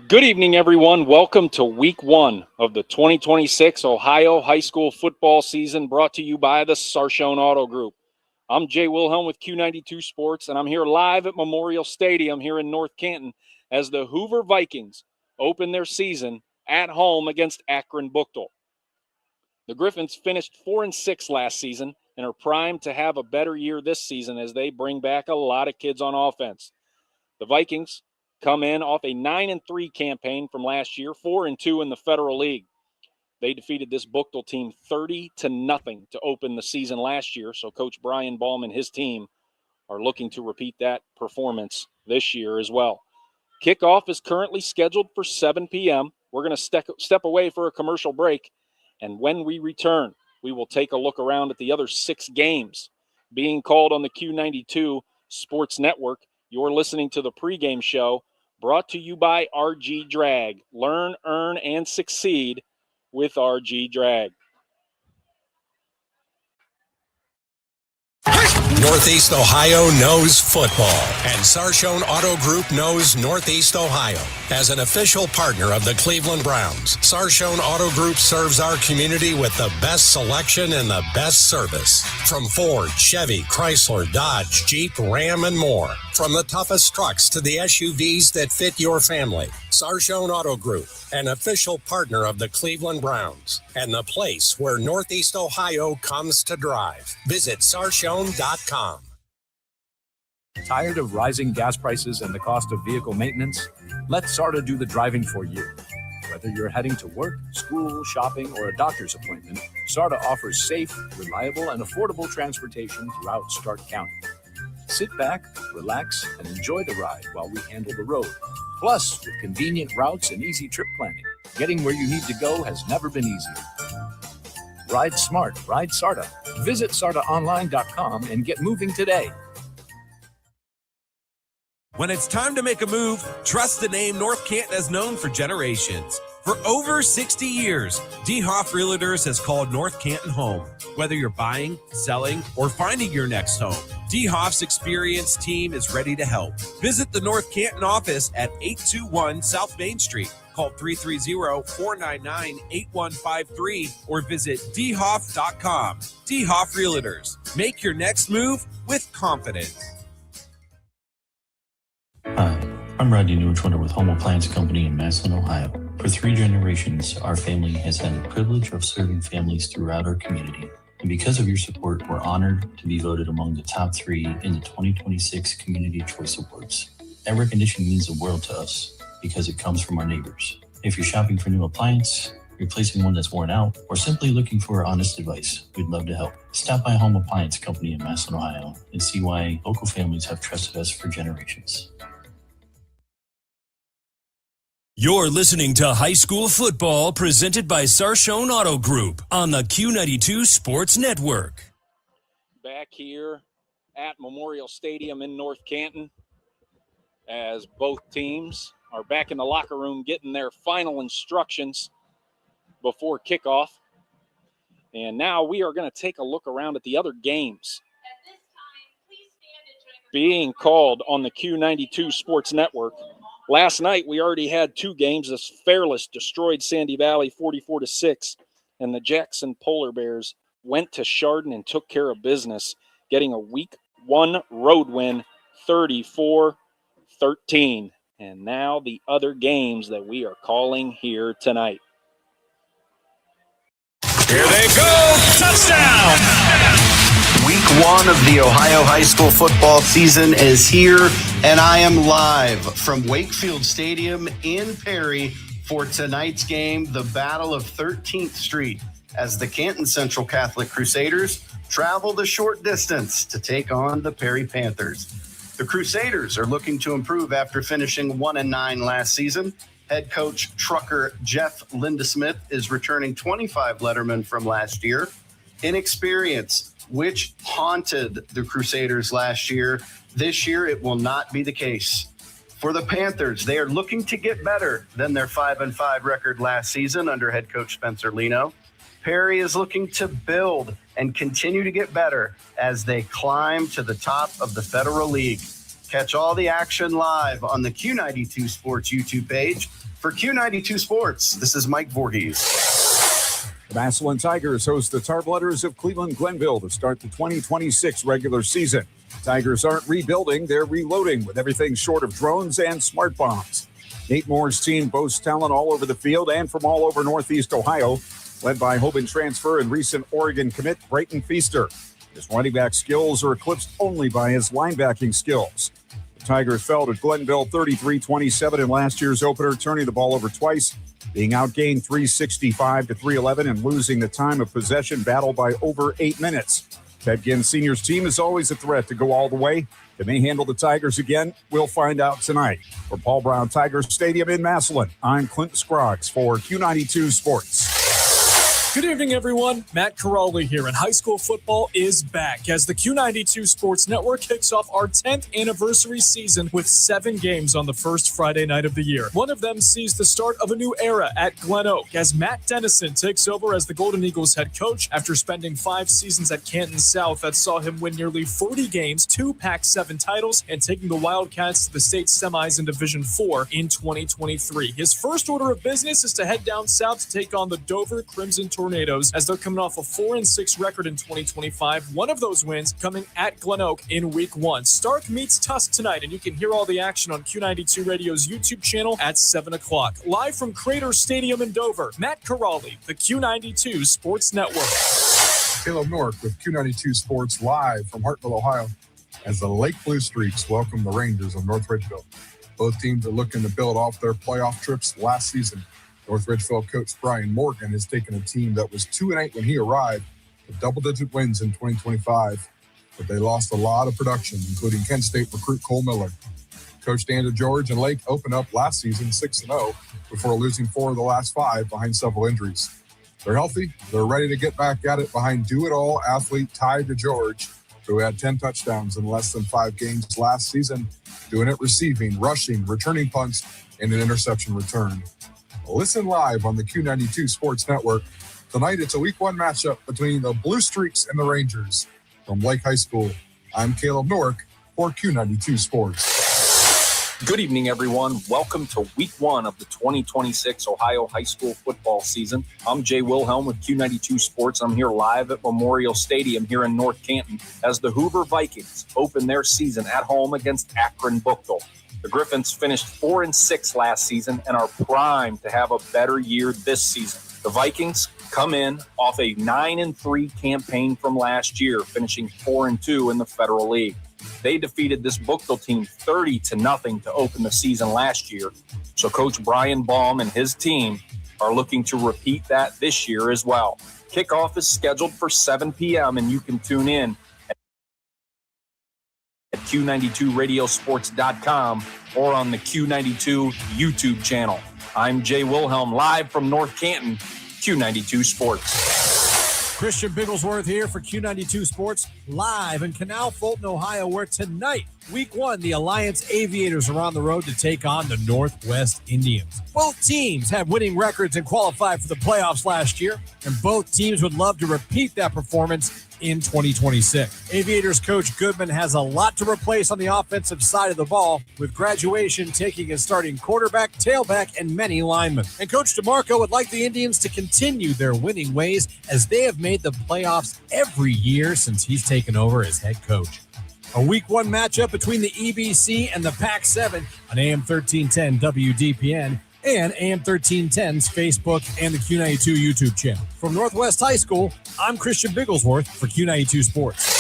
Good evening, everyone. Welcome to week one of the 2026 Ohio high school football season, brought to you by the Sarshone Auto Group. I'm Jay Wilhelm with Q92 Sports, and I'm here live at Memorial Stadium here in North Canton as the Hoover Vikings open their season at home against Akron Buchtel. The Griffins finished 4-6 last season and are primed to have a better year this season as they bring back a lot of kids on offense. The Vikings come in off a 9-3 campaign from last year, 4-2 in the Federal League. They defeated this Buchtel team 30-0 to open the season last year, so Coach Brian Baum and his team are looking to repeat that performance this year as well. Kickoff is currently scheduled for 7 p.m. We're going to step away for a commercial break, and when we return, we will take a look around at the other 6 games being called on the Q92 Sports Network. You're listening to the pregame show brought to you by RG Drag. Learn, earn, and succeed with RG Drag. Northeast Ohio knows football, and Sarshone Auto Group knows Northeast Ohio. As an official partner of the Cleveland Browns, Sarshone Auto Group serves our community with the best selection and the best service. From Ford, Chevy, Chrysler, Dodge, Jeep, Ram, and more. From the toughest trucks to the SUVs that fit your family. Sarshone Auto Group, an official partner of the Cleveland Browns, and the place where Northeast Ohio comes to drive. Visit Sarshone.com. Tired of rising gas prices and the cost of vehicle maintenance? Let SARTA do the driving for you. Whether you're heading to work, school, shopping, or a doctor's appointment, SARTA offers safe, reliable, and affordable transportation throughout Stark County. Sit back, relax, and enjoy the ride while we handle the road. Plus, with convenient routes and easy trip planning, getting where you need to go has never been easier. Ride smart, ride SARTA. Visit SARTAonline.com and get moving today. When it's time to make a move, trust the name North Canton has known for generations. For over 60 years, D. Hoff Realtors has called North Canton home. Whether you're buying, selling, or finding your next home, D. Hoff's experienced team is ready to help. Visit the North Canton office at 821 South Main Street. Call 330-499-8153 or visit dhoff.com. D. Hoff Realtors. Make your next move with confidence. Hi, I'm Rodney Newtrunder with Home Appliance Company in Massillon, Ohio. For 3 generations, our family has had the privilege of serving families throughout our community. And because of your support, we're honored to be voted among the top 3 in the 2026 Community Choice Awards. That recognition means the world to us because it comes from our neighbors. If you're shopping for a new appliance, replacing one that's worn out, or simply looking for honest advice, we'd love to help. Stop by Home Appliance Company in Massillon, Ohio, and see why local families have trusted us for generations. You're listening to High School Football presented by Sarshone Auto Group on the Q92 Sports Network. Back here at Memorial Stadium in North Canton as both teams are back in the locker room getting their final instructions before kickoff. And now we are going to take a look around at the other games being called on the Q92 Sports Network. Last night, we already had 2 games. As Fairless destroyed Sandy Valley 44-6, and the Jackson Polar Bears went to Chardon and took care of business, getting a Week 1 road win, 34-13. And now the other games that we are calling here tonight. Here they go! Touchdown! Week 1 of the Ohio high school football season is here, and I am live from Wakefield Stadium in Perry for tonight's game, the Battle of 13th Street, as the Canton Central Catholic Crusaders travel the short distance to take on the Perry Panthers. The Crusaders are looking to improve after finishing 1-9 last season. Head coach trucker Jeff Lindesmith is returning 25 lettermen from last year. Inexperience, which haunted the Crusaders last year, this year it will not be the case. For the Panthers, they are looking to get better than their 5-5 record last season under head coach Spencer Leno. Perry is looking to build and continue to get better as they climb to the top of the Federal League. Catch all the action live on the Q92 Sports YouTube page. For Q92 Sports, this is Mike Voorhees. The Massillon Tigers host the Tarbletters of Cleveland Glenville to start the 2026 regular season. Tigers aren't rebuilding, they're reloading with everything short of drones and smart bombs. Nate Moore's team boasts talent all over the field and from all over Northeast Ohio, led by Hoban transfer and recent Oregon commit Brayton Feaster. His running back skills are eclipsed only by his linebacking skills. The Tigers fell to Glenville 33-27 in last year's opener, turning the ball over twice, being outgained 365 to 311 and losing the time of possession battle by over 8 minutes. Ted Ginn Sr.'s team is always a threat to go all the way. Can they handle the Tigers again? We'll find out tonight. For Paul Brown Tiger Stadium in Massillon, I'm Clint Scroggs for Q92 Sports. Good evening, everyone. Matt Caraldi here, and high school football is back as the Q92 Sports Network kicks off our 10th anniversary season with 7 games on the first Friday night of the year. One of them sees the start of a new era at Glen Oak as Matt Dennison takes over as the Golden Eagles head coach after spending 5 seasons at Canton South that saw him win nearly 40 games, 2 Pac-7 titles, and taking the Wildcats to the state semis in Division IV in 2023. His first order of business is to head down south to take on the Dover Crimson Tornadoes as they're coming off a 4-6 record in 2025. One of those wins coming at Glen Oak in week 1. Stark meets Tusk tonight, and you can hear all the action on Q92 Radio's YouTube channel at 7 o'clock. Live from Crater Stadium in Dover, Matt Caraldi, the Q92 Sports Network. Caleb Nork with Q92 Sports live from Hartville, Ohio, as the Lake Blue Streaks welcome the Rangers of North Ridgeville. Both teams are looking to build off their playoff trips last season. North Ridgeville coach Brian Morgan has taken a team that was 2-8 when he arrived to double-digit wins in 2025, but they lost a lot of production, including Kent State recruit Cole Miller. Coach Andrew George and Lake opened up last season 6-0 before losing 4 of the last 5 behind several injuries. They're healthy. They're ready to get back at it behind do-it-all athlete Ty DeGeorge, who had 10 touchdowns in less than 5 games last season, doing it receiving, rushing, returning punts, and an interception return. Listen live on the Q92 Sports Network. Tonight, it's a Week 1 matchup between the Blue Streaks and the Rangers. From Lake High School, I'm Caleb Nork for Q92 Sports. Good evening, everyone. Welcome to Week 1 of the 2026 Ohio High School football season. I'm Jay Wilhelm with Q92 Sports. I'm here live at Memorial Stadium here in North Canton as the Hoover Vikings open their season at home against Akron Buchtel. The Griffins finished 4-6 last season and are primed to have a better year this season. The Vikings come in off a 9-3 campaign from last year, finishing 4-2 in the Federal League. They defeated this Buchtel team 30-0 to open the season last year. So Coach Brian Baum and his team are looking to repeat that this year as well. Kickoff is scheduled for 7 p.m. and you can tune in at Q92radiosports.com or on the Q92 YouTube channel. I'm Jay Wilhelm, live from North Canton, Q92 Sports. Christian Bigglesworth here for Q92 Sports, live in Canal Fulton, Ohio, where tonight, Week 1, the Alliance Aviators are on the road to take on the Northwest Indians. Both teams have winning records and qualified for the playoffs last year, and both teams would love to repeat that performance in 2026. Aviators coach Goodman has a lot to replace on the offensive side of the ball, with graduation taking his starting quarterback, tailback, and many linemen. And Coach DeMarco would like the Indians to continue their winning ways as they have made the playoffs every year since he's taken over as head coach. A Week 1 matchup between the EBC and the Pac-7 on AM 1310 WDPN and AM 1310's Facebook and the Q92 YouTube channel. From Northwest High School, I'm Christian Bigglesworth for Q92 Sports.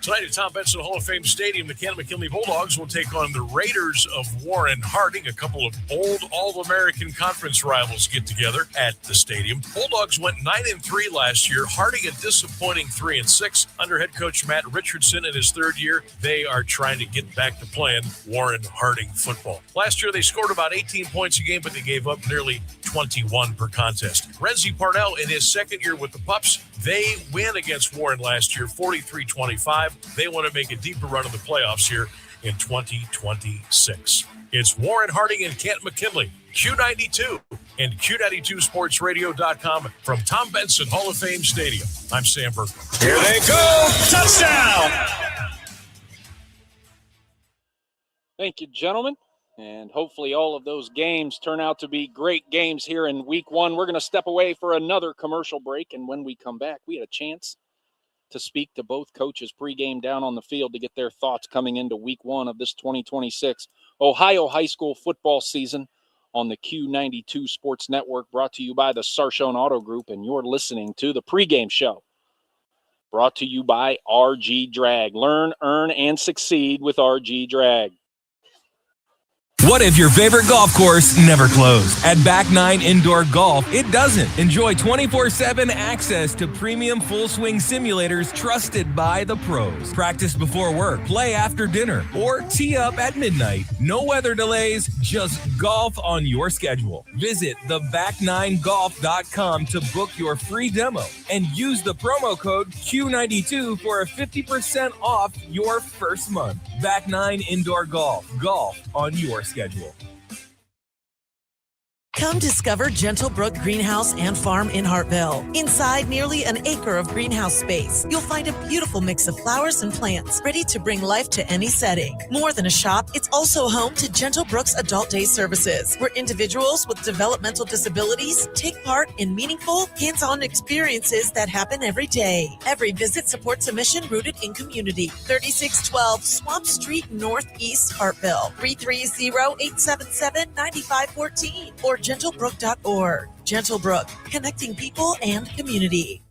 Tonight at Tom Benson Hall of Fame Stadium, the Canton-McKinley Bulldogs will take on the Raiders of Warren Harding. A couple of old All-American Conference rivals get together at the stadium. Bulldogs went 9-3 last year. Harding a disappointing 3-6 under head coach Matt Richardson in his third year. They are trying to get back to playing Warren Harding football. Last year they scored about 18 points a game, but they gave up nearly 21 per contest. Renzi Parnell in his second year with the Pups, they win against Warren last year, 43-25. They want to make a deeper run of the playoffs here in 2026. It's Warren Harding and Kent McKinley, Q92 and Q92sportsradio.com from Tom Benson Hall of Fame Stadium. I'm Sam Berkman. Here they go. Touchdown. Thank you, gentlemen. And hopefully all of those games turn out to be great games here in week one. We're going to step away for another commercial break. And when we come back, we had a chance to speak to both coaches pregame down on the field to get their thoughts coming into week one of this 2026 Ohio high school football season on the Q92 Sports Network, brought to you by the Sarshone Auto Group. And you're listening to the pregame show, brought to you by RG Drag. Learn, earn, and succeed with RG Drag. What if your favorite golf course never closed? At Back 9 Indoor Golf, it doesn't. Enjoy 24/7 access to premium full swing simulators trusted by the pros. Practice before work, play after dinner, or tee up at midnight. No weather delays, just golf on your schedule. Visit theback9golf.com to book your free demo and use the promo code Q92 for a 50% off your first month. Back 9 Indoor Golf. Golf on your schedule. Come discover Gentle Brook Greenhouse and Farm in Hartville. Inside nearly an acre of greenhouse space, you'll find a beautiful mix of flowers and plants ready to bring life to any setting. More than a shop, it's also home to Gentle Brook's Adult Day services, where individuals with developmental disabilities take part in meaningful, hands-on experiences that happen every day. Every visit supports a mission rooted in community. 3612 Swamp Street Northeast, Hartville. 330-877-9514 or gentlebrook.org. Gentle Brook, connecting people and community.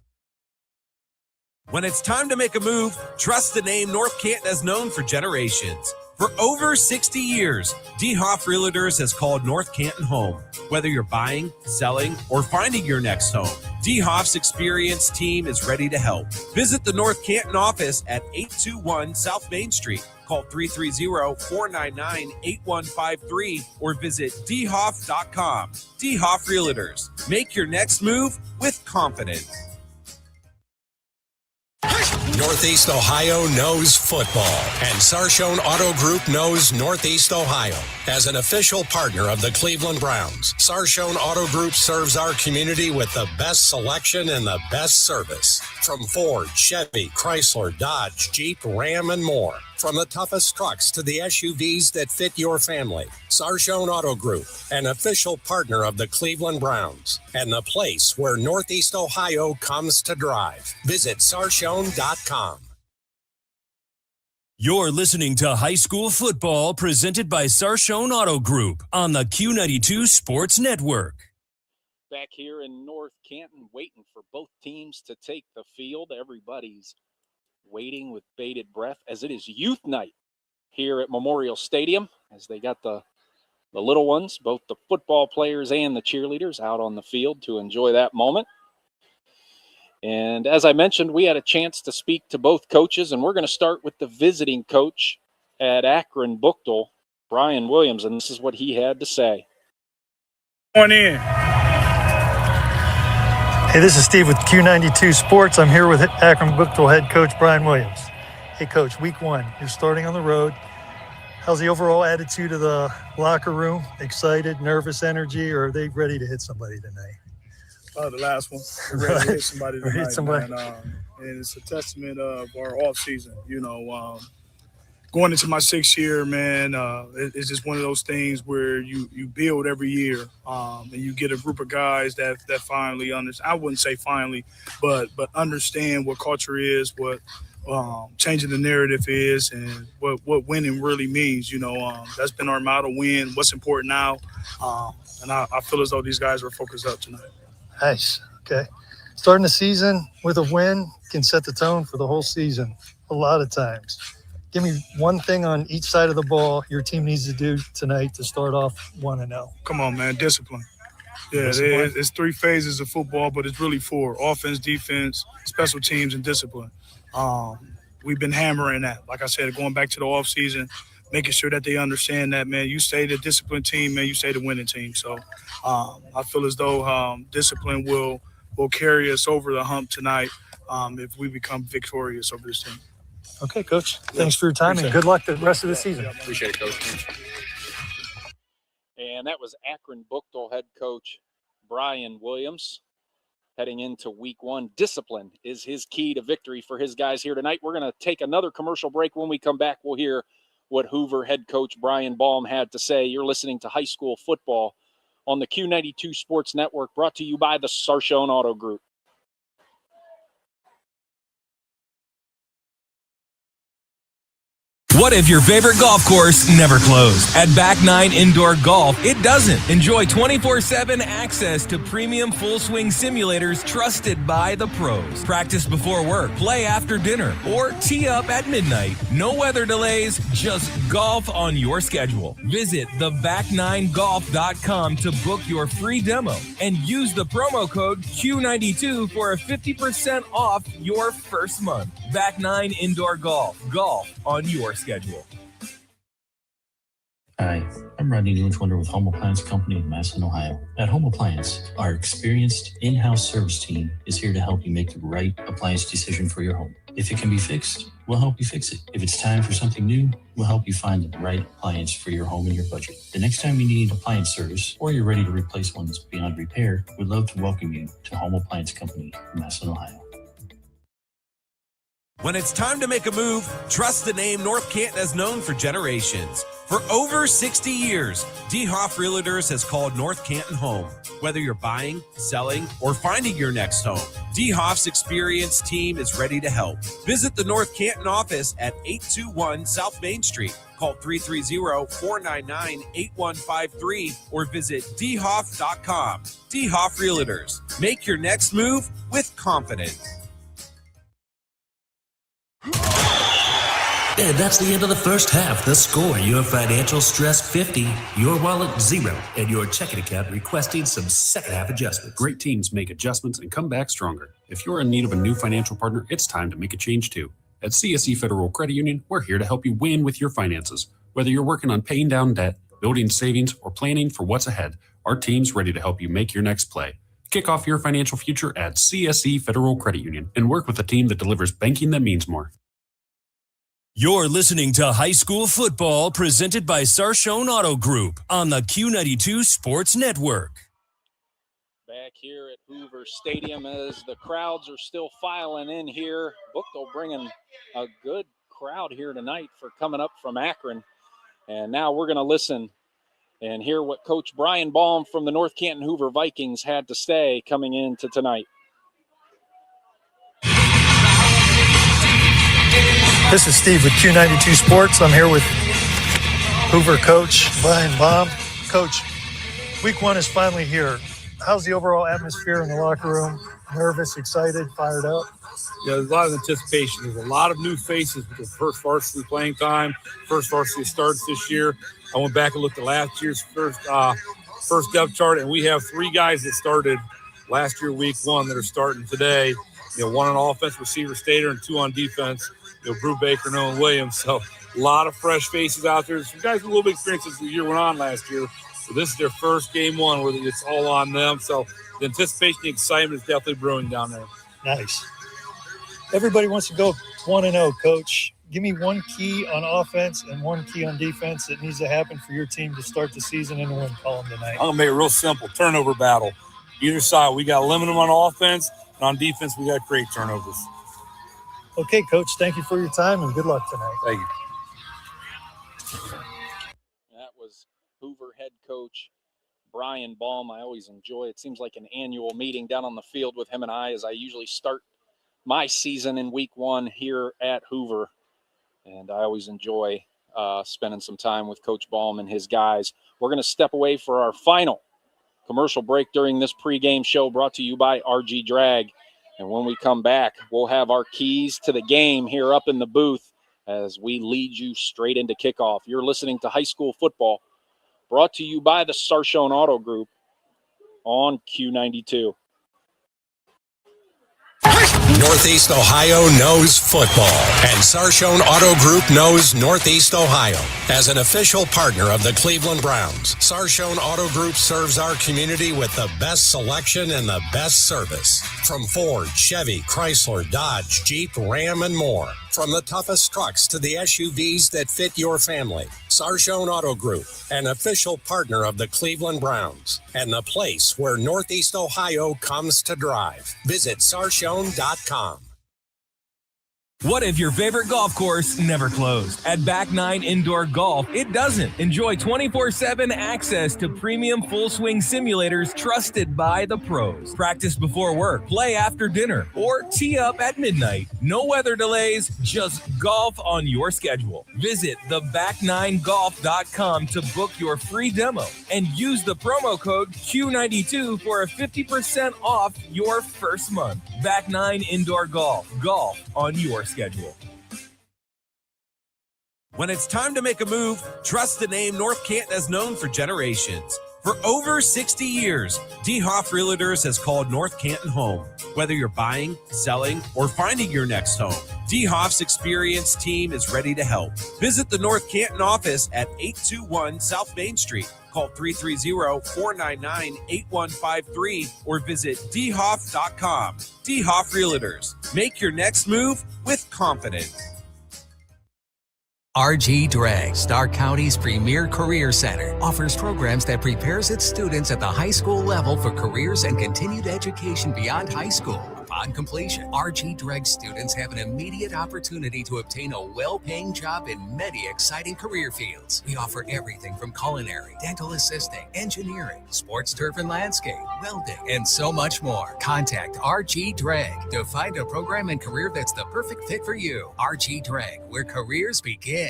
When it's time to make a move, trust the name North Canton has known for generations. For over 60 years, DeHoff Realtors has called North Canton home. Whether you're buying, selling, or finding your next home, DeHoff's experienced team is ready to help. Visit the North Canton office at 821 South Main Street. Call 330-499-8153 or visit DeHoff.com. DeHoff Realtors. Make your next move with confidence. Northeast Ohio knows football, and Sarshone Auto Group knows Northeast Ohio. As an official partner of the Cleveland Browns, Sarshone Auto Group serves our community with the best selection and the best service. From Ford, Chevy, Chrysler, Dodge, Jeep, Ram, and more. From the toughest trucks to the SUVs that fit your family, Sarshone Auto Group, an official partner of the Cleveland Browns, and the place where Northeast Ohio comes to drive. Visit sarshone.com. You're listening to High School Football presented by Sarshone Auto Group on the Q92 Sports Network. Back here in North Canton, waiting for both teams to take the field. Everybody's waiting with bated breath as it is youth night here at Memorial Stadium, as they got the little ones, both the football players and the cheerleaders, out on the field to enjoy that moment. And as I mentioned, we had a chance to speak to both coaches, and we're going to start with the visiting coach at Akron Buchtel, Brian Williams, and this is what he had to say. In. Hey, this is Steve with Q92 Sports. I'm here with Akron Buchtel head coach Brian Williams. Hey, Coach, week one, you're starting on the road. How's the overall attitude of the locker room? Excited, nervous energy, or are they ready to hit somebody tonight? The last one. We're ready to hit somebody tonight, hit somebody. Man. And it's a testament of our off season. You know, going into my 6th year, man, it's just one of those things where you build every year, and you get a group of guys that finally understand. I wouldn't say finally, but understand what culture is, what changing the narrative is, and what winning really means. You know, that's been our motto: win. What's important now, and I feel as though these guys are focused up tonight. Nice. Okay. Starting the season with a win can set the tone for the whole season a lot of times. Give me one thing on each side of the ball your team needs to do tonight to start off 1-0. Come on, man. Discipline. Yeah, it's 3 phases of football, but it's really 4: offense, defense, special teams, and discipline. We've been hammering that. Like I said, going back to the offseason, making sure that they understand that, man, you stay the disciplined team, man, you stay the winning team. So I feel as though discipline will carry us over the hump tonight if we become victorious over this team. Okay, Coach. Thanks for your time, and good luck the rest of the season. Appreciate it, Coach. And that was Akron Buchtel head coach Brian Williams. Heading into week one, discipline is his key to victory for his guys here tonight. We're going to take another commercial break. When we come back, we'll hear what Hoover head coach Brian Baum had to say. You're listening to High School Football on the Q92 Sports Network, brought to you by the Sarshone Auto Group. What if your favorite golf course never closed? At Back 9 Indoor Golf, it doesn't. Enjoy 24/7 access to premium full swing simulators trusted by the pros. Practice before work, play after dinner, or tee up at midnight. No weather delays, just golf on your schedule. Visit theback9golf.com to book your free demo and use the promo code Q92 for a 50% off your first month. Back 9 Indoor Golf. Golf on your schedule. Hi, I'm Rodney Newenswonder with Home Appliance Company in Madison, Ohio. At Home Appliance, our experienced in-house service team is here to help you make the right appliance decision for your home. If it can be fixed, we'll help you fix it. If it's time for something new, we'll help you find the right appliance for your home and your budget. The next time you need appliance service or you're ready to replace one that's beyond repair, we'd love to welcome you to Home Appliance Company in Madison, Ohio. When it's time to make a move, trust the name North Canton has known for generations. For over 60 years, DeHoff Realtors has called North Canton home. Whether you're buying, selling, or finding your next home, DeHoff's experienced team is ready to help. Visit the North Canton office at 821 South Main Street. Call 330-499-8153 or visit DeHoff.com. DeHoff Realtors. Make your next move with confidence. And that's the end of the first half. The score, your financial stress 50, your wallet 0, and your checking account requesting some second half adjustments. Great teams make adjustments and come back stronger. If you're in need of a new financial partner, it's time to make a change too. At CSE Federal Credit Union, we're here to help you win with your finances. Whether you're working on paying down debt, building savings, or planning for what's ahead, our team's ready to help you make your next play. Kick off your financial future at CSE Federal Credit Union and work with a team that delivers banking that means more. You're listening to High School Football presented by Sarshone Auto Group on the Q92 Sports Network. Back here at Hoover Stadium as the crowds are still filing in here. Buchtel bringing a good crowd here tonight for coming up from Akron. And now we're going to listen and hear what Coach Brian Baum from the North Canton Hoover Vikings had to say coming into tonight. This is Steve with Q92 Sports. I'm here with Hoover coach Brian Baum. Coach, week one is finally here. How's the overall atmosphere in the locker room? Nervous, excited, fired up? Yeah, there's a lot of anticipation. There's a lot of new faces with the first varsity playing time, first varsity starts this year. I went back and looked at last year's first depth chart, and we have 3 guys that started last year week one that are starting today. One on offense, receiver Stater, and 2 on defense. Brew Baker and Owen Williams. So a lot of fresh faces out there. Some guys with a little bit of experience as the year went on last year. So this is their first game one where it's all on them. So the anticipation, the excitement is definitely brewing down there. Nice. Everybody wants to go 1-0, Coach. Give me one key on offense and one key on defense that needs to happen for your team to start the season in the win column tonight. I'm going to make it real simple. Turnover battle. Either side, we got to limit them on offense, and on defense, we got to create turnovers. Okay, Coach, thank you for your time and good luck tonight. Thank you. That was Hoover head coach Brian Baum. I always enjoy it. It seems like an annual meeting down on the field with him and I, as I usually start my season in week one here at Hoover. And I always enjoy spending some time with Coach Baum and his guys. We're going to step away for our final commercial break during this pregame show brought to you by RG Drag. And when we come back, we'll have our keys to the game here up in the booth as we lead you straight into kickoff. You're listening to High School Football, brought to you by the Sarshone Auto Group on Q92. Northeast Ohio knows football, and Sarshone Auto Group knows Northeast Ohio. As an official partner of the Cleveland Browns, Sarshone Auto Group serves our community with the best selection and the best service. From Ford, Chevy, Chrysler, Dodge, Jeep, Ram, and more. From the toughest trucks to the SUVs that fit your family. Sarshone Auto Group, an official partner of the Cleveland Browns, and the place where Northeast Ohio comes to drive. Visit sarshone.com. What if your favorite golf course never closed? At Back 9 Indoor Golf, it doesn't. Enjoy 24/7 access to premium full swing simulators trusted by the pros. Practice before work, play after dinner, or tee up at midnight. No weather delays, just golf on your schedule. Visit theback9golf.com to book your free demo and use the promo code Q92 for a 50% off your first month. Back 9 Indoor Golf. Golf on your schedule. When it's time to make a move, trust the name North Canton has known for generations. For over 60 years, D. Hoff Realtors has called North Canton home. Whether you're buying, selling, or finding your next home, D. Hoff's experienced team is ready to help. Visit the North Canton office at 821 South Main Street. Call 330-499-8153 or visit dhoff.com. D. Hoff Realtors. Make your next move with confidence. RG Drag, Stark County's premier career center, offers programs that prepares its students at the high school level for careers and continued education beyond high school. Upon completion, RG Drag students have an immediate opportunity to obtain a well-paying job in many exciting career fields. We offer everything from culinary, dental assisting, engineering, sports turf and landscape, welding, and so much more. Contact RG Drag to find a program and career that's the perfect fit for you. RG Drag, where careers begin.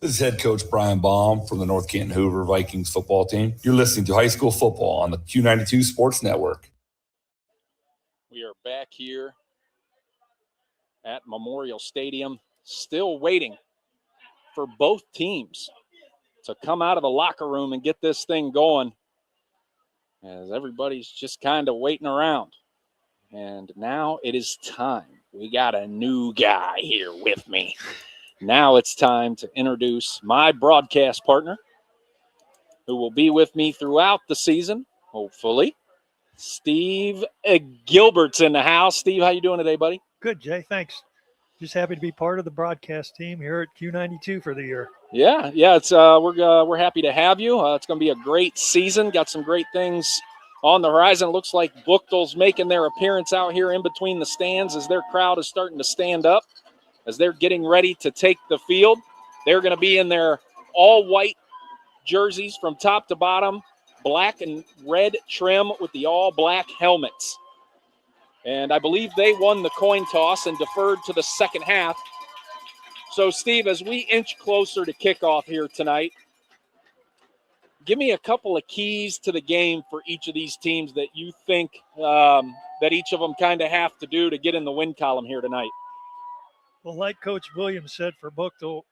This is head coach Brian Baum from the North Canton Hoover Vikings football team. You're listening to High School Football on the Q92 Sports Network. We are back here at Memorial Stadium, still waiting for both teams to come out of the locker room and get this thing going, as everybody's just kind of waiting around. And now it is time. We got a new guy here with me. Now it's time to introduce my broadcast partner, who will be with me throughout the season, hopefully. Steve Gilbert's in the house. Steve, how you doing today, buddy? Good, Jay. Thanks. Just happy to be part of the broadcast team here at Q92 for the year. Yeah. It's we're happy to have you. It's going to be a great season. Got some great things on the horizon. Looks like Buchtel's making their appearance out here in between the stands as their crowd is starting to stand up, as they're getting ready to take the field. They're going to be in their all-white jerseys from top to bottom, black and red trim with the all-black helmets. And I believe they won the coin toss and deferred to the second half. So, Steve, as we inch closer to kickoff here tonight, give me a couple of keys to the game for each of these teams that you think that each of them kind of have to do to get in the win column here tonight. Well, like Coach Williams said for Buchtel,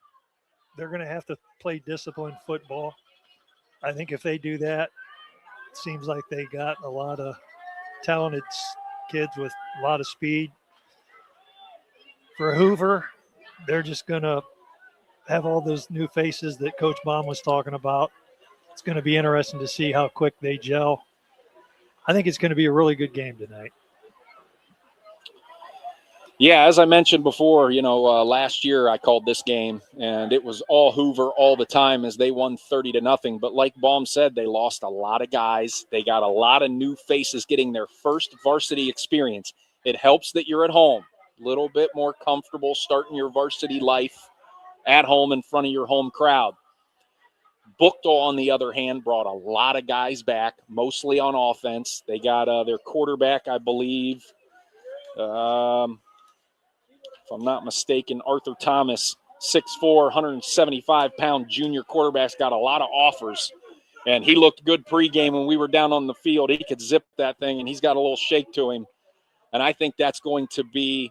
they're going to have to play disciplined football. I think if they do that, it seems like they got a lot of talented kids with a lot of speed. For Hoover, they're just going to have all those new faces that Coach Baum was talking about. It's going to be interesting to see how quick they gel. I think it's going to be a really good game tonight. Yeah, as I mentioned before, last year I called this game, and it was all Hoover all the time as they won 30-0. But like Baum said, they lost a lot of guys. They got a lot of new faces getting their first varsity experience. It helps that you're at home, a little bit more comfortable starting your varsity life at home in front of your home crowd. Buchtel, on the other hand, brought a lot of guys back, mostly on offense. They got their quarterback, I believe, if I'm not mistaken, Arthur Thomas, 6'4", 175-pound junior quarterback's got a lot of offers. And he looked good pregame when we were down on the field. He could zip that thing, and he's got a little shake to him. And I think that's going to be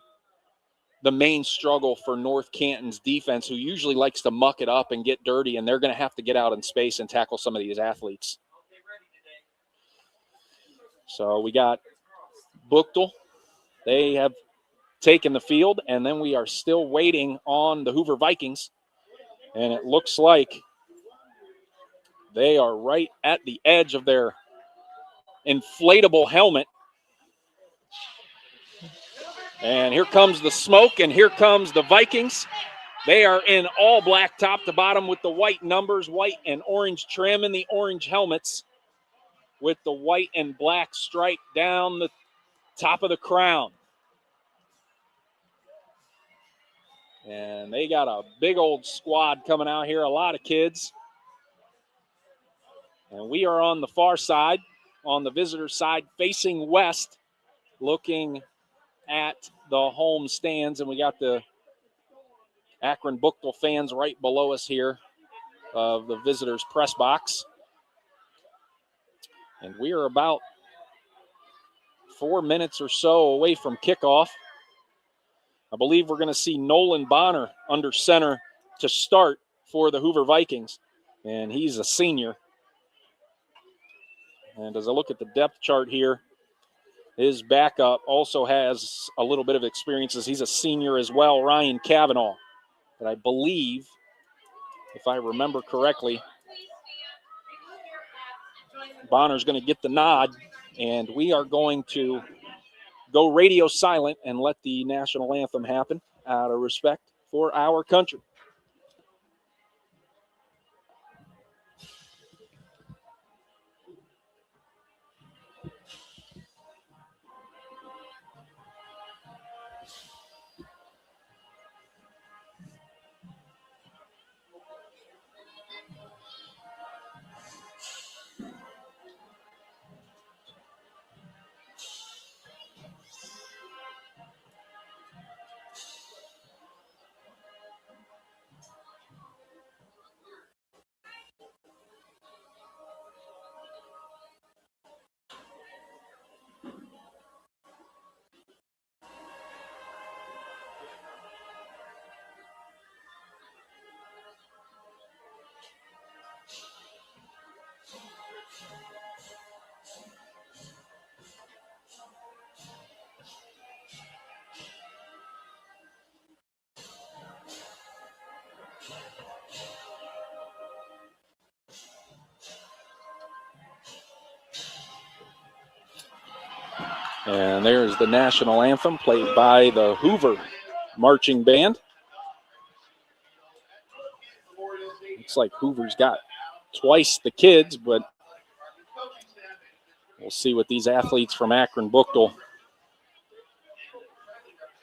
the main struggle for North Canton's defense, who usually likes to muck it up and get dirty, and they're going to have to get out in space and tackle some of these athletes. So we got Buchtel. They have taken the field, and then we are still waiting on the Hoover Vikings, and it looks like they are right at the edge of their inflatable helmet. And here comes the smoke, and here comes the Vikings. They are in all black top to bottom with the white numbers, white and orange trim, and the orange helmets with the white and black stripe down the top of the crown. And they got a big old squad coming out here, a lot of kids. And we are on the far side, on the visitor side, facing west, looking at the home stands. And we got the Akron Buchtel fans right below us here of the visitors' press box. And we are about 4 minutes or so away from kickoff. I believe we're going to see Nolan Bonner under center to start for the Hoover Vikings, and he's a senior. And as I look at the depth chart here, his backup also has a little bit of experience as he's a senior as well, Ryan Cavanaugh. But I believe, if I remember correctly, Bonner's going to get the nod, and we are going to go radio silent and let the national anthem happen out of respect for our country. And there's the national anthem played by the Hoover Marching Band. Looks like Hoover's got twice the kids, but we'll see what these athletes from Akron Buchtel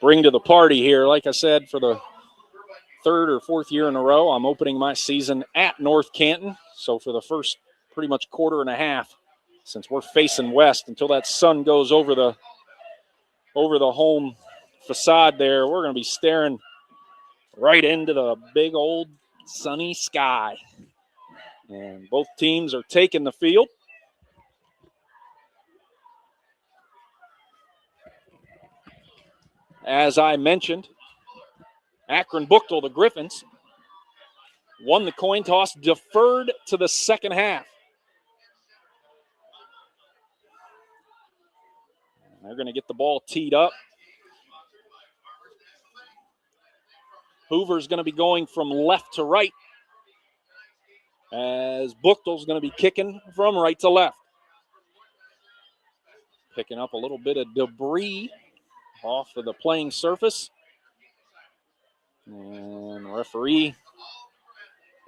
bring to the party here. Like I said, for the third or fourth year in a row, I'm opening my season at North Canton. So for the first pretty much quarter and a half, since we're facing west, until that sun goes over the home facade there, we're going to be staring right into the big old sunny sky. And both teams are taking the field. As I mentioned, Akron Buchtel, the Griffins, won the coin toss, deferred to the second half. They're going to get the ball teed up. Hoover's going to be going from left to right, as Buchtel's going to be kicking from right to left. Picking up a little bit of debris off of the playing surface. And the referee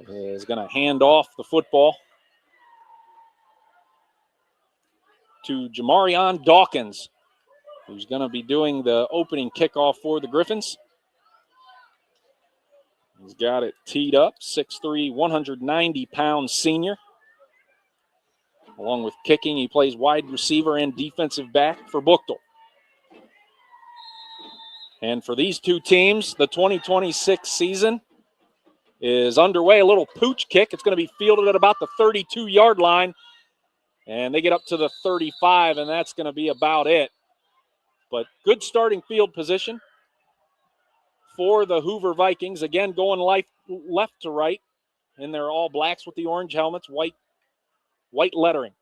is going to hand off the football to Jamarion Dawkins, who's going to be doing the opening kickoff for the Griffins. He's got it teed up, 6'3", 190-pound senior. Along with kicking, he plays wide receiver and defensive back for Buchtel. And for these two teams, the 2026 season is underway. A little pooch kick. It's going to be fielded at about the 32-yard line. And they get up to the 35, and that's going to be about it. But good starting field position for the Hoover Vikings. Again, going left to right. And they're all blacks with the orange helmets, white lettering.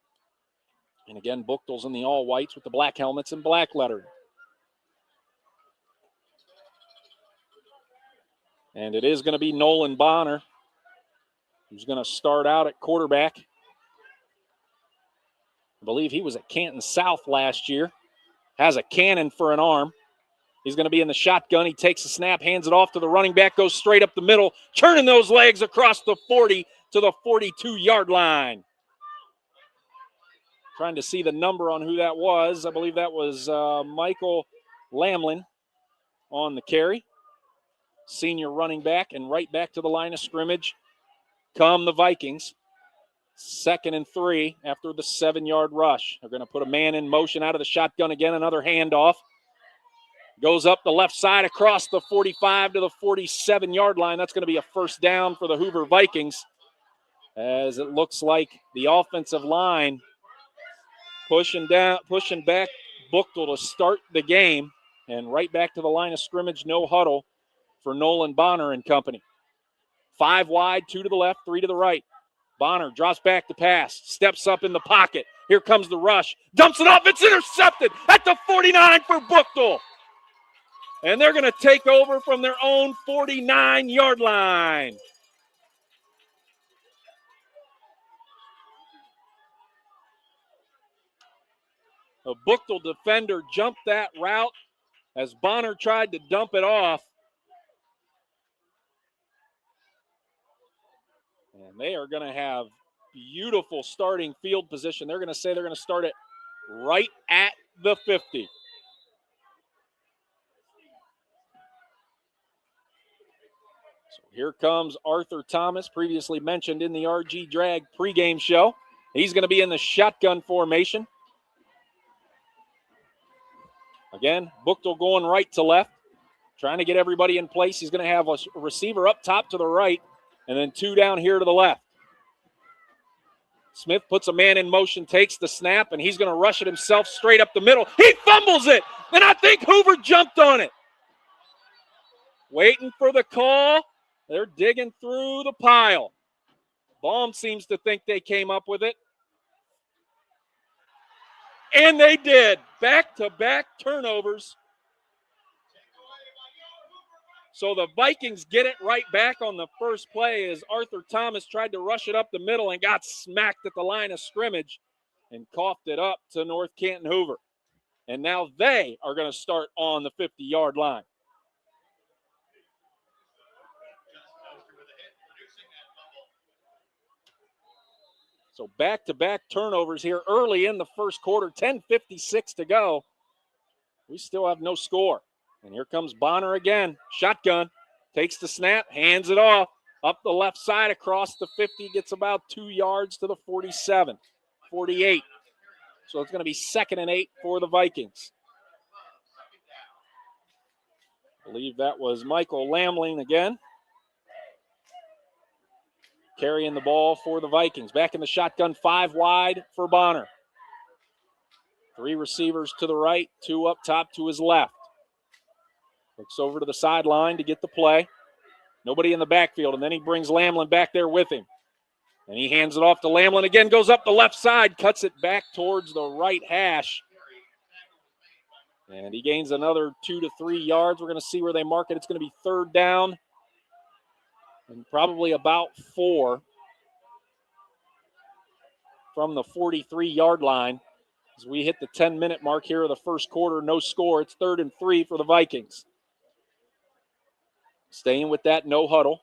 And again, Buchtel's in the all whites with the black helmets and black lettering. And it is going to be Nolan Bonner who's going to start out at quarterback. I believe he was at Canton South last year. Has a cannon for an arm. He's going to be in the shotgun. He takes the snap, hands it off to the running back, goes straight up the middle, turning those legs across the 40 to the 42-yard line. Trying to see the number on who that was. I believe that was Michael Lamlin on the carry. senior running back, and right back to the line of scrimmage come the Vikings. 2nd and 3 after the 7-yard rush. They're going to put a man in motion out of the shotgun again. Another handoff. Goes up the left side across the 45 to the 47-yard line. That's going to be a first down for the Hoover Vikings, as it looks like the offensive line pushing back Buchtel to start the game. And right back to the line of scrimmage, no huddle for Nolan Bonner and company. 5 wide, 2 to the left, 3 to the right. Bonner drops back to pass, steps up in the pocket. Here comes the rush. Dumps it off. It's intercepted at the 49 for Buchtel. And they're going to take over from their own 49-yard line. A Buchtel defender jumped that route as Bonner tried to dump it off. And they are going to have beautiful starting field position. They're going to say they're going to start it right at the 50. So here comes Arthur Thomas, previously mentioned in the RG Drag pregame show. He's going to be in the shotgun formation. Again, Buchtel going right to left, trying to get everybody in place. He's going to have a receiver up top to the right, and then 2 down here to the left. Smith puts a man in motion, takes the snap, and he's going to rush it himself straight up the middle. He fumbles it, and I think Hoover jumped on it. Waiting for the call. They're digging through the pile. Baum seems to think they came up with it. And they did. Back-to-back turnovers. So the Vikings get it right back on the first play as Arthur Thomas tried to rush it up the middle and got smacked at the line of scrimmage and coughed it up to North Canton Hoover. And now they are going to start on the 50-yard line. So back-to-back turnovers here early in the first quarter, 10:56 to go. We still have no score. And here comes Bonner again. Shotgun. Takes the snap, hands it off. Up the left side across the 50, gets about 2 yards to the 47, 48. So it's going to be 2nd and 8 for the Vikings. I believe that was Michael Lamling again, carrying the ball for the Vikings. Back in the shotgun, 5 wide for Bonner. 3 receivers to the right, 2 up top to his left. Looks over to the sideline to get the play. Nobody in the backfield, and then he brings Lamlin back there with him. And he hands it off to Lamlin again, goes up the left side, cuts it back towards the right hash. And he gains another 2 to 3 yards. We're going to see where they mark it. It's going to be 3rd down and probably about 4 from the 43-yard line. As we hit the 10-minute mark here of the first quarter, no score. It's 3rd and 3 for the Vikings. Staying with that no huddle.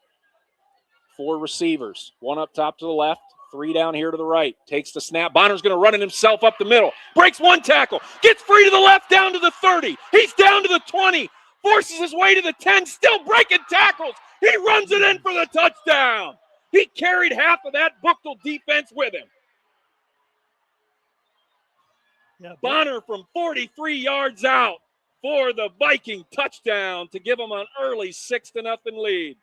4 receivers. 1 up top to the left. 3 down here to the right. Takes the snap. Bonner's going to run it himself up the middle. Breaks 1 tackle. Gets free to the left down to the 30. He's down to the 20. Forces his way to the 10. Still breaking tackles. He runs it in for the touchdown. He carried half of that Buchtel defense with him. Yeah, Bonner from 43 yards out for the Viking touchdown to give them an early 6-0 lead.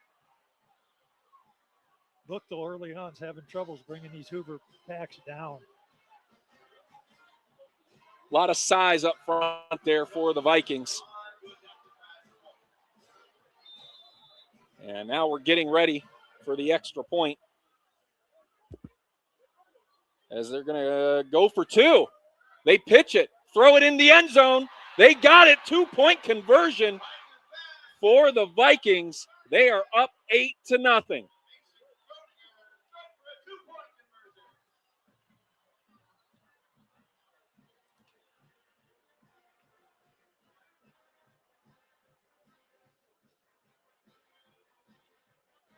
Buchtel early on is having troubles bringing these Hoover packs down. A lot of size up front there for the Vikings. And now we're getting ready for the extra point, as they're going to go for 2. They pitch it, throw it in the end zone. They got it. 2-point conversion for the Vikings. They are up 8-0.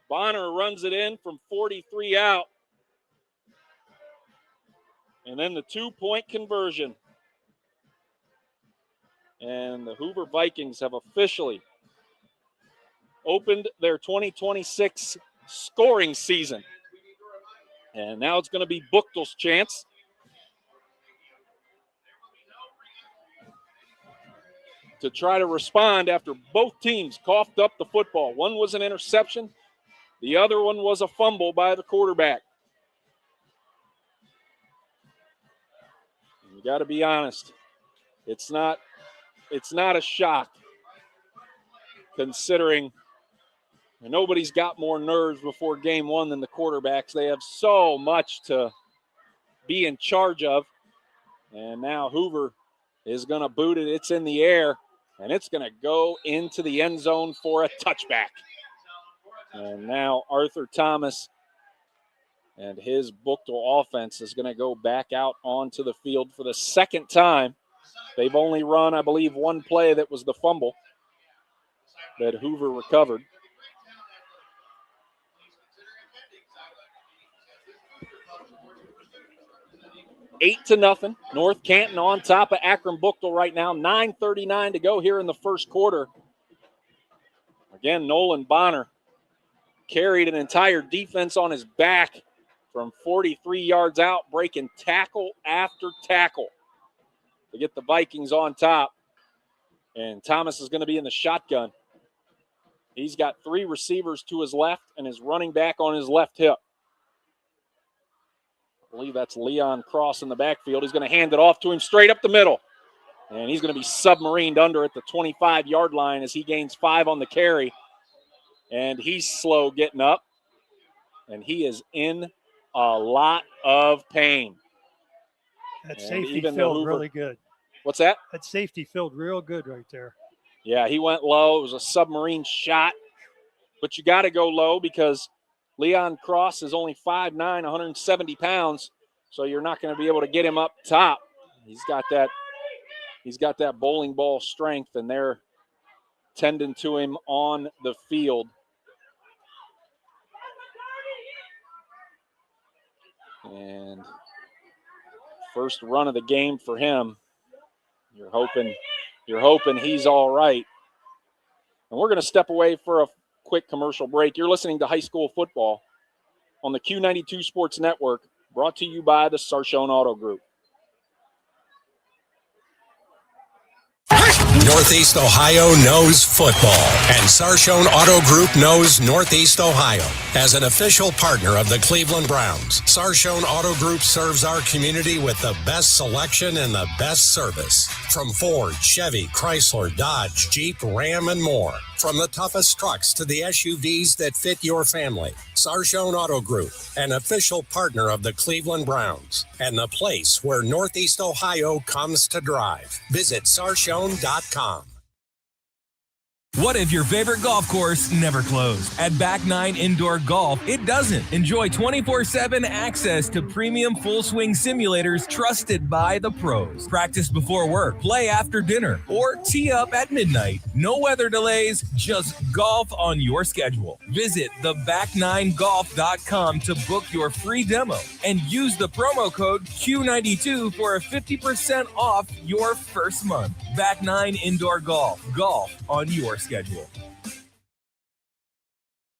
Bonner runs it in from 43 out. And then the 2-point conversion. And the Hoover Vikings have officially opened their 2026 scoring season. And now it's going to be Buchtel's chance. To try to respond after both teams coughed up the football. One was an interception. The other one was a fumble by the quarterback. You got to be honest. It's not a shock, considering nobody's got more nerves before game one than the quarterbacks. They have so much to be in charge of. And now Hoover is going to boot it. It's in the air, and it's going to go into the end zone for a touchback. And now Arthur Thomas and his Buchtel offense is going to go back out onto the field for the second time. They've only run, I believe, one play that was the fumble that Hoover recovered. 8-0. North Canton on top of Akron Buchtel right now. 9:39 to go here in the first quarter. Again, Nolan Bonner carried an entire defense on his back from 43 yards out, breaking tackle after tackle to get the Vikings on top. And Thomas is going to be in the shotgun. He's got 3 receivers to his left and his running back on his left hip. I believe that's Leon Cross in the backfield. He's going to hand it off to him straight up the middle. And he's going to be submarined under at the 25-yard line as he gains 5 on the carry. And he's slow getting up. And he is in a lot of pain. That safety felt really good. What's that? That safety felt real good right there. Yeah, he went low. It was a submarine shot. But you got to go low because Leon Cross is only 5'9", 170 pounds. So you're not going to be able to get him up top. He's got that bowling ball strength, and they're tending to him on the field. And first run of the game for him. You're hoping he's all right. And we're going to step away for a quick commercial break. You're listening to High School Football on the Q92 Sports Network, brought to you by the Sarshone Auto Group. Northeast Ohio knows football, and Sarshone Auto Group knows Northeast Ohio. As an official partner of the Cleveland Browns, Sarshone Auto Group serves our community with the best selection and the best service. From Ford, Chevy, Chrysler, Dodge, Jeep, Ram, and more. From the toughest trucks to the SUVs that fit your family. Sarshone Auto Group, an official partner of the Cleveland Browns, and the place where Northeast Ohio comes to drive. Visit Sarshone.com. What if your favorite golf course never closed? At Back 9 Indoor Golf, it doesn't. Enjoy 24/7 access to premium full swing simulators trusted by the pros. Practice before work, play after dinner, or tee up at midnight. No weather delays, just golf on your schedule. Visit theback9golf.com to book your free demo and use the promo code Q92 for a 50% off your first month. Back 9 Indoor Golf. Golf on your schedule.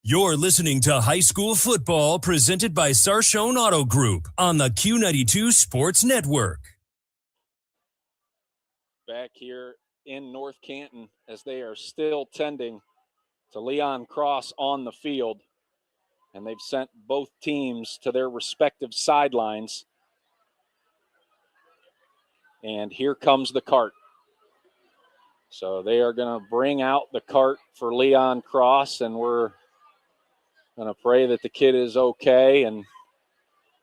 You're listening to High School Football presented by Sarshone Auto Group on the Q92 Sports Network. Back here in North Canton as they are still tending to Leon Cross on the field. And they've sent both teams to their respective sidelines. And here comes the cart. So they are going to bring out the cart for Leon Cross, and we're going to pray that the kid is okay and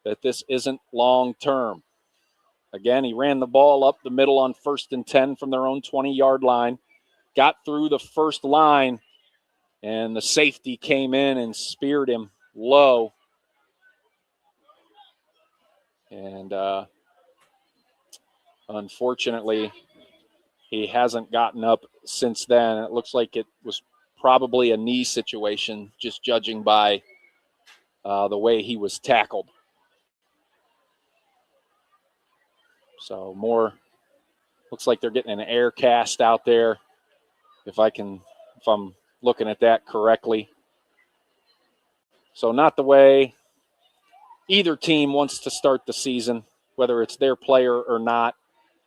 that this isn't long term. Again, he ran the ball up the middle on 1st and 10 from their own 20-yard line, got through the first line, and the safety came in and speared him low. And unfortunately, he hasn't gotten up since then. It looks like it was probably a knee situation, just judging by the way he was tackled. So looks like they're getting an air cast out there. If I'm looking at that correctly. So not the way either team wants to start the season, whether it's their player or not.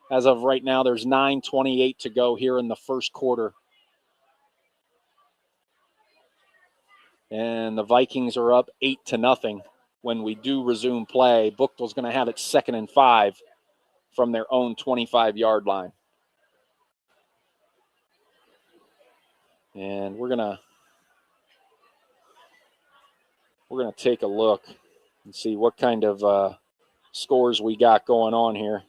As of right now, there's 9:28 to go here in the first quarter. And the Vikings are up 8-0 when we do resume play. Buchtel's going to have it 2nd and 5 from their own 25-yard line. And we're going to take a look and see what kind of scores we got going on here.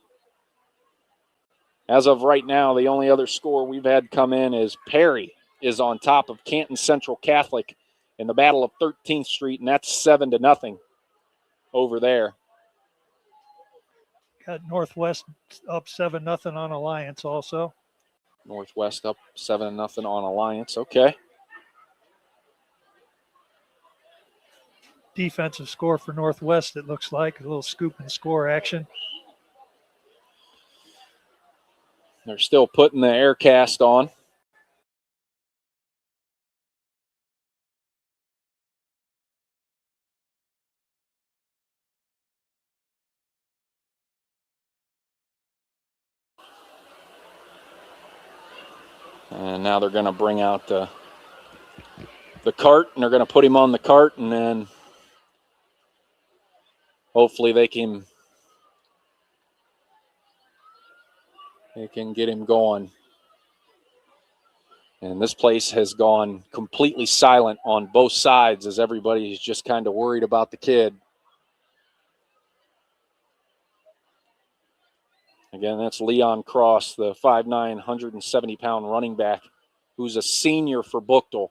As of right now, the only other score we've had come in is Perry is on top of Canton Central Catholic in the Battle of 13th Street, and that's 7-0 over there. Got Northwest up 7-0 on Alliance also. Northwest up 7-0 on Alliance. Okay. Defensive score for Northwest, it looks like. A little scoop and score action. They're still putting the air cast on. And now they're going to bring out the cart, and they're going to put him on the cart, and then hopefully they can get him going. And this place has gone completely silent on both sides as everybody is just kind of worried about the kid. Again, that's Leon Cross, the 5'9", 170-pound running back, who's a senior for Buchtel.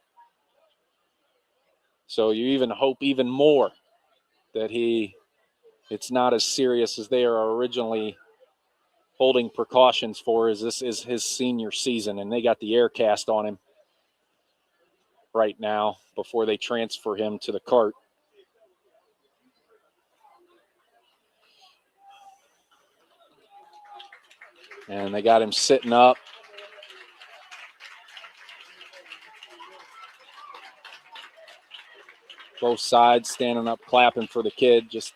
So you even hope even more that it's not as serious as they are originally holding precautions for, as this is his senior season, and they got the air cast on him right now before they transfer him to the cart. And they got him sitting up. Both sides standing up, clapping for the kid. Just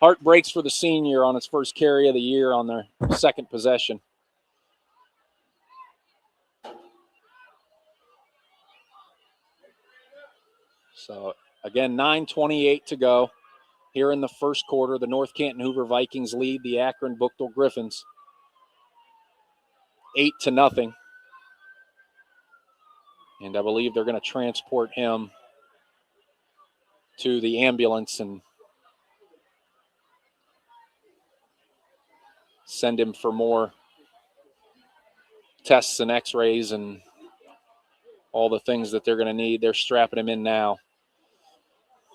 heart breaks for the senior on his first carry of the year on their second possession. So, again, 9:28 to go here in the first quarter. The North Canton Hoover Vikings lead the Akron Buchtel Griffins 8-0. And I believe they're going to transport him to the ambulance and send him for more tests and x-rays and all the things that they're going to need. They're strapping him in now.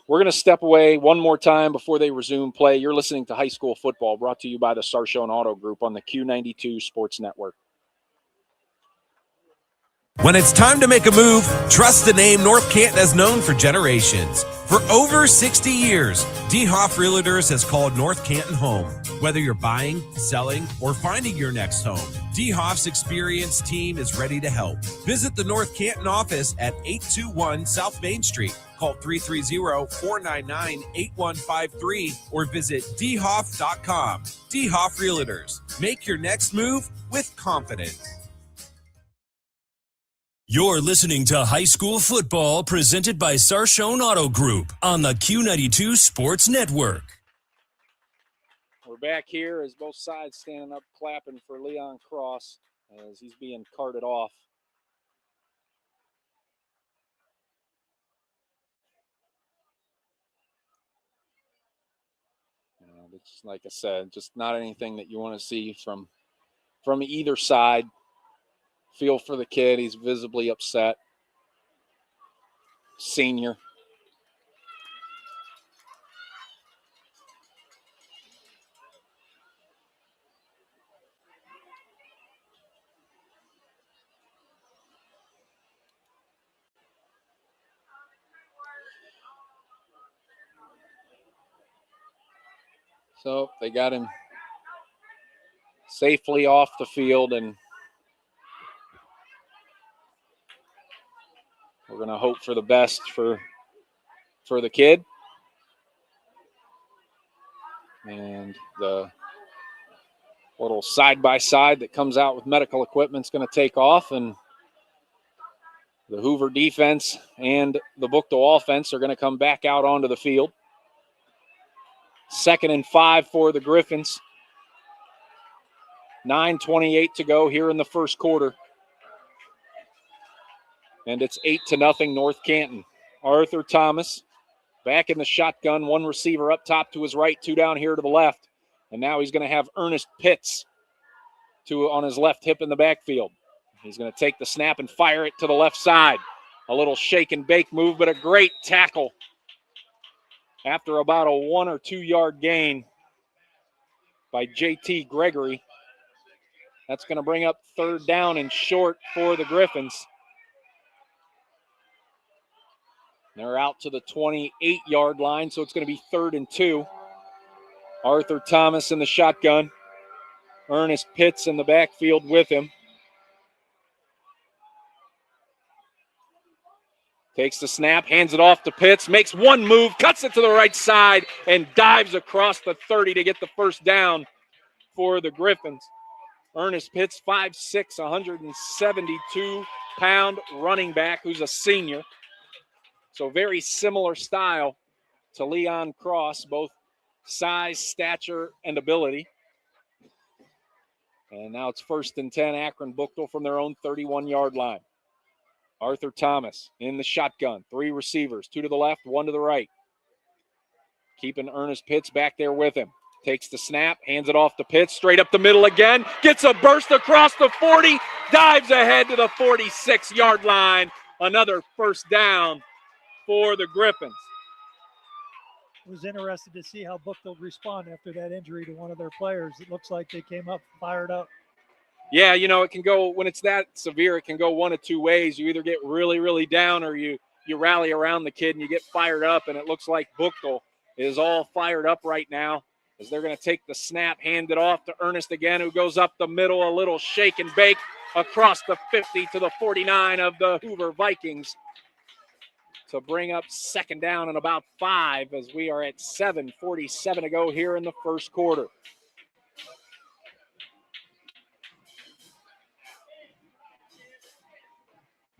We're going to step away one more time before they resume play. You're listening to High School Football, brought to you by the Sarshone Auto Group on the Q92 Sports Network. When it's time to make a move, trust the name North Canton has known for generations. For over 60 years, DeHoff Realtors has called North Canton home. Whether you're buying, selling, or finding your next home, DeHoff's experienced team is ready to help. Visit the North Canton office at 821 South Main Street. Call 330-499-8153 or visit DeHoff.com. DeHoff Realtors. Make your next move with confidence. You're listening to High School Football presented by Sarshone Auto Group on the Q92 Sports Network. We're back here as both sides standing up clapping for Leon Cross as he's being carted off. It's like I said, just not anything that you want to see from either side. Feel for the kid. He's visibly upset. Senior. So they got him safely off the field, and going to hope for the best for the kid. And the little side-by-side that comes out with medical equipment is going to take off, and the Hoover defense and the Buchtel offense are going to come back out onto the field. 2nd and 5 for the Griffins. 9:28 to go here in the first quarter. And it's 8-0 North Canton. Arthur Thomas back in the shotgun, one receiver up top to his right, two down here to the left. And now he's going to have Ernest Pitts on his left hip in the backfield. He's going to take the snap and fire it to the left side. A little shake and bake move, but a great tackle after about a 1 or 2 yard gain by JT Gregory. That's going to bring up 3rd down and short for the Griffins. They're out to the 28-yard line, so it's going to be 3rd and 2. Arthur Thomas in the shotgun. Ernest Pitts in the backfield with him. Takes the snap, hands it off to Pitts, makes one move, cuts it to the right side, and dives across the 30 to get the first down for the Griffins. Ernest Pitts, 5'6", 172-pound running back who's a senior. So very similar style to Leon Cross, both size, stature, and ability. And now it's 1st and 10, Akron Buchtel from their own 31-yard line. Arthur Thomas in the shotgun. 3 receivers, 2 to the left, 1 to the right. Keeping Ernest Pitts back there with him. Takes the snap, hands it off to Pitts, straight up the middle again. Gets a burst across the 40, dives ahead to the 46-yard line. Another first down for the Griffins. Was interested to see how Buchtel respond after that injury to one of their players. It looks like they came up fired up. Yeah, it can go, when it's that severe, it can go one of two ways. You either get really, really down, or you rally around the kid and you get fired up, and it looks like Buchtel is all fired up right now as they're going to take the snap, hand it off to Ernest again, who goes up the middle, a little shake and bake across the 50 to the 49 of the Hoover Vikings to bring up 2nd down and about 5 as we are at 7:47 to go here in the first quarter.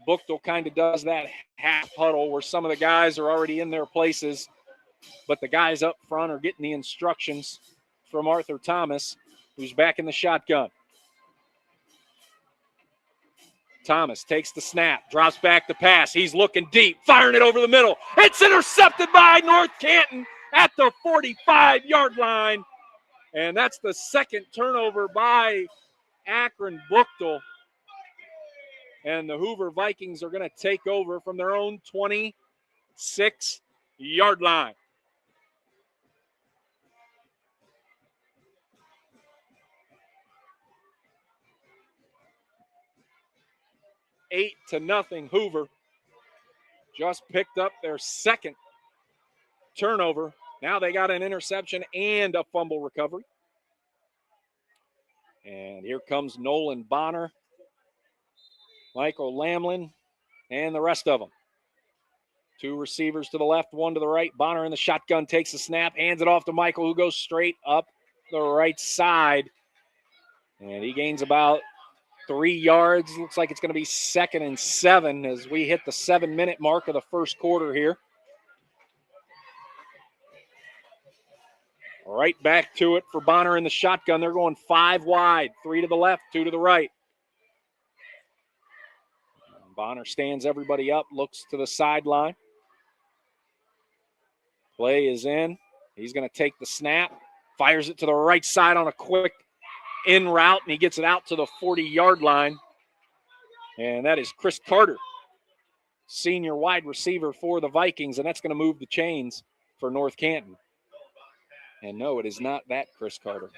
Buchtel kind of does that half huddle where some of the guys are already in their places, but the guys up front are getting the instructions from Arthur Thomas, who's back in the shotgun. Thomas takes the snap, drops back to pass. He's looking deep, firing it over the middle. It's intercepted by North Canton at the 45-yard line. And that's the 2nd turnover by Akron Buchtel. And the Hoover Vikings are going to take over from their own 26-yard line. Eight to nothing. Hoover just picked up their 2nd turnover. Now they got an interception and a fumble recovery. And here comes Nolan Bonner, Michael Lamlin, and the rest of them. 2 receivers to the left, 1 to the right. Bonner in the shotgun takes the snap, hands it off to Michael, who goes straight up the right side. And he gains about 3 yards. Looks like it's going to be 2nd and 7 as we hit the 7-minute mark of the first quarter here. Right back to it for Bonner in the shotgun. They're going 5 wide, 3 to the left, 2 to the right. Bonner stands everybody up, looks to the sideline. Play is in. He's going to take the snap, fires it to the right side on a quick in route, and he gets it out to the 40-yard line. And that is Chris Carter, senior wide receiver for the Vikings, and that's going to move the chains for North Canton. And no, it is not that Chris Carter.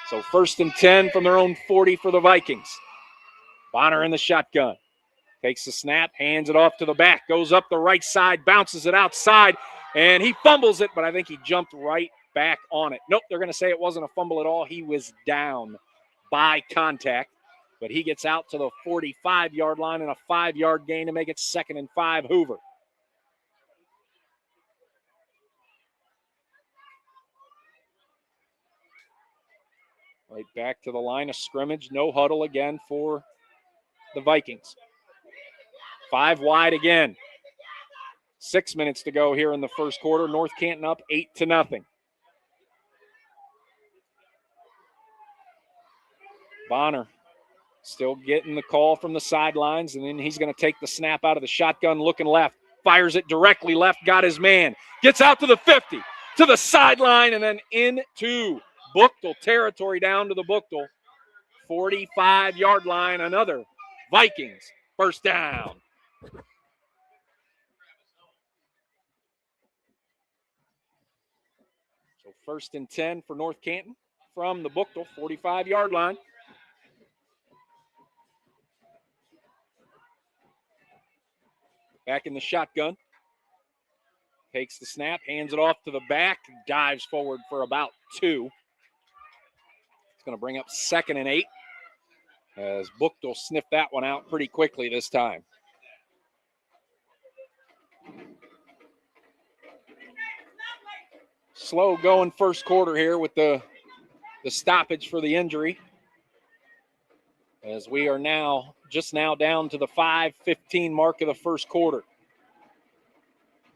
So 1st and 10 from their own 40 for the Vikings. Bonner in the shotgun. Takes the snap, hands it off to the back, goes up the right side, bounces it outside, and he fumbles it, but I think he jumped right back on it. Nope, they're going to say it wasn't a fumble at all. He was down by contact. but he gets out to the 45-yard line and a 5-yard gain to make it 2nd and 5 Hoover. Right back to the line of scrimmage. No huddle again for the Vikings. 5 wide again. 6 minutes to go here in the first quarter. North Canton up 8-0. Bonner still getting the call from the sidelines, and then he's going to take the snap out of the shotgun, looking left. Fires it directly left, got his man. Gets out to the 50, to the sideline, and then into Buchtel territory, down to the Buchtel 45-yard line. Another Vikings first down. So 1st and 10 for North Canton from the Buchtel 45-yard line. Back in the shotgun. Takes the snap, hands it off to the back, dives forward for about 2. It's going to bring up 2nd and 8 as Buchtel sniffed that one out pretty quickly this time. Slow going first quarter here with the stoppage for the injury, as we are just now down to the 5:15 mark of the first quarter.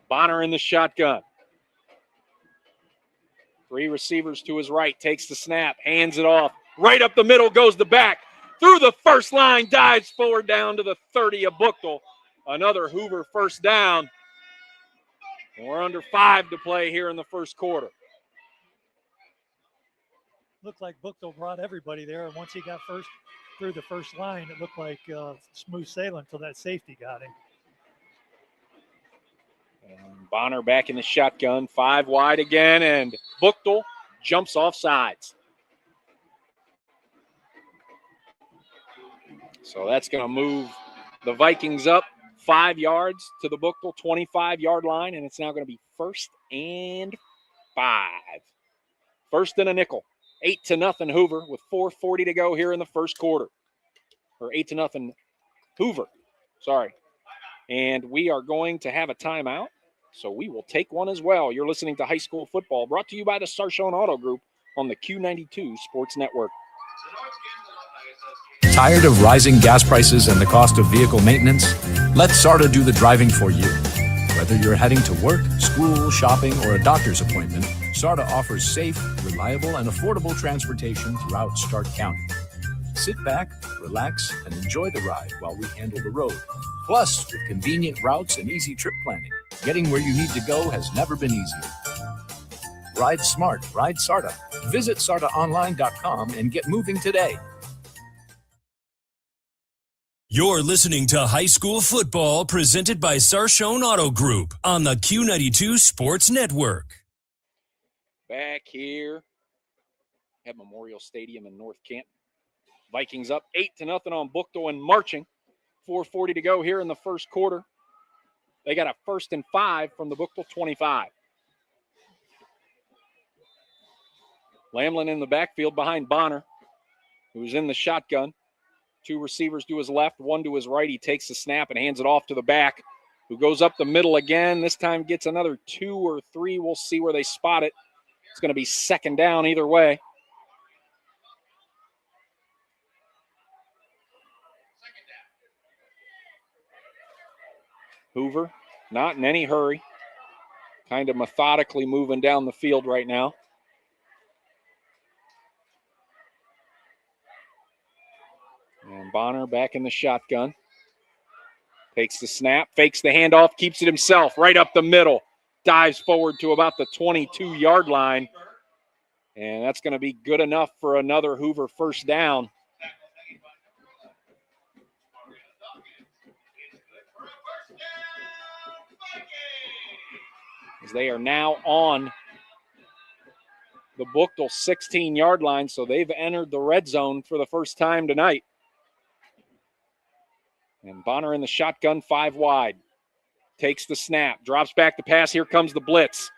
Bonner in the shotgun. 3 receivers to his right, takes the snap, hands it off. Right up the middle goes the back. Through the first line, dives forward down to the 30 of Buchtel. Another Hoover first down. And we're under 5 to play here in the first quarter. Looked like Buchtel brought everybody there, and once he got through the first line, it looked like smooth sailing until that safety got him. And Bonner back in the shotgun, 5 wide again, and Buchtel jumps off sides. So that's going to move the Vikings up 5 yards to the Buchtel 25-yard line, and it's now going to be 1st and 5. 1st and a nickel. 8-0 Hoover with 4:40 to go here in the first quarter. Or 8-0 Hoover, sorry. And we are going to have a timeout, so we will take one as well. You're listening to High School Football, brought to you by the Sarshone Auto Group on the Q92 Sports Network. Tired of rising gas prices and the cost of vehicle maintenance? Let SARTA do the driving for you. Whether you're heading to work, school, shopping, or a doctor's appointment, SARTA offers safe, reliable, and affordable transportation throughout Stark County. Sit back, relax, and enjoy the ride while we handle the road. Plus, with convenient routes and easy trip planning, getting where you need to go has never been easier. Ride smart, ride SARTA. Visit SARTAonline.com and get moving today. You're listening to High School Football presented by Sarshone Auto Group on the Q92 Sports Network. Back here at Memorial Stadium in North Canton. Vikings up 8-0 on Buchtel and marching. 4:40 to go here in the first quarter. They got a 1st and 5 from the Buchtel 25. Lamlin in the backfield behind Bonner, who's in the shotgun. 2 receivers to his left, 1 to his right. He takes the snap and hands it off to the back, who goes up the middle again. This time gets another 2 or 3. We'll see where they spot it. It's going to be 2nd down either way. Hoover, not in any hurry. Kind of methodically moving down the field right now. And Bonner back in the shotgun. Takes the snap, fakes the handoff, keeps it himself right up the middle. Dives forward to about the 22-yard line. And that's going to be good enough for another Hoover first down. As they are now on the Buchtel 16-yard line, so they've entered the red zone for the first time tonight. And Bonner in the shotgun, 5 wide. Takes the snap, drops back the pass. Here comes the blitz.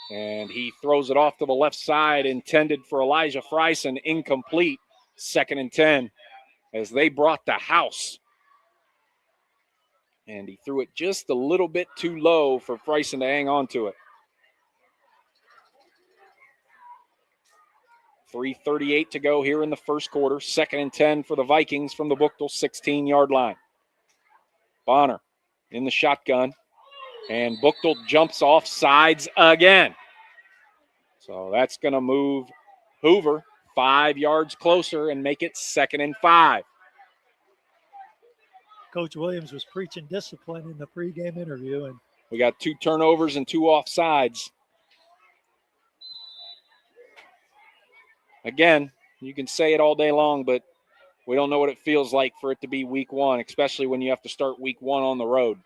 And he throws it off to the left side, intended for Elijah Freisen, incomplete. 2nd and 10. as they brought the house. And he threw it just a little bit too low for Bryson to hang on to it. 3:38 to go here in the first quarter. 2nd and 10 for the Vikings from the Buchtel 16-yard line. Bonner in the shotgun. And Buchtel jumps off sides again. So that's going to move Hoover 5 yards closer and make it 2nd and 5. Coach Williams was preaching discipline in the pregame interview. And we got 2 turnovers and 2 offsides. Again, you can say it all day long, but we don't know what it feels like for it to be week 1, especially when you have to start week 1 on the road.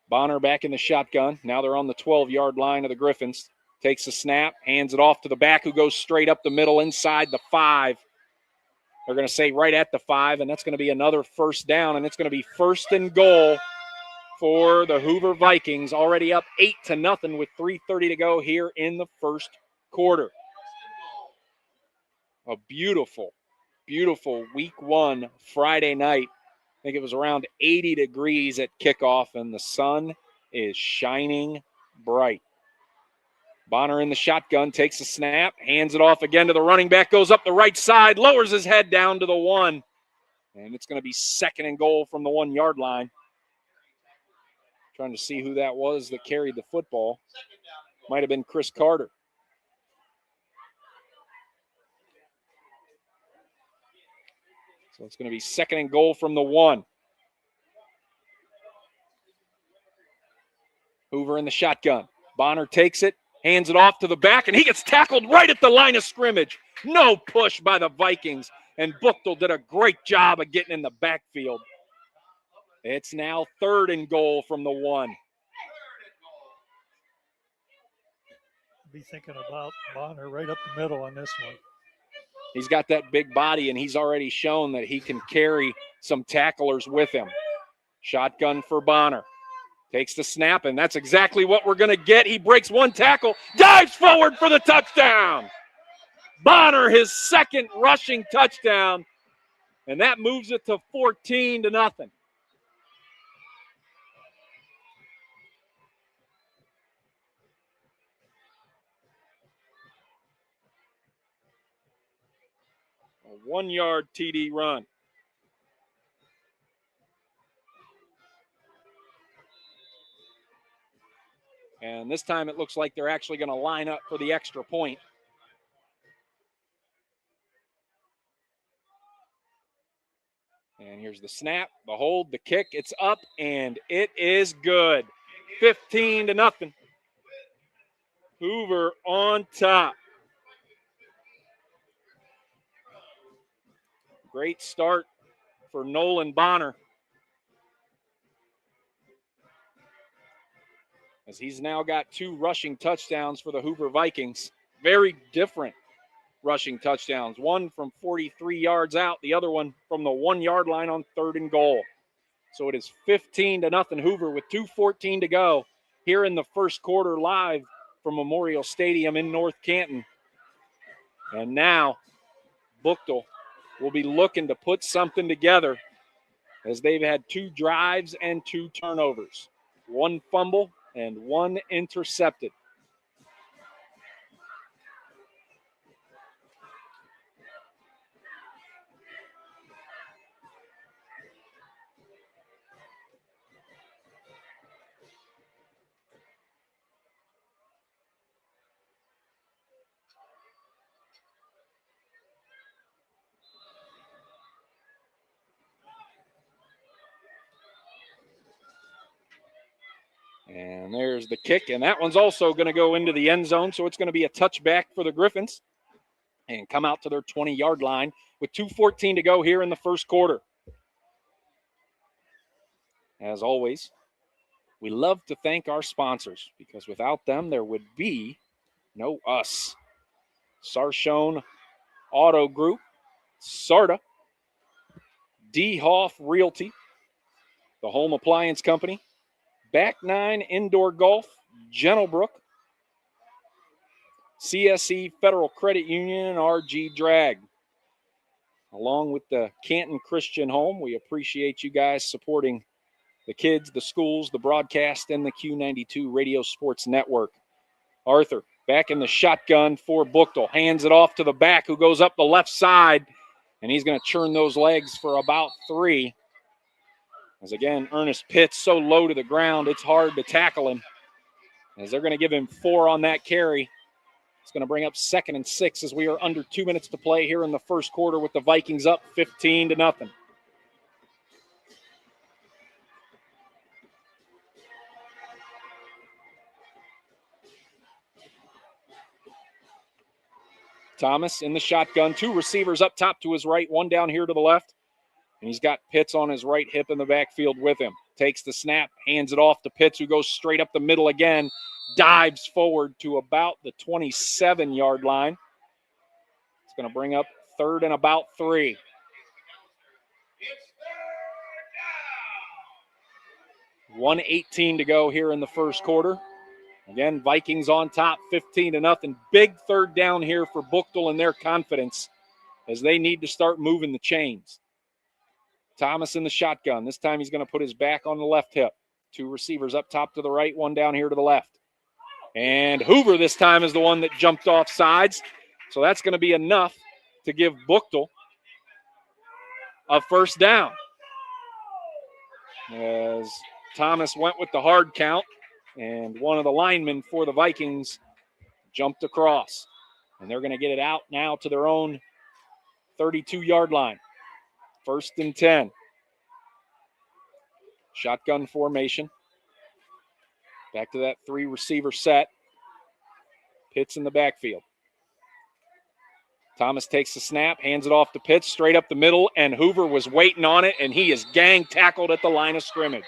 Bonner back in the shotgun. Now they're on the 12-yard line of the Griffins. Takes the snap, hands it off to the back who goes straight up the middle inside the 5. They're going to say right at the 5, and that's going to be another first down, and it's going to be 1st and goal for the Hoover Vikings, already up 8-0 with 3:30 to go here in the first quarter. A beautiful, beautiful week 1 Friday night. I think it was around 80 degrees at kickoff, and the sun is shining bright. Bonner in the shotgun, takes the snap, hands it off again to the running back, goes up the right side, lowers his head down to the 1. And it's going to be 2nd and goal from the 1-yard line. Trying to see who that was that carried the football. Might have been Chris Carter. So it's going to be 2nd and goal from the 1. Hoover in the shotgun. Bonner takes it, hands it off to the back, and he gets tackled right at the line of scrimmage. No push by the Vikings, and Buchtel did a great job of getting in the backfield. It's now 3rd and goal from the 1. Be thinking about Bonner right up the middle on this one. He's got that big body, and he's already shown that he can carry some tacklers with him. Shotgun for Bonner. Takes the snap, and that's exactly what we're going to get. He breaks 1 tackle, dives forward for the touchdown. Bonner, his 2nd rushing touchdown, and that moves it to 14-0. A 1-yard TD run. And this time it looks like they're actually going to line up for the extra point. And here's the snap, the hold, the kick. It's up, and it is good. 15-0. Hoover on top. Great start for Nolan Bonner, as he's now got 2 rushing touchdowns for the Hoover Vikings. Very different rushing touchdowns. One from 43 yards out, the other one from the 1-yard line on 3rd and goal. So it is 15-0 Hoover with 2:14 to go here in the first quarter, live from Memorial Stadium in North Canton. And now Buchtel will be looking to put something together, as they've had 2 drives and 2 turnovers. 1 fumble and 1 intercepted. And there's the kick, and that one's also going to go into the end zone, so it's going to be a touchback for the Griffins and come out to their 20-yard line with 2:14 to go here in the first quarter. As always, we love to thank our sponsors, because without them, there would be no us. Sarshone Auto Group, Sarda, D. Hoff Realty, the Home Appliance Company, Back 9 Indoor Golf, Gentlebrook, CSE Federal Credit Union, and RG Drag. along with the Canton Christian Home. We appreciate you guys supporting the kids, the schools, the broadcast, and the Q92 Radio Sports Network. Arthur back in the shotgun for Buchtel. Hands it off to the back who goes up the left side, and he's going to churn those legs for about 3. As again, Ernest Pitts so low to the ground, it's hard to tackle him. As they're going to give him 4 on that carry. It's going to bring up 2nd and 6 as we are under 2 minutes to play here in the first quarter with the Vikings up 15-0. Thomas in the shotgun, 2 receivers up top to his right, 1 down here to the left. And he's got Pitts on his right hip in the backfield with him. Takes the snap, hands it off to Pitts, who goes straight up the middle again, dives forward to about the 27-yard line. It's going to bring up 3rd and about 3. $1:18 to go here in the first quarter. Again, Vikings on top, 15-0. Big 3rd down here for Buchtel and their confidence as they need to start moving the chains. Thomas in the shotgun. This time he's going to put his back on the left hip. 2 receivers up top to the right, 1 down here to the left. And Hoover this time is the one that jumped off sides. So that's going to be enough to give Buchtel a 1st down. As Thomas went with the hard count, and one of the linemen for the Vikings jumped across. And they're going to get it out now to their own 32-yard line. 1st and 10. Shotgun formation. Back to that 3-receiver set. Pitts in the backfield. Thomas takes the snap, hands it off to Pitts, straight up the middle, and Hoover was waiting on it, and he is gang tackled at the line of scrimmage.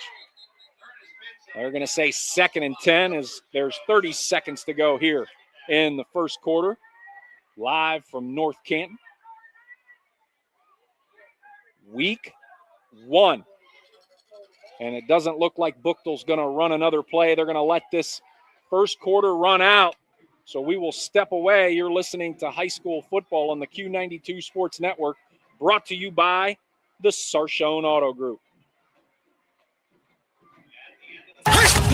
They're going to say 2nd and 10 as there's 30 seconds to go here in the first quarter. Live from North Canton. Week 1. And it doesn't look like Buchtel's going to run another play. They're going to let this first quarter run out. So we will step away. You're listening to high school football on the Q92 Sports Network, brought to you by the Sarshone Auto Group.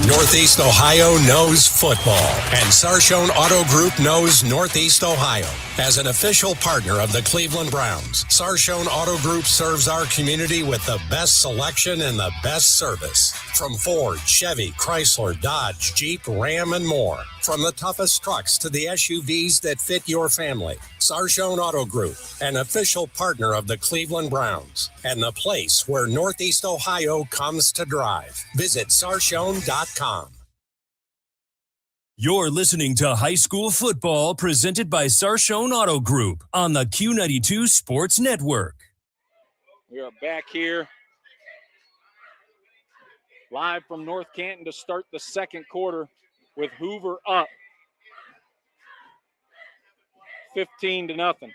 Northeast Ohio knows football, and Sarshone Auto Group knows Northeast Ohio. As an official partner of the Cleveland Browns, Sarshone Auto Group serves our community with the best selection and the best service. From Ford, Chevy, Chrysler, Dodge, Jeep, Ram, and more. From the toughest trucks to the SUVs that fit your family. Sarshone Auto Group, an official partner of the Cleveland Browns, and the place where Northeast Ohio comes to drive. Visit Sarshone.com. You're listening to High School Football presented by Sarshone Auto Group on the Q92 Sports Network. We are back here live from North Canton to start the second quarter with Hoover up 15-0.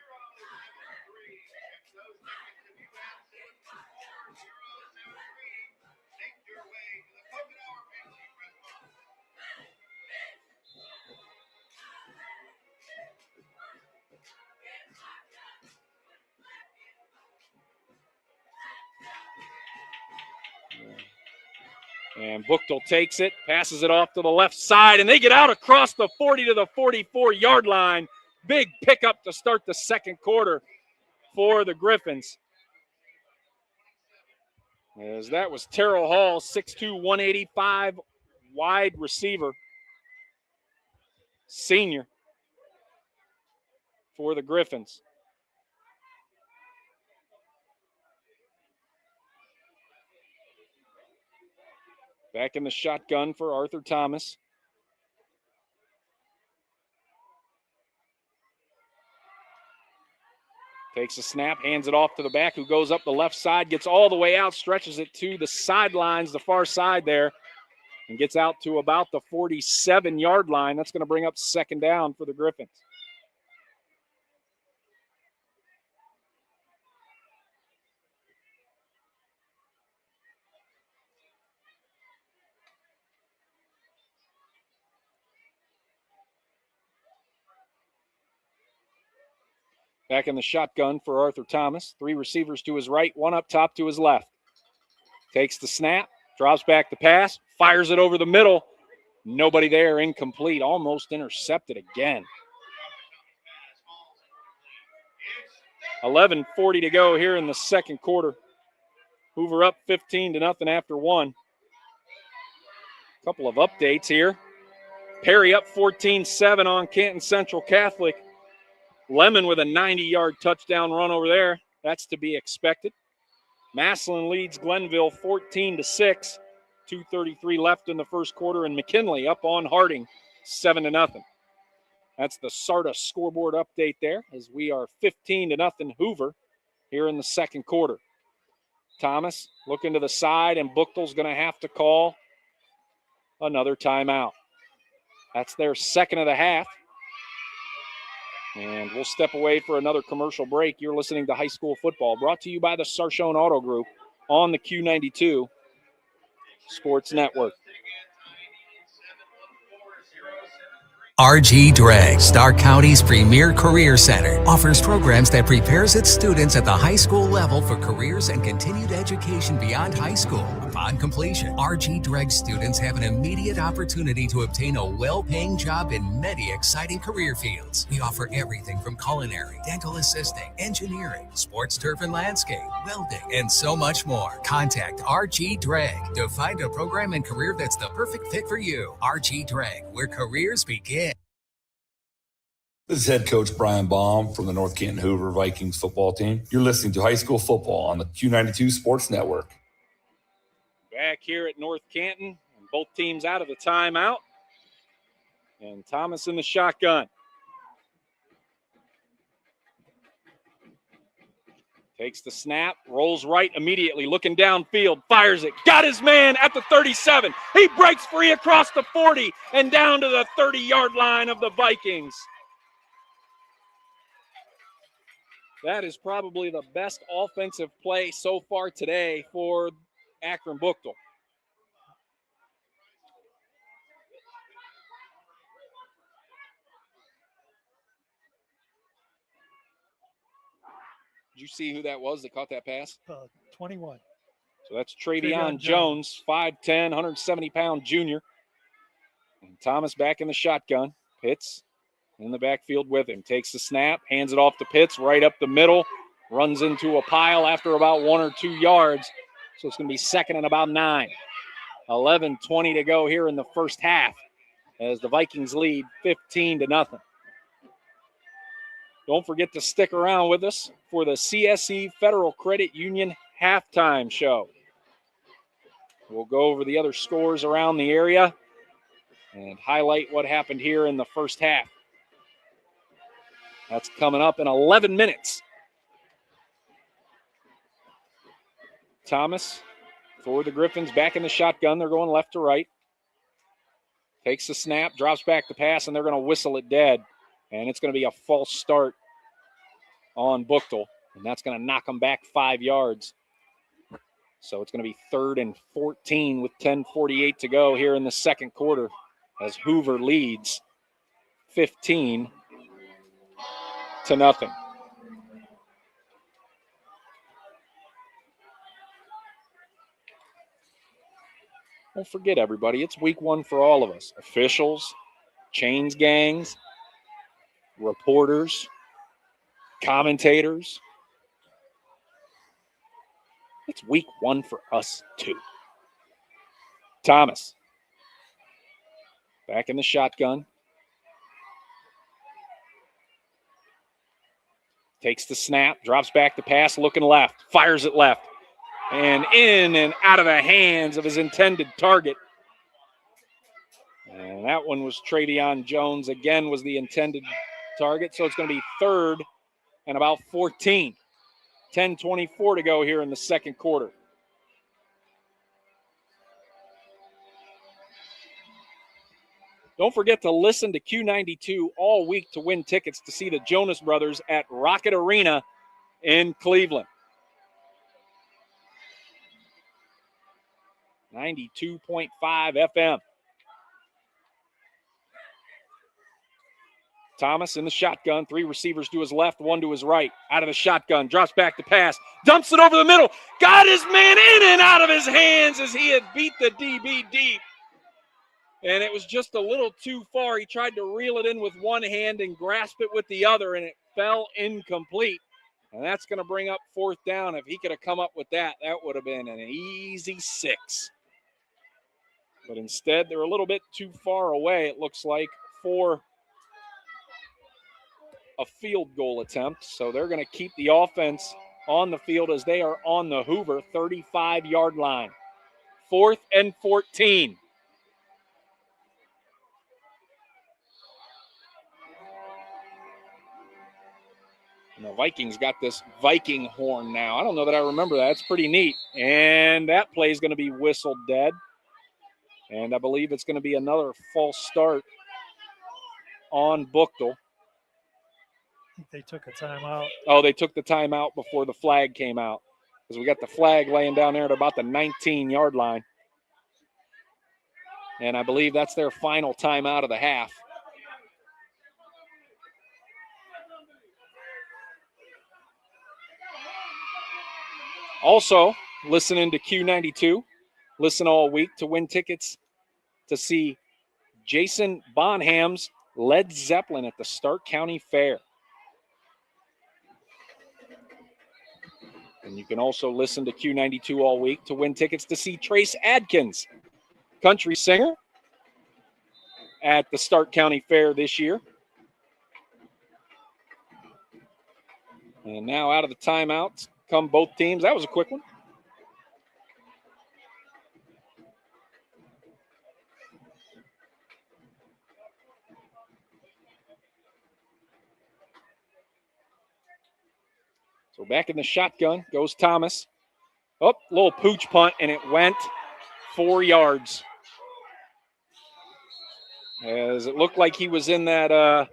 And Buchtel takes it, passes it off to the left side, and they get out across the 40 to the 44-yard line. Big pickup to start the second quarter for the Griffins. As that was Terrell Hall, 6'2", 185, wide receiver, senior for the Griffins. Back in the shotgun for Arthur Thomas. Takes a snap, hands it off to the back, who goes up the left side, gets all the way out, stretches it to the sidelines, the far side there, and gets out to about the 47-yard line. That's going to bring up 2nd down for the Griffins. Back in the shotgun for Arthur Thomas. 3 receivers to his right, 1 up top to his left. Takes the snap, drops back the pass, fires it over the middle. Nobody there, incomplete, almost intercepted again. 11:40 to go here in the second quarter. Hoover up 15-0 after 1. Couple of updates here. Perry up 14-7 on Canton Central Catholic. Lemon with a 90-yard touchdown run over there. That's to be expected. Massillon leads Glenville 14-6. 2:33 left in the first quarter, and McKinley up on Harding 7-0. That's the SARTA scoreboard update there, as we are 15-0 Hoover here in the second quarter. Thomas looking to the side, and Buchtel's going to have to call another timeout. That's their second of the half. And we'll step away for another commercial break. You're listening to High School Football, brought to you by the Sarchone Auto Group on the Q92 Sports Network. RG Drag, Stark County's premier career center, offers programs that prepares its students at the high school level for careers and continued education beyond high school. Upon completion, RG Drag students have an immediate opportunity to obtain a well-paying job in many exciting career fields. We offer everything from culinary, dental assisting, engineering, sports turf and landscape, welding, and so much more. Contact RG Drag to find a program and career that's the perfect fit for you. RG Drag, where careers begin. This is head coach Brian Baum from the North Canton Hoover Vikings football team. You're listening to High School Football on the Q92 Sports Network. Back here at North Canton, and both teams out of the timeout. And Thomas in the shotgun. Takes the snap, rolls right immediately, looking downfield, fires it, got his man at the 37. He breaks free across the 40 and down to the 30-yard line of the Vikings. That is probably the best offensive play so far today for Akron Buchtel. Did you see who that was that caught that pass? 21. So that's Travion Jones, 5'10", 170-pound junior. And Thomas back in the shotgun. Pitts in the backfield with him. Takes the snap, hands it off to Pitts, right up the middle. Runs into a pile after about 1 or 2 yards. So it's going to be second and about 9. 11:20 to go here in the first half as the Vikings lead 15-0. Don't forget to stick around with us for the CSE Federal Credit Union halftime show. We'll go over the other scores around the area and highlight what happened here in the first half. That's coming up in 11 minutes. Thomas for the Griffins back in the shotgun. They're going left to right. Takes the snap, drops back the pass, and they're going to whistle it dead. And it's going to be a false start on Buchtel, and that's going to knock them back 5 yards. So it's going to be 3rd and 14 with 10:48 to go here in the second quarter as Hoover leads 15-0. Don't forget, everybody, it's week 1 for all of us. Officials, chains gangs, reporters, commentators. It's week 1 for us, too. Thomas. Back in the shotgun. Takes the snap, drops back the pass, looking left, fires it left. And in and out of the hands of his intended target. And that one was Travion Jones. Again, was the intended target. So it's going to be 3rd and about 14. 10:24 to go here in the second quarter. Don't forget to listen to Q92 all week to win tickets to see the Jonas Brothers at Rocket Arena in Cleveland. 92.5 FM. Thomas in the shotgun, 3 receivers to his left, 1 to his right. Out of the shotgun, drops back to pass, dumps it over the middle, got his man in and out of his hands as he had beat the DB deep. And it was just a little too far. He tried to reel it in with one hand and grasp it with the other, and it fell incomplete. And that's going to bring up 4th down. If he could have come up with that, that would have been an easy 6. But instead, they're a little bit too far away, it looks like, for a field goal attempt. So they're going to keep the offense on the field as they are on the Hoover 35-yard line. 4th and 14. And the Vikings got this Viking horn now. I don't know that I remember that. It's pretty neat. And that play is going to be whistled dead. And I believe it's going to be another false start on Buchtel. They took a timeout. Oh, they took the timeout before the flag came out. Because we got the flag laying down there at about the 19-yard line. And I believe that's their final timeout of the half. Also, listening to Q92, listen all week to win tickets to see Jason Bonham's Led Zeppelin at the Stark County Fair. And you can also listen to Q92 all week to win tickets to see Trace Adkins, country singer, at the Stark County Fair this year. And now out of the timeouts come both teams. That was a quick one. So back in the shotgun goes Thomas. Oh, little pooch punt, and it went 4 yards. As it looked like he was in that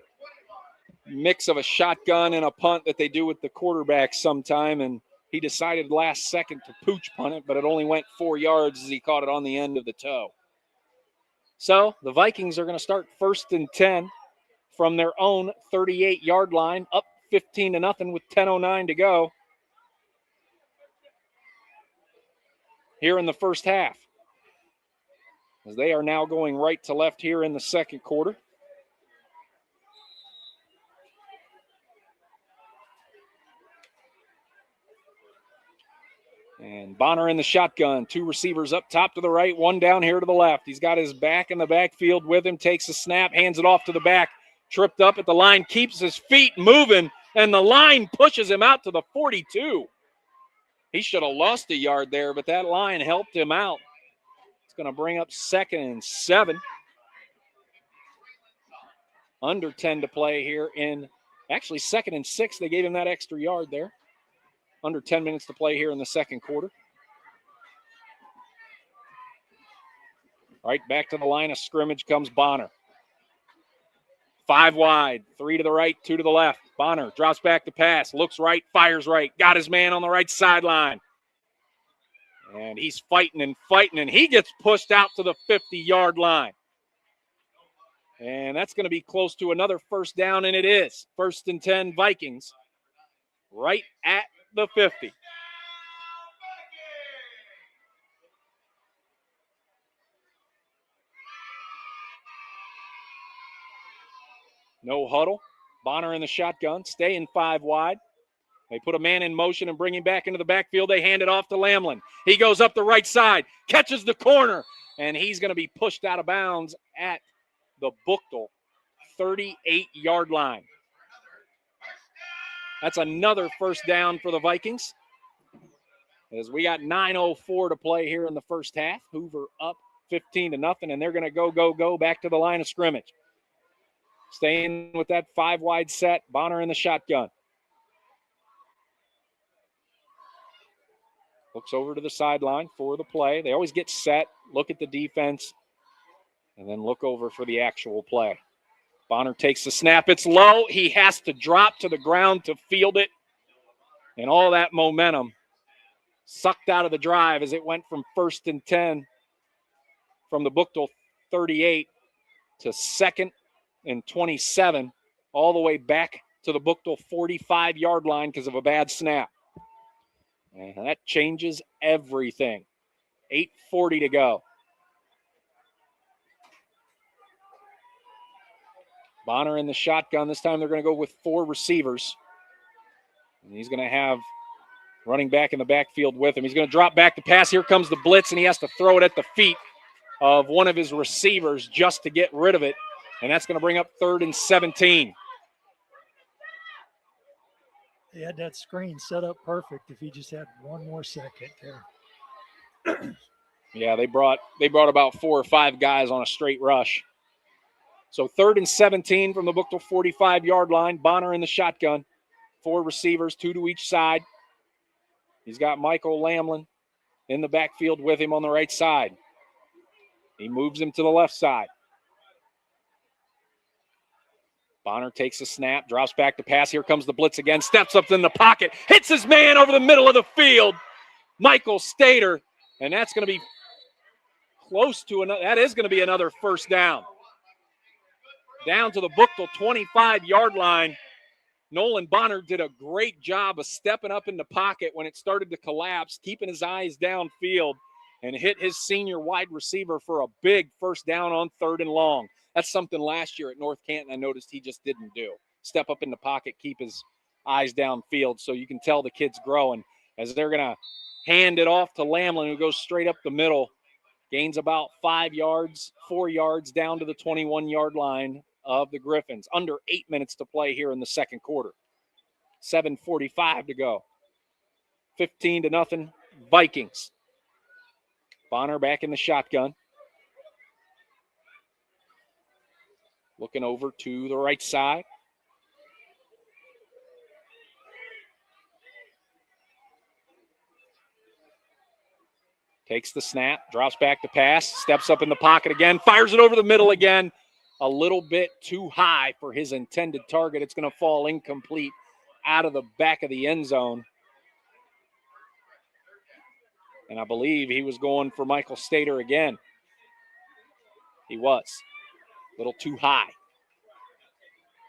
mix of a shotgun and a punt that they do with the quarterback sometime, and he decided last second to pooch punt it, but it only went 4 yards as he caught it on the end of the toe. So the Vikings are going to start 1st and 10 from their own 38-yard line, up 15-0 with 10:09 to go here in the first half, as they are now going right to left here in the second quarter. And Bonner in the shotgun, 2 receivers up top to the right, 1 down here to the left. He's got his back in the backfield with him, takes a snap, hands it off to the back, tripped up at the line, keeps his feet moving, and the line pushes him out to the 42. He should have lost a yard there, but that line helped him out. It's going to bring up 2nd and 7. Under 10 to play here in, actually 2nd and 6. They gave him that extra yard there. Under 10 minutes to play here in the second quarter. All right, back to the line of scrimmage comes Bonner. 5 wide, 3 to the right, 2 to the left. Bonner drops back to pass, looks right, fires right, got his man on the right sideline. And he's fighting, and he gets pushed out to the 50-yard line. And that's going to be close to another first down, and it is. 1st and 10 Vikings, right at the 50. No huddle. Bonner in the shotgun, staying 5 wide. They put a man in motion and bring him back into the backfield. They hand it off to Lamlin. He goes up the right side, catches the corner, and he's going to be pushed out of bounds at the Buchtel 38-yard line. That's another first down for the Vikings, as we got 9:04 to play here in the first half. Hoover up 15-0, and they're going to go back to the line of scrimmage. Staying with that 5 wide set, Bonner in the shotgun. Looks over to the sideline for the play. They always get set, look at the defense, and then look over for the actual play. Bonner takes the snap. It's low. He has to drop to the ground to field it. And all that momentum sucked out of the drive as it went from 1st and 10 from the Buchtel 38 to 2nd and 27 all the way back to the Buchtel 45-yard line because of a bad snap. And that changes everything. 8:40 to go. Bonner in the shotgun. This time they're going to go with 4 receivers. And he's going to have running back in the backfield with him. He's going to drop back to pass. Here comes the blitz, and he has to throw it at the feet of one of his receivers just to get rid of it. And that's going to bring up 3rd and 17. They had that screen set up perfect if he just had one more second there. Yeah, they brought about 4 or 5 guys on a straight rush. So 3rd and 17 from the Buchtel 45-yard line. Bonner in the shotgun. 4 receivers, 2 to each side. He's got Michael Lamlin in the backfield with him on the right side. He moves him to the left side. Bonner takes a snap, drops back to pass. Here comes the blitz again. Steps up in the pocket. Hits his man over the middle of the field. Michael Stater. And that's going to be close to another. That is going to be another first down. Down to the Buchtel 25-yard line. Nolan Bonner did a great job of stepping up in the pocket when it started to collapse, keeping his eyes downfield, and hit his senior wide receiver for a big first down on 3rd and long. That's something last year at North Canton I noticed he just didn't do. Step up in the pocket, keep his eyes downfield, so you can tell the kid's growing as they're going to hand it off to Lamlin, who goes straight up the middle, gains about 4 yards down to the 21-yard line of the Griffins. Under 8 minutes to play here in the second quarter. 7:45 to go. 15-0 Vikings. Bonner back in the shotgun. Looking over to the right side. Takes the snap, drops back to pass, steps up in the pocket again, fires it over the middle again. A little bit too high for his intended target. It's going to fall incomplete out of the back of the end zone. And I believe he was going for Michael Stater again. He was. A little too high.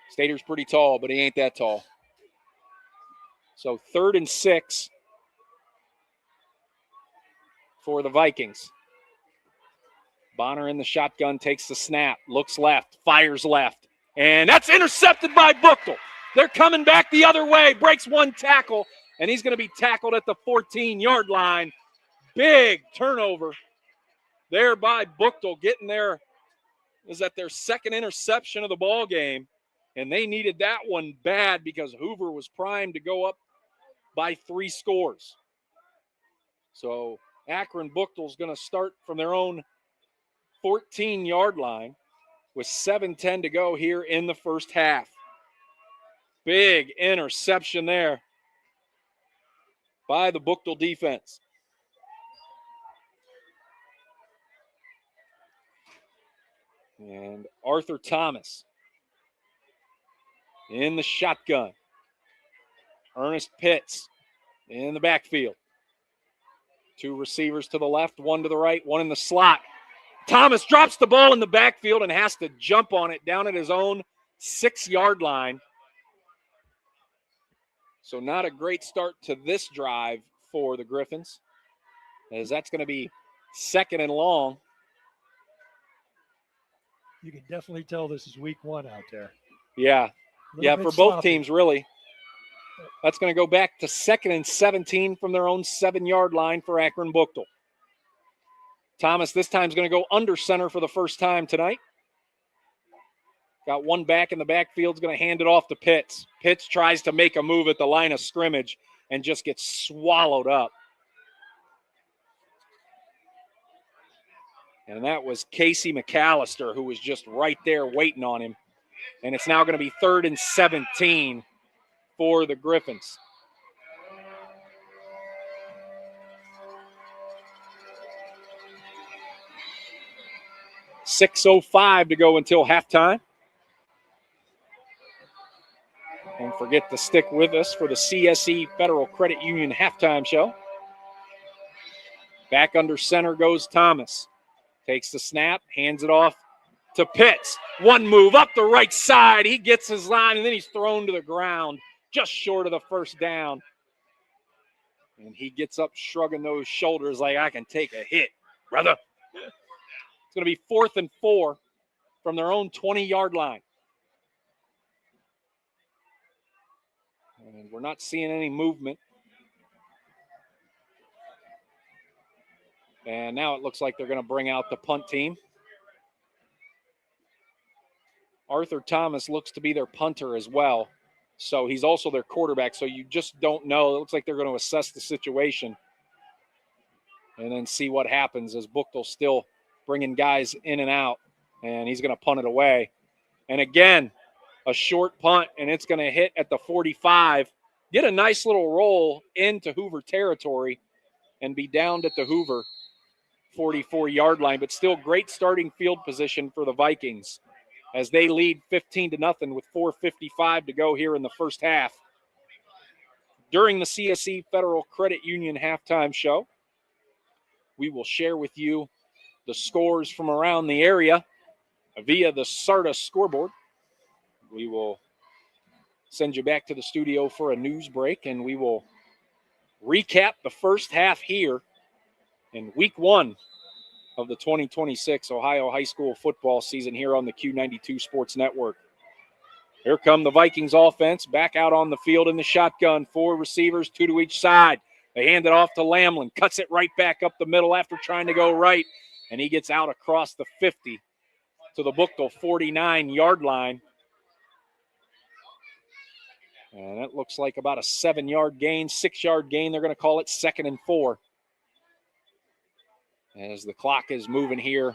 Stater's pretty tall, but he ain't that tall. So 3rd and 6 for the Vikings. Bonner in the shotgun, takes the snap, looks left, fires left, and that's intercepted by Buchtel. They're coming back the other way, breaks one tackle, and he's going to be tackled at the 14-yard line. Big turnover there by Buchtel, getting there. Is that their 2nd interception of the ball game, and they needed that one bad because Hoover was primed to go up by 3 scores. So Akron Buchtel's going to start from their own 14-yard line with 7:10 to go here in the first half. Big interception there by the Buchtel defense. And Arthur Thomas in the shotgun. Ernest Pitts in the backfield. 2 receivers to the left, 1 to the right, 1 in the slot. Thomas drops the ball in the backfield and has to jump on it down at his own 6-yard line. So not a great start to this drive for the Griffins, as that's going to be 2nd and long. You can definitely tell this is week 1 out there. Yeah, for both sloppy. teams, really. That's going to go back to 2nd and 17 from their own 7-yard line for Akron Buchtel. Thomas this time is going to go under center for the first time tonight. Got 1 back in the backfield, is going to hand it off to Pitts. Pitts tries to make a move at the line of scrimmage and just gets swallowed up. And that was Casey McAllister, who was just right there waiting on him. And it's now going to be 3rd and 17 for the Griffins. .6:05 to go until halftime. Don't forget to stick with us for the CSE Federal Credit Union halftime show. Back under center goes Thomas. Takes the snap, hands it off to Pitts. One move up the right side. He gets his line, and then he's thrown to the ground just short of the first down. And he gets up shrugging those shoulders like, I can take a hit, brother. It's going to be 4th and 4 from their own 20-yard line. And we're not seeing any movement. And now it looks like they're going to bring out the punt team. Arthur Thomas looks to be their punter as well. So he's also their quarterback. So you just don't know. It looks like they're going to assess the situation and then see what happens as Buchtel still bringing guys in and out. And he's going to punt it away. And again, a short punt, and it's going to hit at the 45. Get a nice little roll into Hoover territory and be downed at the Hoover 44-yard line. But still great starting field position for the Vikings as they lead 15-0 with 4:55 to go here in the first half. During the CSE Federal Credit Union halftime show, we will share with you the scores from around the area via the SARTA scoreboard. We will send you back to the studio for a news break, and we will recap the first half here in week 1 of the 2026 Ohio high school football season here on the Q92 Sports Network. Here come the Vikings offense back out on the field in the shotgun. 4 receivers, 2 to each side. They hand it off to Lamlin, cuts it right back up the middle after trying to go right, and he gets out across the 50 to the Buchtel 49-yard line. And that looks like about a 7-yard gain, 6-yard gain. They're going to call it 2nd and 4. As the clock is moving here,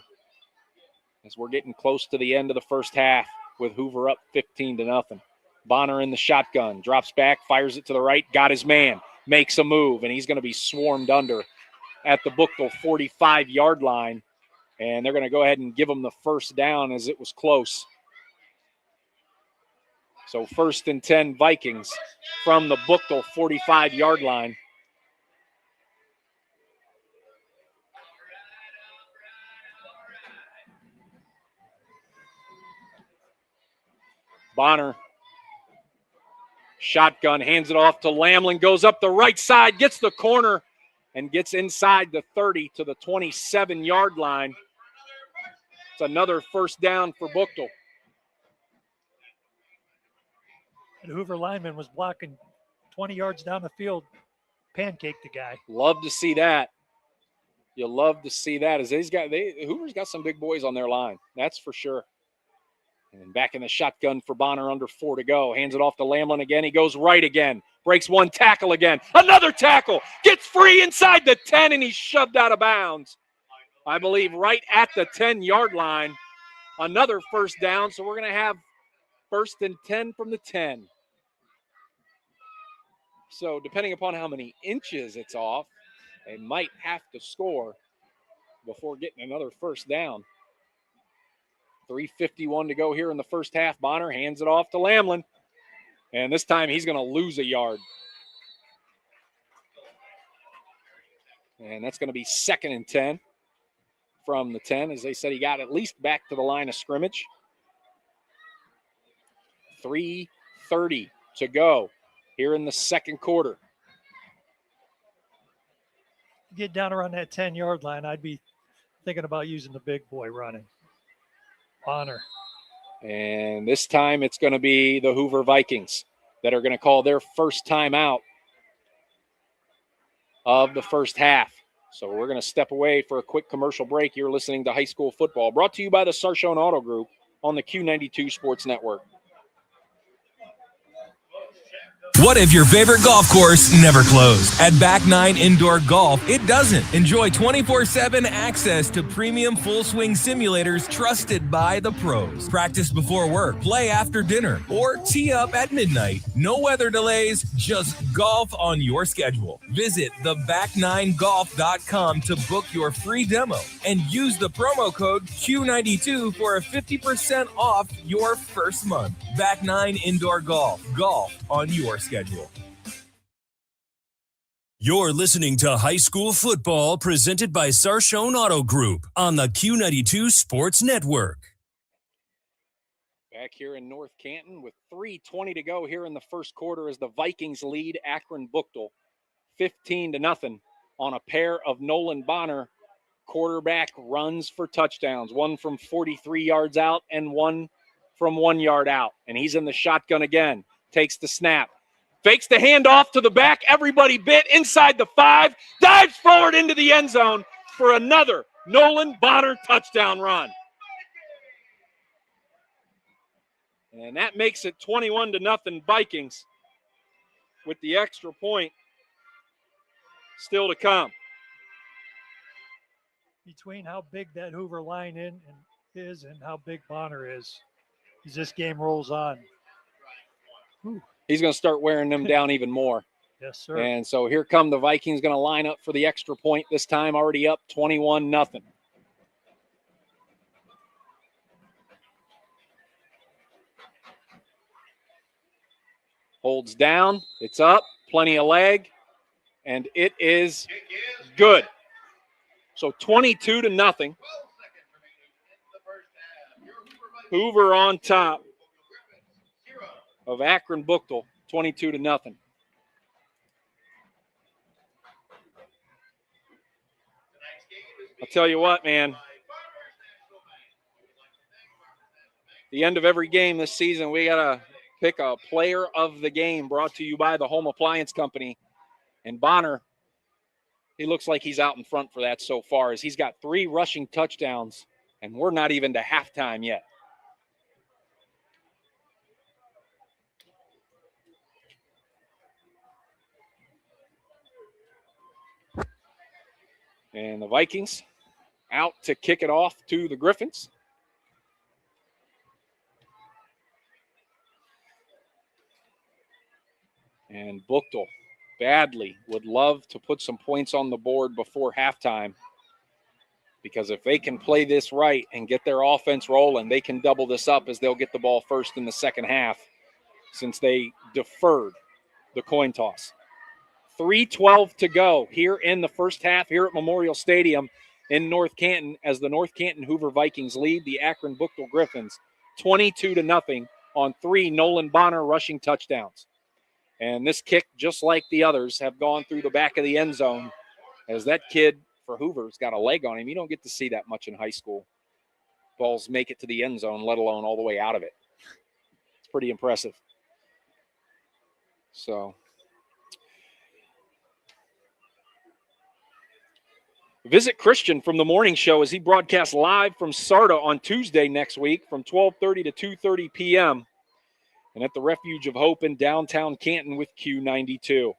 as we're getting close to the end of the first half with Hoover up 15-0. Bonner in the shotgun, drops back, fires it to the right, got his man, makes a move, and he's going to be swarmed under at the Buchtel 45-yard line. And they're going to go ahead and give him the first down as it was close. So 1st and 10 Vikings from the Buchtel 45-yard line. Bonner, shotgun, hands it off to Lamlin, goes up the right side, gets the corner, and gets inside the 30 to the 27-yard line. It's another first down for Buchtel. The Hoover lineman was blocking 20 yards down the field, pancaked the guy. Love to see that. You love to see that. As Hoover's got some big boys on their line, that's for sure. And back in the shotgun for Bonner, under 4 to go. Hands it off to Lamlin again. He goes right again. Breaks one tackle again. Another tackle. Gets free inside the 10, and he's shoved out of bounds. I believe right at the 10-yard line. Another first down, so we're going to have 1st and 10 from the 10. So depending upon how many inches it's off, they might have to score before getting another first down. 3:51 to go here in the first half. Bonner hands it off to Lamlin. And this time he's going to lose a yard. And that's going to be 2nd and 10 from the 10. As they said, he got at least back to the line of scrimmage. 3:30 to go here in the second quarter. Get down around that 10-yard line, I'd be thinking about using the big boy running. Bonner. And this time it's going to be the Hoover Vikings that are going to call their first timeout of the first half. So we're going to step away for a quick commercial break. You're listening to High School Football, brought to you by the Sarshone Auto Group on the Q92 Sports Network. What if your favorite golf course never closed? At Back 9 Indoor Golf, it doesn't. Enjoy 24/7 access to premium full swing simulators trusted by the pros. Practice before work, play after dinner, or tee up at midnight. No weather delays, just golf on your schedule. Visit theback9golf.com to book your free demo and use the promo code Q92 for a 50% off your first month. Back 9 Indoor Golf. Golf on your schedule. You're listening to High School Football presented by Sarshone Auto Group on the Q92 Sports Network. Back here in North Canton with 3:20 to go here in the first quarter as the Vikings lead Akron Buchtel 15-0 on a pair of Nolan Bonner quarterback runs for touchdowns, one from 43 yards out and one from 1 yard out. And he's in the shotgun again, takes the snap, fakes the handoff to the back, everybody bit inside the 5, dives forward into the end zone for another Nolan Bonner touchdown run. And that makes it 21-0 Vikings with the extra point still to come. Between how big that Hoover line is and how big Bonner is, as this game rolls on. Ooh. He's going to start wearing them down even more. Yes, sir. And so here come the Vikings, going to line up for the extra point, this time already up 21-0. Holds down, it's up, plenty of leg, and it is good. So 22-0. Hoover on top of Akron Buchtel, 22-0. I'll tell you what, man. The end of every game this season, we got to pick a player of the game, brought to you by the Home Appliance Company. And Bonner, he looks like he's out in front for that so far, as he's got 3 rushing touchdowns, and we're not even to halftime yet. And the Vikings out to kick it off to the Griffins. And Buchtel badly would love to put some points on the board before halftime, because if they can play this right and get their offense rolling, they can double this up, as they'll get the ball first in the second half, since they deferred the coin toss. 3:12 to go here in the first half here at Memorial Stadium in North Canton, as the North Canton Hoover Vikings lead the Akron Buchtel Griffins 22-0 on 3 Nolan Bonner rushing touchdowns. And this kick, just like the others, have gone through the back of the end zone, as that kid for Hoover's got a leg on him. You don't get to see that much in high school. Balls make it to the end zone, let alone all the way out of it. It's pretty impressive. So visit Christian from the morning show as he broadcasts live from SARTA on Tuesday next week from 12:30 to 2:30 p.m. and at the Refuge of Hope in downtown Canton with Q92.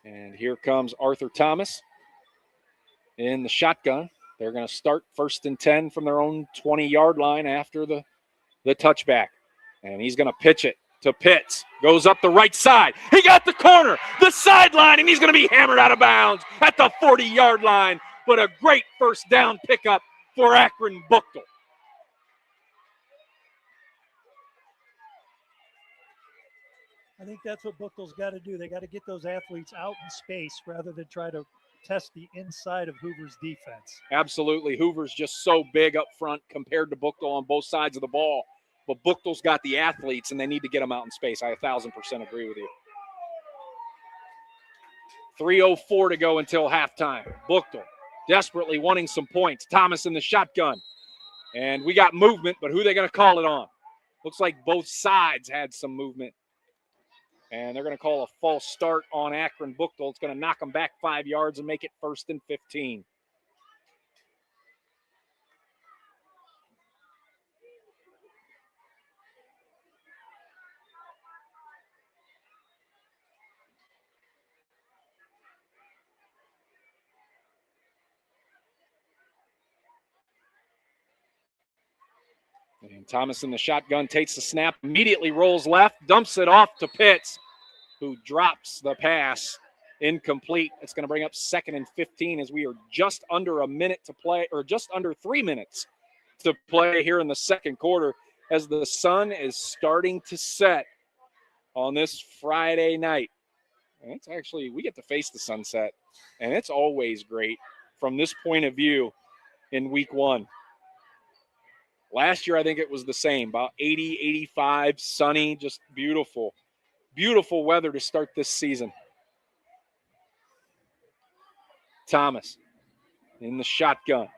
And here comes Arthur Thomas in the shotgun. They're going to start 1st and 10 from their own 20-yard line after the touchback. And he's going to pitch it to Pitts. Goes up the right side. He got the corner, the sideline, and he's going to be hammered out of bounds at the 40-yard line. But a great first down pickup for Akron Buchtel. I think that's what Buchtel's got to do. They got to get those athletes out in space rather than try to test the inside of Hoover's defense. Absolutely. Hoover's just so big up front compared to Buchtel on both sides of the ball. But Buchtel's got the athletes, and they need to get them out in space. I 1,000% agree with you. 3:04 to go until halftime. Buchtel desperately wanting some points. Thomas in the shotgun. And we got movement, but who are they going to call it on? Looks like both sides had some movement. And they're going to call a false start on Akron Buchtel. It's going to knock them back 5 yards and make it 1st and 15. And Thomas in the shotgun takes the snap, immediately rolls left, dumps it off to Pitts, who drops the pass incomplete. It's going to bring up 2nd and 15 as we are just under a minute to play, or just under 3 minutes to play here in the second quarter, as the sun is starting to set on this Friday night. And it's actually, we get to face the sunset, and it's always great from this point of view in week one. Last year, I think it was the same, about 80, 85, sunny, just beautiful, beautiful weather to start this season. Thomas in the shotgun.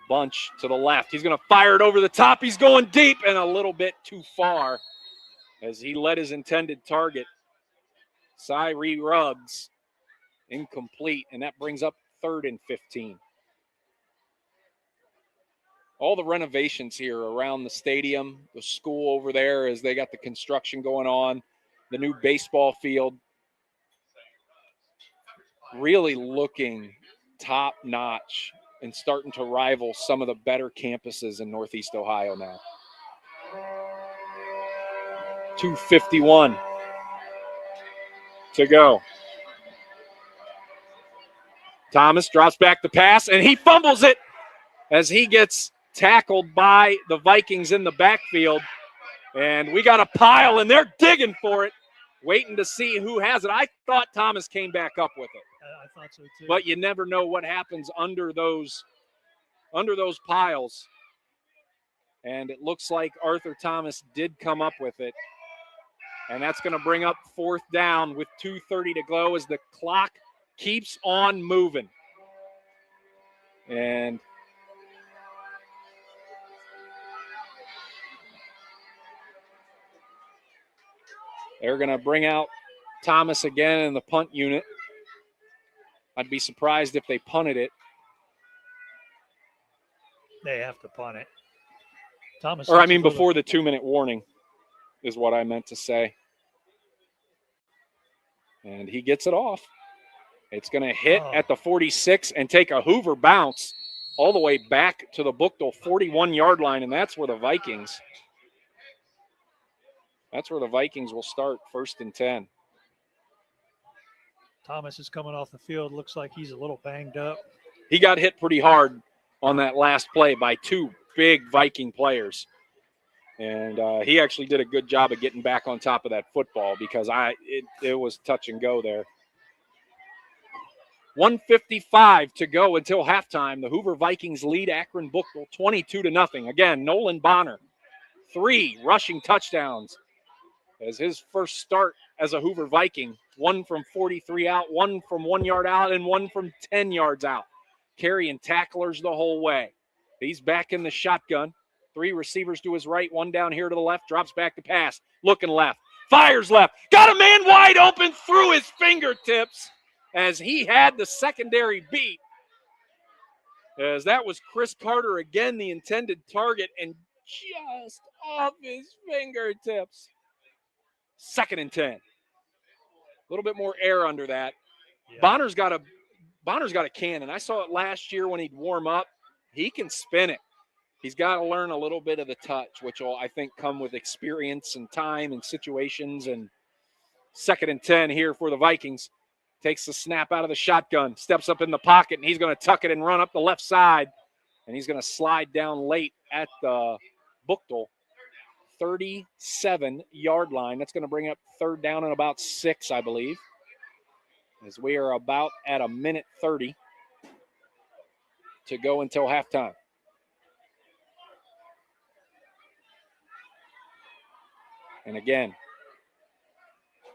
Bunch to the left. He's going to fire it over the top. He's going deep and a little bit too far as he let his intended target. Cyree Ruggs incomplete, and that brings up 3rd and 15. All the renovations here around the stadium, the school over there as they got the construction going on, the new baseball field, really looking top-notch and starting to rival some of the better campuses in Northeast Ohio now. 2:51 to go. Thomas drops back the pass, and he fumbles it as he gets tackled by the Vikings in the backfield. And we got a pile, and they're digging for it, waiting to see who has it. I thought Thomas came back up with it. I thought so too. But you never know what happens under those piles. And it looks like Arthur Thomas did come up with it. And that's going to bring up 4th down with 2:30 to go as the clock keeps on moving. And they're going to bring out Thomas again in the punt unit. I'd be surprised if they punted it. They have to punt it. Thomas. Or I mean before the 2-minute warning is what I meant to say. And he gets it off. It's going to hit at the 46 and take a Hoover bounce all the way back to the Buchtel 41-yard line, and that's where the Vikings will start, 1st and 10. Thomas is coming off the field. Looks like he's a little banged up. He got hit pretty hard on that last play by 2 big Viking players. And he actually did a good job of getting back on top of that football because it was touch and go there. 1:55 to go until halftime. The Hoover Vikings lead Akron Buchtel 22-0. Again, Nolan Bonner, 3 rushing touchdowns as his first start as a Hoover Viking. 1 from 43 out, 1 from 1 yard out, and 1 from 10 yards out. Carrying tacklers the whole way. He's back in the shotgun. 3 receivers to his right, 1 down here to the left, drops back to pass, looking left, fires left, got a man wide open through his fingertips as he had the secondary beat. As that was Chris Carter again, the intended target, and just off his fingertips. 2nd and 10. A little bit more air under that. Yeah. Bonner's got a cannon. I saw it last year when he'd warm up. He can spin it. He's got to learn a little bit of the touch, which will, I think, come with experience and time and situations. And 2nd and 10 here for the Vikings. Takes the snap out of the shotgun, steps up in the pocket, and he's going to tuck it and run up the left side. And he's going to slide down late at the Buchtel 37-yard line. That's going to bring up 3rd down and about 6, I believe, as we are about at 1:30 to go until halftime. And again,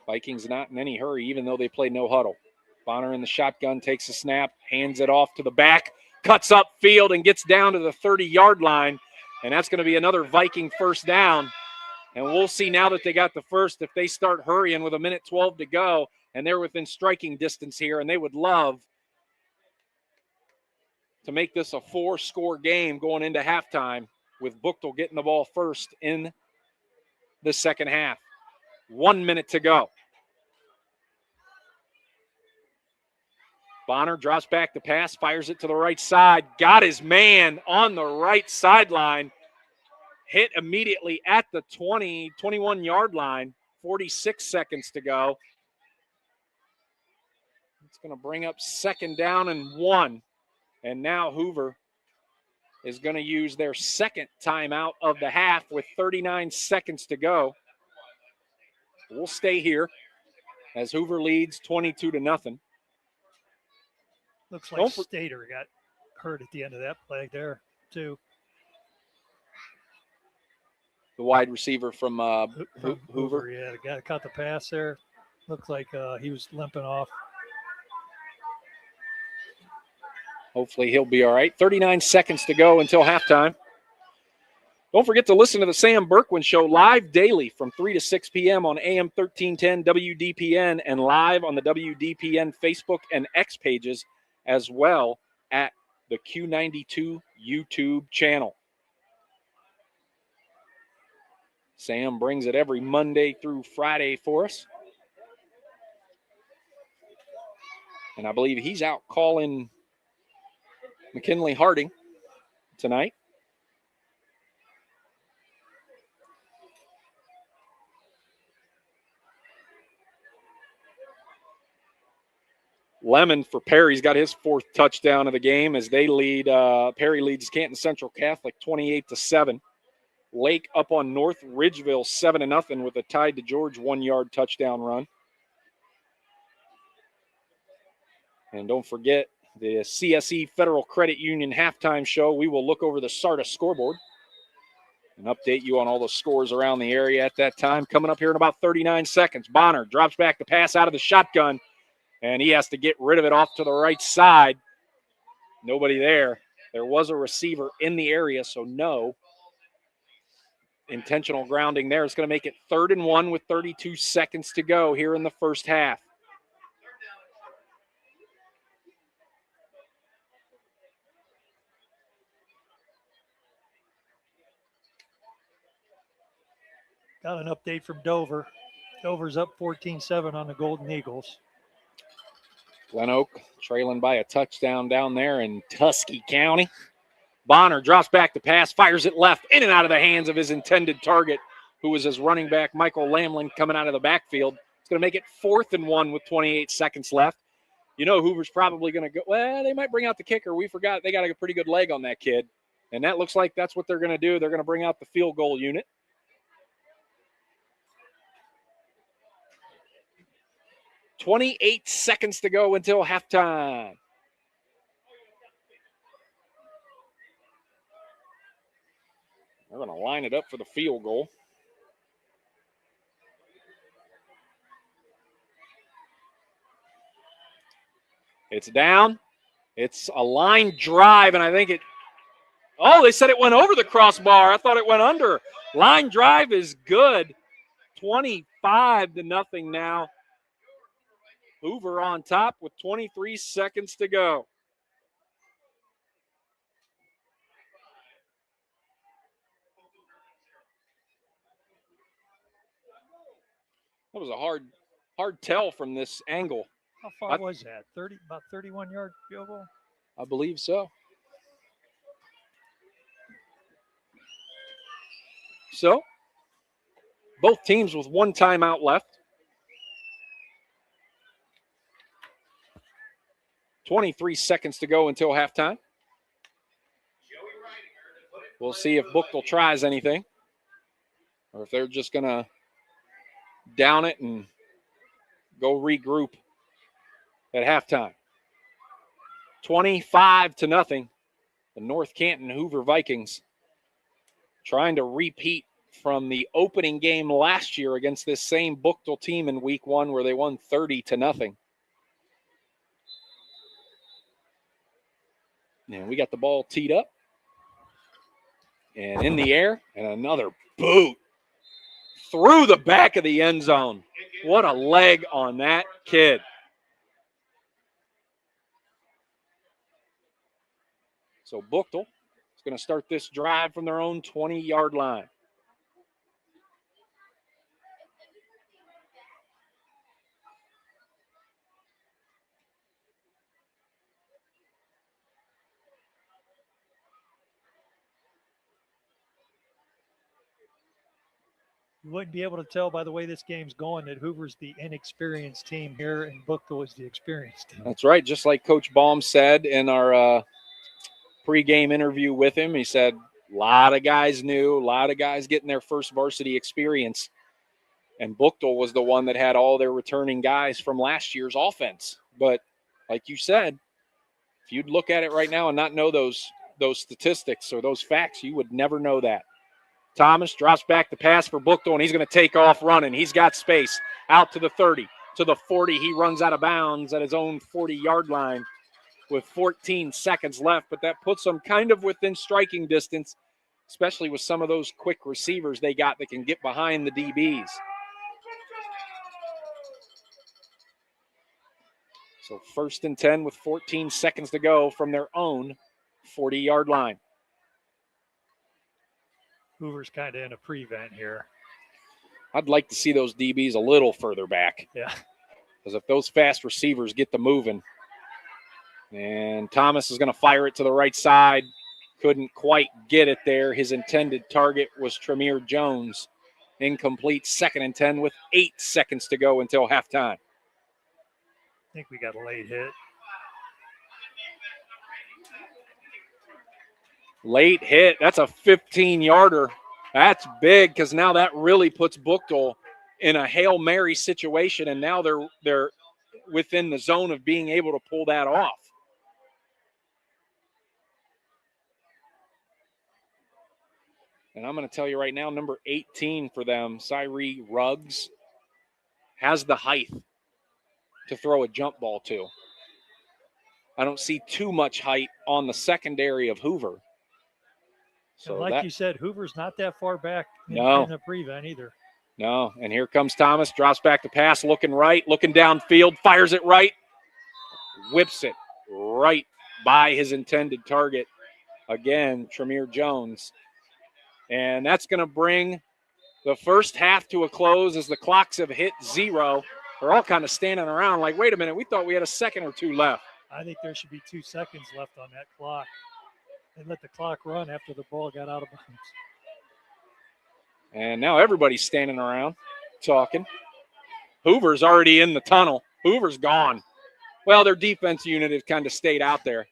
Vikings not in any hurry, even though they play no huddle. Bonner in the shotgun takes a snap, hands it off to the back, cuts up field and gets down to the 30-yard line. And that's going to be another Viking 1st down. And we'll see now that they got the first, if they start hurrying with 1:12 to go, and they're within striking distance here, and they would love to make this a 4-score game going into halftime with Buchtel getting the ball first in the second half. 1 minute to go. Bonner drops back the pass, fires it to the right side, got his man on the right sideline, hit immediately at the 21-yard line, 46 seconds to go. It's going to bring up 2nd down and 1. And now Hoover is going to use their 2nd timeout of the half with 39 seconds to go. We'll stay here as Hoover leads 22-0. Looks like Stater got hurt at the end of that play there, too. The wide receiver from Hoover. Yeah, the guy that caught the pass there. Looked like he was limping off. Hopefully he'll be all right. 39 seconds to go until halftime. Don't forget to listen to the Sam Berkwin Show live daily from 3 to 6 p.m. on AM 1310 WDPN and live on the WDPN Facebook and X pages, as well at the Q92 YouTube channel. Sam brings it every Monday through Friday for us. And I believe he's out calling McKinley Harding tonight. Lemon for Perry's got his 4th touchdown of the game as they lead. Perry leads Canton Central Catholic 28-7. Lake up on North Ridgeville 7-0 with a Tide to George 1-yard touchdown run. And don't forget the CSE Federal Credit Union halftime show. We will look over the SARTA scoreboard and update you on all the scores around the area at that time. Coming up here in about 39 seconds. Bonner drops back to pass out of the shotgun, and he has to get rid of it off to the right side. Nobody there. There was a receiver in the area, so no intentional grounding there. It's going to make it 3rd and 1 with 32 seconds to go here in the first half. Got an update from Dover. Dover's up 14-7 on the Golden Eagles. Glen Oak trailing by a touchdown down there in Tuskegee County. Bonner drops back to pass, fires it left, in and out of the hands of his intended target, who was his running back, Michael Lamlin, coming out of the backfield. It's going to make it 4th and 1 with 28 seconds left. You know Hoover's probably going to go, well, they might bring out the kicker. We forgot they got a pretty good leg on that kid. And that looks like that's what they're going to do. They're going to bring out the field goal unit. .28 seconds to go until halftime. They're going to line it up for the field goal. It's down. It's a line drive, and I think they said it went over the crossbar. I thought it went under. Line drive is good. 25-0 now. Hoover on top with 23 seconds to go. That was a hard tell from this angle. How far was that? About 31-yard field goal? I believe so. So, both teams with 1 timeout left. 23 seconds to go until halftime. We'll see if Buchtel tries anything or if they're just going to down it and go regroup at halftime. 25-0. The North Canton Hoover Vikings trying to repeat from the opening game last year against this same Buchtel team in week 1 where they won 30-0. And we got the ball teed up and in the air, and another boot through the back of the end zone. What a leg on that kid. So Buchtel is going to start this drive from their own 20-yard line. You wouldn't be able to tell by the way this game's going that Hoover's the inexperienced team here and Buchtel is the experienced team. That's right. Just like Coach Baum said in our pregame interview with him, he said a lot of guys new, a lot of guys getting their first varsity experience. And Buchtel was the one that had all their returning guys from last year's offense. But like you said, if you'd look at it right now and not know those statistics or those facts, you would never know that. Thomas drops back the pass for Buchtel, and he's going to take off running. He's got space out to the 30, to the 40. He runs out of bounds at his own 40-yard line with 14 seconds left, but that puts him kind of within striking distance, especially with some of those quick receivers they got that can get behind the DBs. So 1st and 10 with 14 seconds to go from their own 40-yard line. Hoover's kind of in a prevent here. I'd like to see those DBs a little further back. Yeah. Because if those fast receivers get the moving, and Thomas is going to fire it to the right side, couldn't quite get it there. His intended target was Tremere Jones. Incomplete, 2nd and 10 with 8 seconds to go until halftime. I think we got a late hit. Late hit. That's a 15-yarder. That's big because now that really puts Buchtel in a Hail Mary situation, and now they're within the zone of being able to pull that off. And I'm going to tell you right now, number 18 for them, Cyree Ruggs, has the height to throw a jump ball to. I don't see too much height on the secondary of Hoover. So like you said, Hoover's not that far back in the prevent either. No, and here comes Thomas, drops back the pass, looking right, looking downfield, fires it right, whips it right by his intended target. Again, Tremere Jones. And that's going to bring the first half to a close as the clocks have hit 0. They're all kind of standing around like, wait a minute, we thought we had a second or two left. I think there should be 2 seconds left on that clock. They let the clock run after the ball got out of bounds. And now everybody's standing around talking. Hoover's already in the tunnel. Hoover's gone. Well, their defense unit has kind of stayed out there.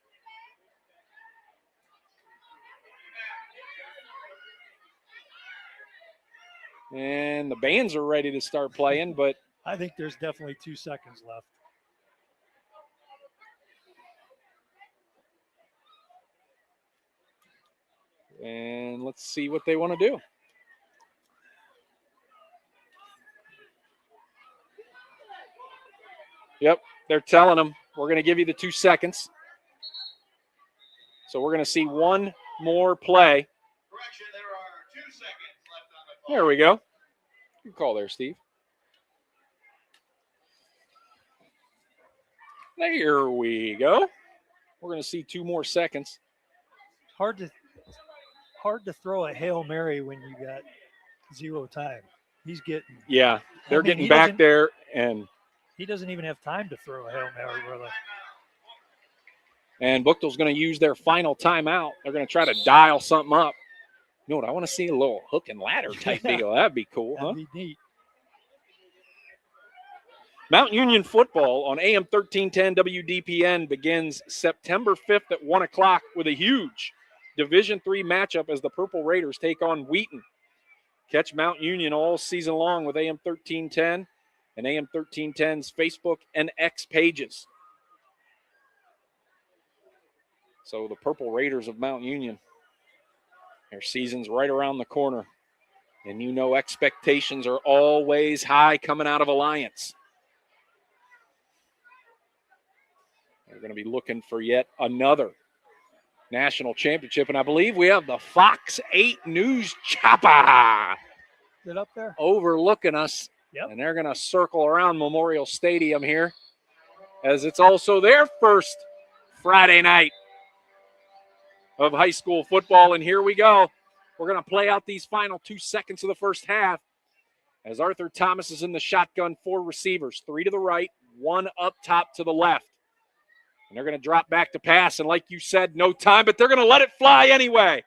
And the bands are ready to start playing, but I think there's definitely 2 seconds left. And let's see what they want to do. Yep, they're telling them, we're going to give you the 2 seconds. So we're going to see one more play. Correction, there are 2 seconds left on the clock. There we go. Good call there, Steve. There we go. We're going to see 2 more seconds. Hard to throw a Hail Mary when you got 0 time. He's getting. Yeah, they're getting back there, and he doesn't even have time to throw a Hail Mary, really. And Buchtel's going to use their final timeout. They're going to try to dial something up. You know what? I want to see a little hook and ladder type deal. That'd be cool, huh? That'd be neat. Mount Union football on AM 1310 WDPN begins September 5th at 1 o'clock with a huge Division III matchup as the Purple Raiders take on Wheaton. Catch Mount Union all season long with AM 1310 and AM 1310's Facebook and X pages. So the Purple Raiders of Mount Union, their season's right around the corner. And you know expectations are always high coming out of Alliance. They're going to be looking for yet another national championship. And I believe we have the Fox 8 News Chopper Is it up there? overlooking us. Yep. And they're going to circle around Memorial Stadium here as it's also their first Friday night of high school football. And here we go. We're going to play out these final 2 seconds of the first half as Arthur Thomas is in the shotgun, 4 receivers, 3 to the right, 1 up top to the left. And they're going to drop back to pass. And like you said, no time, but they're going to let it fly anyway.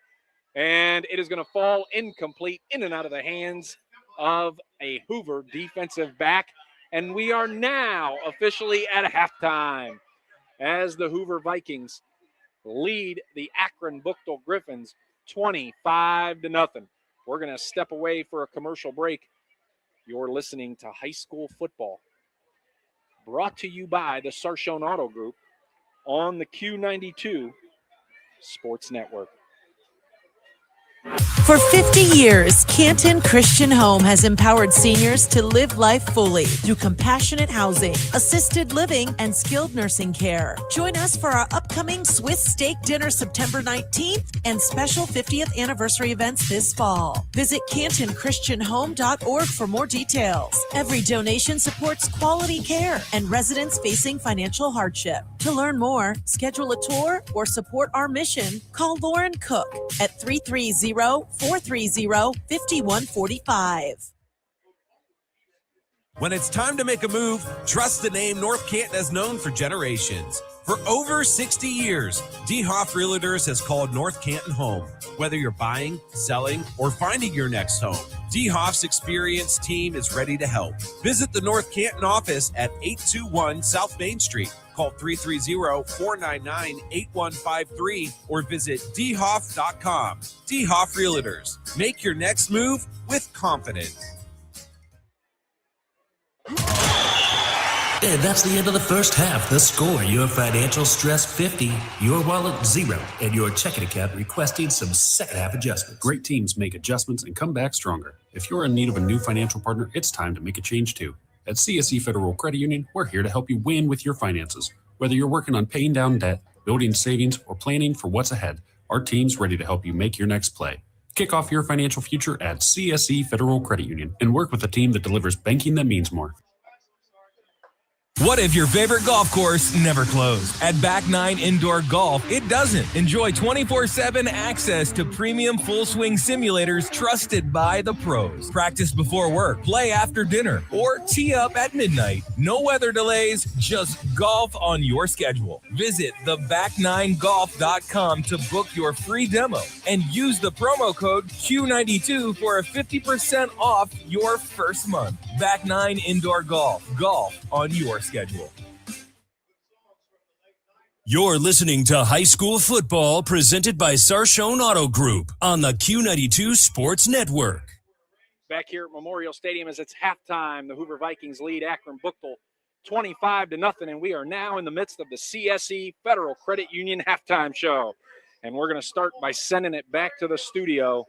And it is going to fall incomplete in and out of the hands of a Hoover defensive back. And we are now officially at halftime as the Hoover Vikings lead the Akron Buchtel Griffins 25-0. We're going to step away for a commercial break. You're listening to High School Football, brought to you by the Sarshone Auto Group on the Q92 Sports Network. For 50 years, Canton Christian Home has empowered seniors to live life fully through compassionate housing, assisted living, and skilled nursing care. Join us for our upcoming Swiss steak dinner September 19th and special 50th anniversary events this fall. Visit CantonChristianHome.org for more details. Every donation supports quality care and residents facing financial hardship. To learn more, schedule a tour, or support our mission, call Lauren Cook at 330-430-5145. When it's time to make a move, trust the name North Canton has known for generations. For over 60 years, DeHoff Realtors has called North Canton home. Whether you're buying, selling, or finding your next home, DeHoff's experienced team is ready to help. Visit the North Canton office at 821 South Main Street. Call 330-499-8153 or visit DeHoff.com. DeHoff Realtors. Make your next move with confidence. And that's the end of the first half. The score, your financial stress 50, your wallet 0, and your checking account requesting some second half adjustments. Great teams make adjustments and come back stronger. If you're in need of a new financial partner, it's time to make a change too. At CSE Federal Credit Union, we're here to help you win with your finances. Whether you're working on paying down debt, building savings, or planning for what's ahead, our team's ready to help you make your next play. Kick off your financial future at CSE Federal Credit Union and work with a team that delivers banking that means more. What if your favorite golf course never closed? At Back 9 Indoor Golf, it doesn't. Enjoy 24/7 access to premium full swing simulators trusted by the pros. Practice before work, play after dinner, or tee up at midnight. No weather delays, just golf on your schedule. Visit theback9golf.com to book your free demo and use the promo code Q92 for a 50% off your first month. Back 9 Indoor Golf. Golf on your schedule. You're listening to High School Football presented by Sarshone Auto Group on the Q92 Sports Network. Back here at Memorial Stadium as it's halftime, the Hoover Vikings lead Akron Buchtel 25-0, and we are now in the midst of the CSE Federal Credit Union halftime show. And we're going to start by sending it back to the studio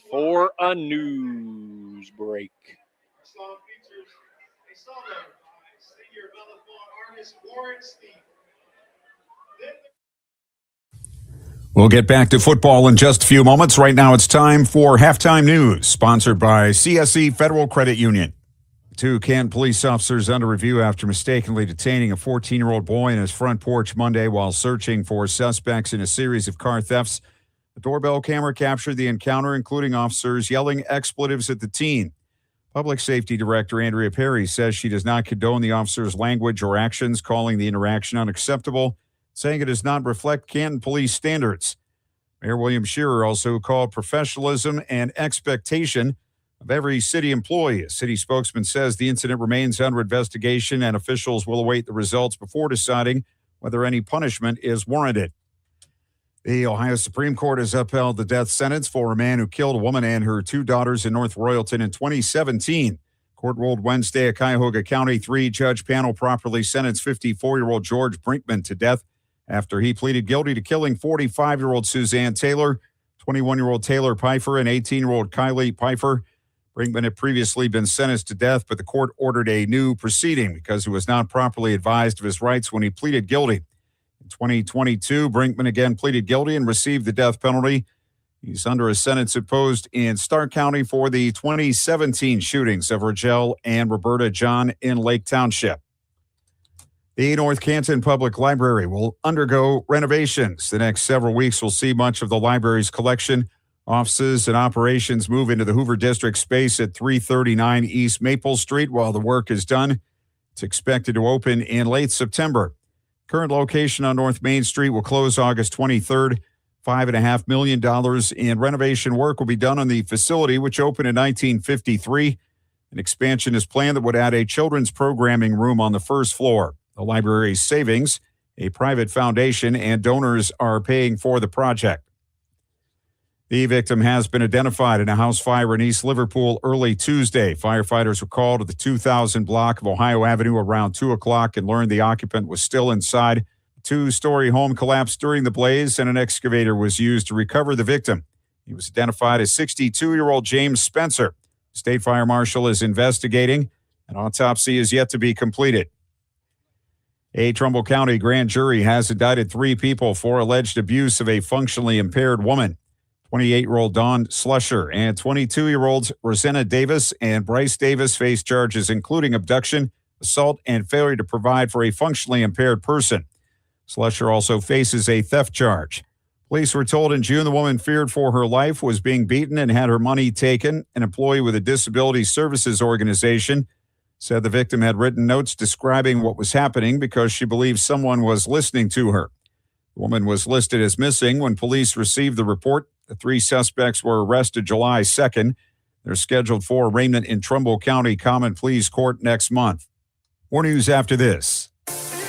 for a news break. We'll get back to football in just a few moments. Right now it's time for halftime news, sponsored by CSE Federal Credit Union. 2 Canton police officers under review after mistakenly detaining a 14-year-old boy in his front porch Monday while searching for suspects in a series of car thefts. The doorbell camera captured the encounter, including officers yelling expletives at the teen. Public Safety Director Andrea Perry says she does not condone the officers' language or actions, calling the interaction unacceptable, saying it does not reflect Canton police standards. Mayor William Shearer also called professionalism and expectation of every city employee. A city spokesman says the incident remains under investigation and officials will await the results before deciding whether any punishment is warranted. The Ohio Supreme Court has upheld the death sentence for a man who killed a woman and her 2 daughters in North Royalton in 2017. Court ruled Wednesday a Cuyahoga County 3-judge panel properly sentenced 54-year-old George Brinkman to death after he pleaded guilty to killing 45-year-old Suzanne Taylor, 21-year-old Taylor Pfeiffer, and 18-year-old Kylie Pfeiffer. Brinkman had previously been sentenced to death, but the court ordered a new proceeding because he was not properly advised of his rights when he pleaded guilty. In 2022, Brinkman again pleaded guilty and received the death penalty. He's under a sentence imposed in Stark County for the 2017 shootings of Rogel and Roberta John in Lake Township. The North Canton Public Library will undergo renovations. The next several weeks will see much of the library's collection, offices, and operations move into the Hoover District space at 339 East Maple Street. While the work is done, it's expected to open in late September. Current location on North Main Street will close August 23rd. $5.5 million in renovation work will be done on the facility, which opened in 1953. An expansion is planned that would add a children's programming room on the first floor. The library's savings, a private foundation, and donors are paying for the project. The victim has been identified in a house fire in East Liverpool early Tuesday. Firefighters were called to the 2000 block of Ohio Avenue around 2 o'clock and learned the occupant was still inside. A two-story home collapsed during the blaze, and an excavator was used to recover the victim. He was identified as 62-year-old James Spencer. State Fire Marshal is investigating. An autopsy is yet to be completed. A Trumbull County grand jury has indicted 3 people for alleged abuse of a functionally impaired woman. 28-year-old Dawn Slusher and 22-year-olds Rosanna Davis and Bryce Davis face charges including abduction, assault, and failure to provide for a functionally impaired person. Slusher also faces a theft charge. Police were told in June the woman feared for her life, was being beaten, and had her money taken. An employee with a disability services organization said the victim had written notes describing what was happening because she believed someone was listening to her. The woman was listed as missing when police received the report. The 3 suspects were arrested July 2nd. They're scheduled for arraignment in Trumbull County Common Pleas Court next month. More news after this.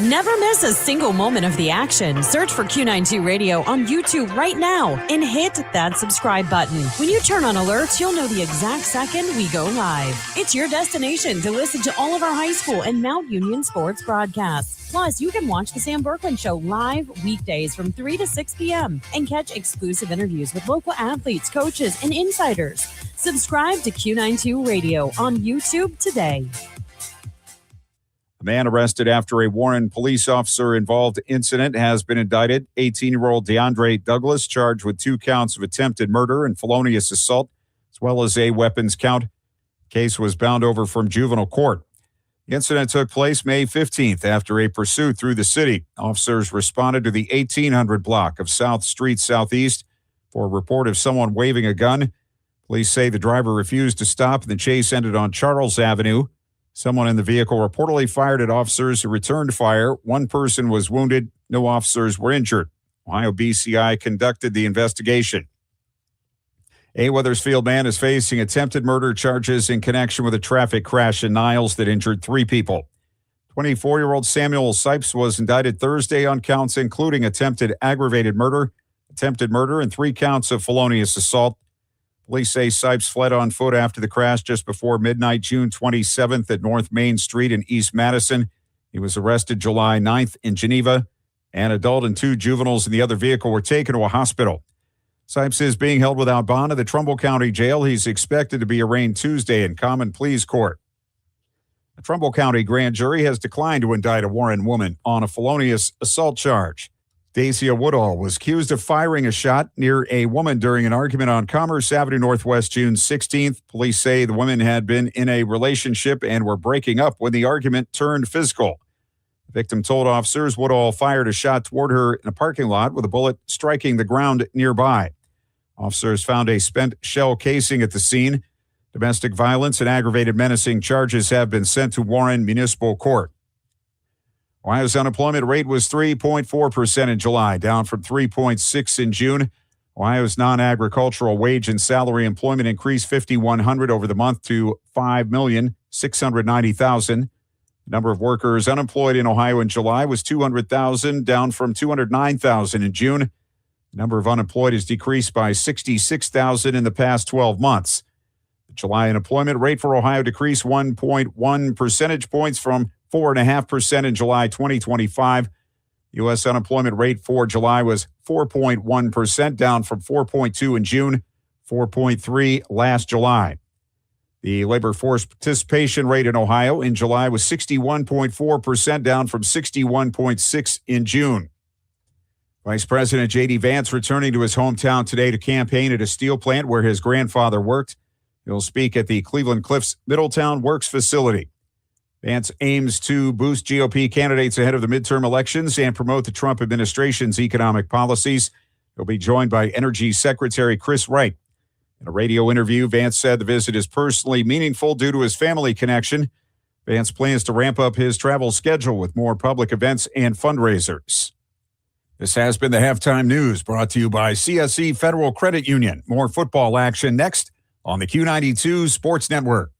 Never miss a single moment of the action. Search for Q92 Radio on YouTube right now and hit that subscribe button. When you turn on alerts, you'll know the exact second we go live. It's your destination to listen to all of our high school and Mount Union sports broadcasts. Plus, you can watch the Sam Berkman Show live weekdays from 3 to 6 p.m. and catch exclusive interviews with local athletes, coaches, and insiders. Subscribe to Q92 Radio on YouTube today. A man arrested after a Warren police officer-involved incident has been indicted. 18-year-old DeAndre Douglas charged with 2 counts of attempted murder and felonious assault, as well as a weapons count. The case was bound over from juvenile court. The incident took place May 15th after a pursuit through the city. Officers responded to the 1800 block of South Street Southeast for a report of someone waving a gun. Police say the driver refused to stop and the chase ended on Charles Avenue. Someone in the vehicle reportedly fired at officers who returned fire. 1 person was wounded. No officers were injured. Ohio BCI conducted the investigation. A Weathersfield man is facing attempted murder charges in connection with a traffic crash in Niles that injured 3 people. 24-year-old Samuel Sipes was indicted Thursday on counts including attempted aggravated murder, and 3 counts of felonious assault. Police say Sipes fled on foot after the crash just before midnight, June 27th at North Main Street in East Madison. He was arrested July 9th in Geneva. An adult and 2 juveniles in the other vehicle were taken to a hospital. Sipes is being held without bond at the Trumbull County Jail. He's expected to be arraigned Tuesday in Common Pleas Court. The Trumbull County grand jury has declined to indict a Warren woman on a felonious assault charge. Dacia Woodall was accused of firing a shot near a woman during an argument on Commerce Avenue Northwest June 16th. Police say the women had been in a relationship and were breaking up when the argument turned physical. The victim told officers Woodall fired a shot toward her in a parking lot with a bullet striking the ground nearby. Officers found a spent shell casing at the scene. Domestic violence and aggravated menacing charges have been sent to Warren Municipal Court. Ohio's unemployment rate was 3.4% in July, down from 3.6% in June. Ohio's non-agricultural wage and salary employment increased 5,100 over the month to 5,690,000. The number of workers unemployed in Ohio in July was 200,000, down from 209,000 in June. The number of unemployed has decreased by 66,000 in the past 12 months. The July unemployment rate for Ohio decreased 1.1 percentage points from 4.5% in July 2025. U.S. unemployment rate for July was 4.1%, down from 4.2 in June, 4.3 last July. The labor force participation rate in Ohio in July was 61.4%, down from 61.6 in June. Vice President J.D. Vance returning to his hometown today to campaign at a steel plant where his grandfather worked. He'll speak at the Cleveland Cliffs Middletown Works facility. Vance aims to boost GOP candidates ahead of the midterm elections and promote the Trump administration's economic policies. He'll be joined by Energy Secretary Chris Wright. In a radio interview, Vance said the visit is personally meaningful due to his family connection. Vance plans to ramp up his travel schedule with more public events and fundraisers. This has been the Halftime News brought to you by CSE Federal Credit Union. More football action next on the Q92 Sports Network.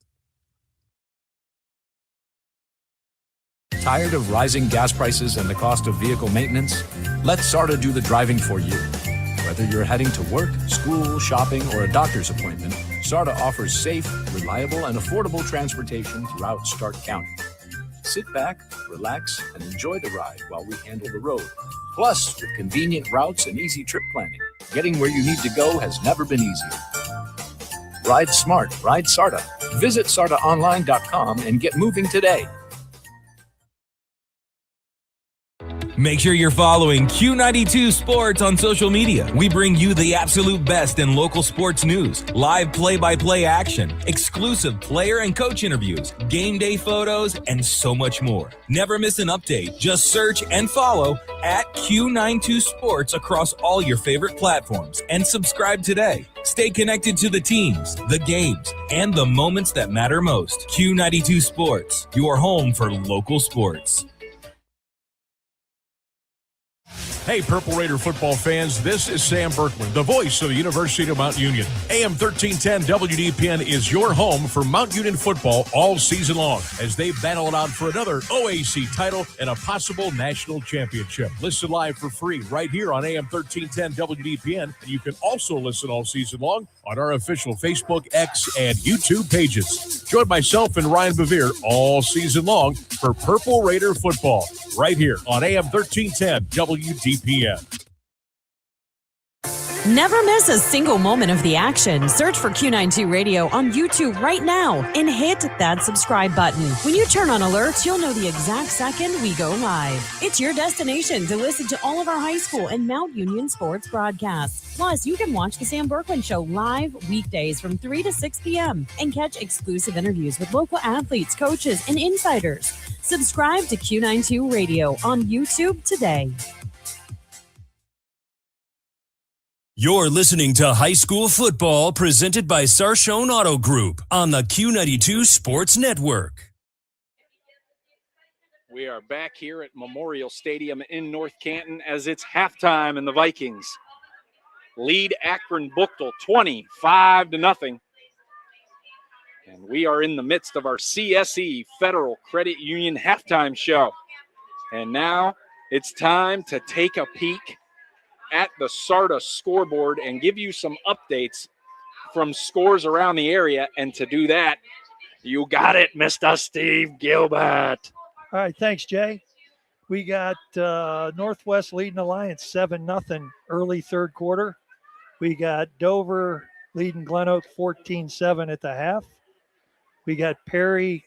Tired of rising gas prices and the cost of vehicle maintenance? Let SARTA do the driving for you. Whether you're heading to work, school, shopping, or a doctor's appointment, SARTA offers safe, reliable, and affordable transportation throughout Stark County. Sit back, relax, and enjoy the ride while we handle the road. Plus, with convenient routes and easy trip planning, getting where you need to go has never been easier. Ride smart, ride SARTA. Visit SARTAonline.com and get moving today. Make sure you're following Q92 Sports on social media. We bring you the absolute best in local sports news, live play-by-play action, exclusive player and coach interviews, game day photos, and so much more. Never miss an update. Just search and follow at Q92 Sports across all your favorite platforms and subscribe today. Stay connected to the teams, the games, and the moments that matter most. Q92 Sports, your home for local sports. Hey, Purple Raider football fans, this is Sam Berkman, the voice of the University of Mount Union. AM 1310 WDPN is your home for Mount Union football all season long as they battle it out for another OAC title and a possible national championship. Listen live for free right here on AM 1310 WDPN, and you can also listen all season long on our official Facebook, X, and YouTube pages. Join myself and Ryan Bevere all season long for Purple Raider football right here on AM 1310 WDPN. Never miss a single moment of the action. Search for Q92 Radio on YouTube right now and hit that subscribe button. When you turn on alerts, you'll know the exact second we go live. It's your destination to listen to all of our high school and Mount Union sports broadcasts. Plus, you can watch The Sam Berkman Show live weekdays from 3 to 6 p.m. and catch exclusive interviews with local athletes, coaches, and insiders. Subscribe to Q92 Radio on YouTube today. You're listening to High School Football presented by Sarshone Auto Group on the Q92 Sports Network. We are back here at Memorial Stadium in North Canton as it's halftime and the Vikings lead Akron Buchtel 25-0. And we are in the midst of our CSE Federal Credit Union halftime show. And now it's time to take a peek at the SARTA scoreboard and give you some updates from scores around the area. And to do that, you got it, Mr. Steve Gilbert. All right, thanks, Jay. We got Northwest leading Alliance 7-0 early third quarter. We got Dover leading Glen Oak 14-7 at the half. We got Perry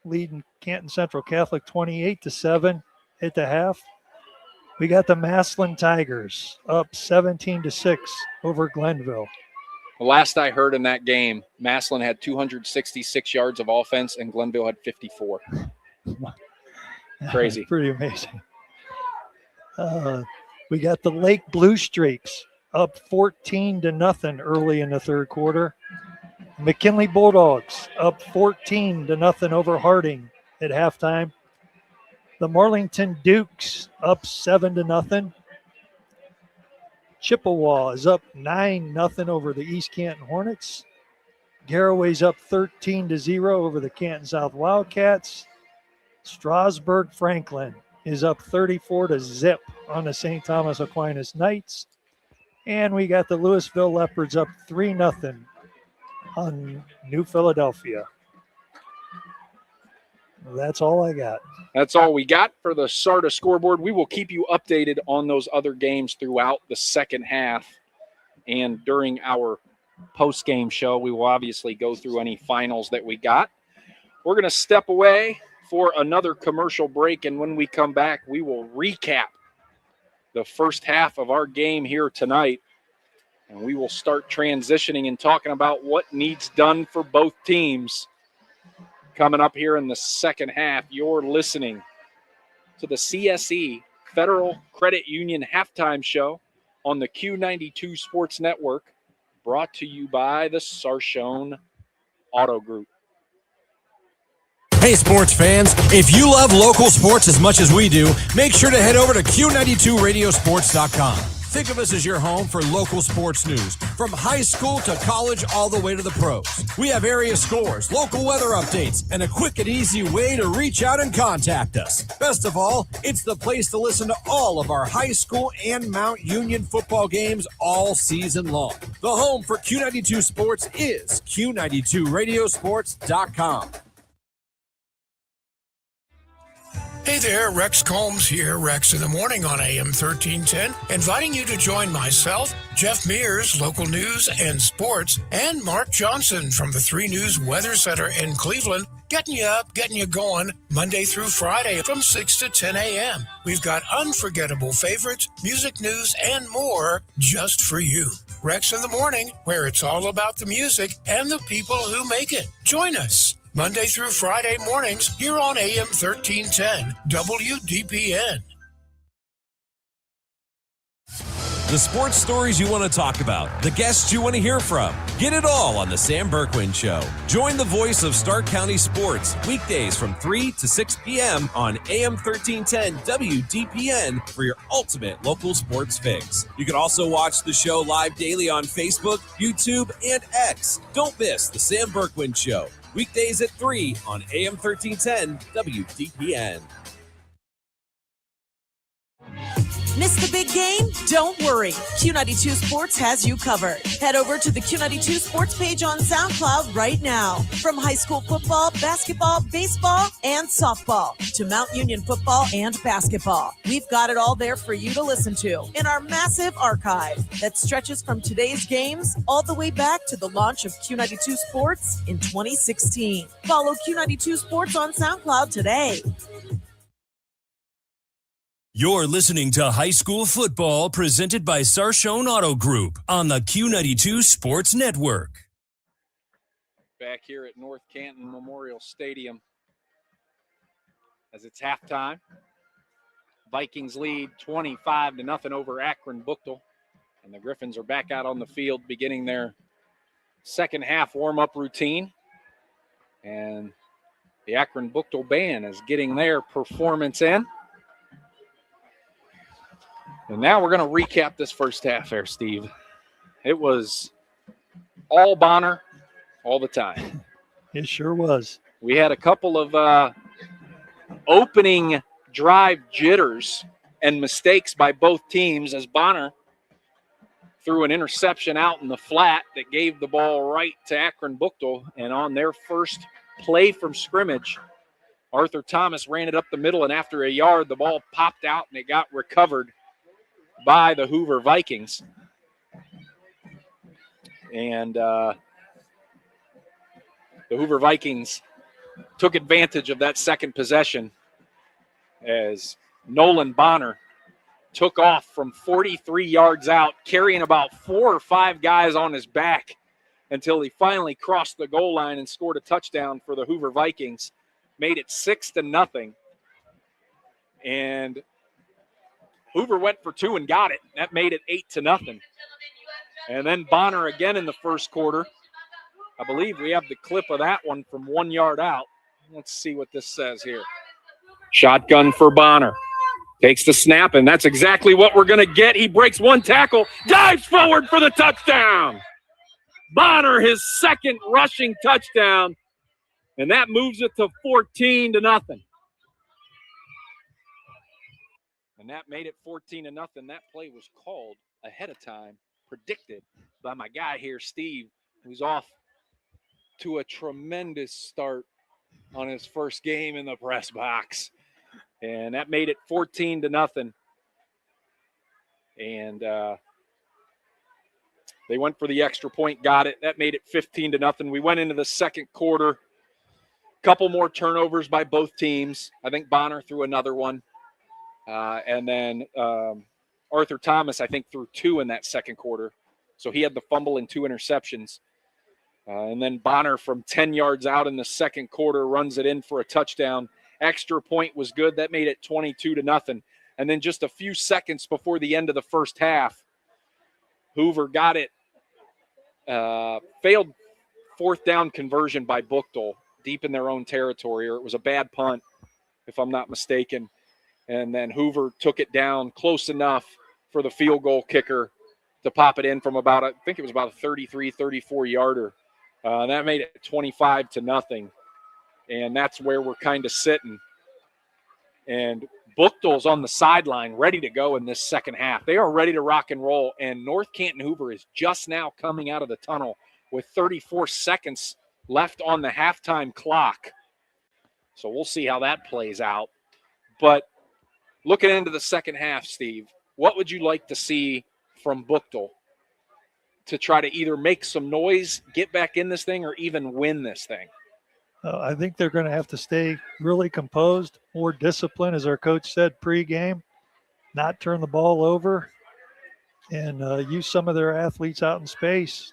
leading Canton Central Catholic 28-7 at the half. We got the Massillon Tigers up 17-6 over Glenville. Last I heard in that game, Massillon had 266 yards of offense and Glenville had 54. Crazy. Pretty amazing. We got the Lake Blue Streaks up 14-0 early in the third quarter. McKinley Bulldogs up 14-0 over Harding at halftime. The Marlington Dukes up 7-0. Chippewa is up 9-0 over the East Canton Hornets. Garraway's up 13-0 over the Canton South Wildcats. Strasburg Franklin is up 34-0 on the St. Thomas Aquinas Knights. And we got the Louisville Leopards up 3-0 on New Philadelphia. That's all I got. That's all we got for the SARTA scoreboard. We will keep you updated on those other games throughout the second half. And during our post-game show, we will obviously go through any finals that we got. We're going to step away for another commercial break. And when we come back, we will recap the first half of our game here tonight. And we will start transitioning and talking about what needs done for both teams. Coming up here in the second half, you're listening to the CSE Federal Credit Union halftime show on the Q92 Sports Network, brought to you by the Sarshone Auto Group. Hey, sports fans, if you love local sports as much as we do, make sure to head over to Q92radiosports.com. Think of us as your home for local sports news, from high school to college all the way to the pros. We have area scores, local weather updates, and a quick and easy way to reach out and contact us. Best of all, it's the place to listen to all of our high school and Mount Union football games all season long. The home for Q92 Sports is Q92radiosports.com. Hey there, Rex Combs here, Rex in the Morning on AM 1310, inviting you to join myself, Jeff Mears, local news and sports, and Mark Johnson from the 3 News Weather Center in Cleveland, getting you up, getting you going, Monday through Friday from 6 to 10 a.m. We've got unforgettable favorites, music news, and more just for you. Rex in the Morning, where it's all about the music and the people who make it. Join us. Monday through Friday mornings here on AM 1310, WDPN. The sports stories you want to talk about, the guests you want to hear from. Get it all on The Sam Berkwin Show. Join the voice of Stark County sports weekdays from 3 to 6 p.m. on AM 1310 WDPN for your ultimate local sports fix. You can also watch the show live daily on Facebook, YouTube, and X. Don't miss The Sam Berkwin Show. Weekdays at 3 on AM 1310 WDPN. Miss the big game? Don't worry. Q92 Sports has you covered. Head over to the Q92 Sports page on SoundCloud right now. From high school football, basketball, baseball, and softball to Mount Union football and basketball. We've got it all there for you to listen to in our massive archive that stretches from today's games all the way back to the launch of Q92 Sports in 2016. Follow Q92 Sports on SoundCloud today. You're listening to High School Football presented by Sarshone Auto Group on the Q92 Sports Network. Back here at North Canton Memorial Stadium as it's halftime. Vikings lead 25-0 over Akron Buchtel. And the Griffins are back out on the field beginning their second half warm-up routine. And the Akron Buchtel band is getting their performance in. And now we're going to recap this first half there, Steve. It was all Bonner all the time. It sure was. We had a couple of opening drive jitters and mistakes by both teams as Bonner threw an interception out in the flat that gave the ball right to Akron Buchtel. And on their first play from scrimmage, Arthur Thomas ran it up the middle, and after a yard, the ball popped out and it got recovered by the Hoover Vikings. And the Hoover Vikings took advantage of that second possession as Nolan Bonner took off from 43 yards out, carrying about 4 or 5 guys on his back until he finally crossed the goal line and scored a touchdown for the Hoover Vikings, made it 6-0. And Hoover went for 2 and got it. That made it 8-0. And then Bonner again in the first quarter. I believe we have the clip of that one from 1 yard out. Let's see what this says here. Shotgun for Bonner. Takes the snap, and that's exactly what we're going to get. He breaks one tackle, dives forward for the touchdown. Bonner, his second rushing touchdown, and that moves it to 14-0. And that made it 14-0. That play was called ahead of time, predicted by my guy here, Steve, who's off to a tremendous start on his first game in the press box. And that made it 14-0. And they went for the extra point, got it. That made it 15-0. We went into the second quarter. Couple more turnovers by both teams. I think Bonner threw another one. And then Arthur Thomas, I think, threw 2 in that second quarter. So he had the fumble and 2 interceptions. And then Bonner from 10 yards out in the second quarter runs it in for a touchdown. Extra point was good. That made it 22-0. And then just a few seconds before the end of the first half, Hoover got it. Failed fourth down conversion by Buchtel deep in their own territory, or it was a bad punt, if I'm not mistaken. And then Hoover took it down close enough for the field goal kicker to pop it in from about, I think it was about a 33, 34-yarder. That made it 25-0, and that's where we're kind of sitting. And Buchtel's on the sideline ready to go in this second half. They are ready to rock and roll, and North Canton Hoover is just now coming out of the tunnel with 34 seconds left on the halftime clock. So we'll see how that plays out. But looking into the second half, Steve, what would you like to see from Buchtel to try to either make some noise, get back in this thing, or even win this thing? I think they're going to have to stay really composed, more disciplined, as our coach said pregame, not turn the ball over, and use some of their athletes out in space.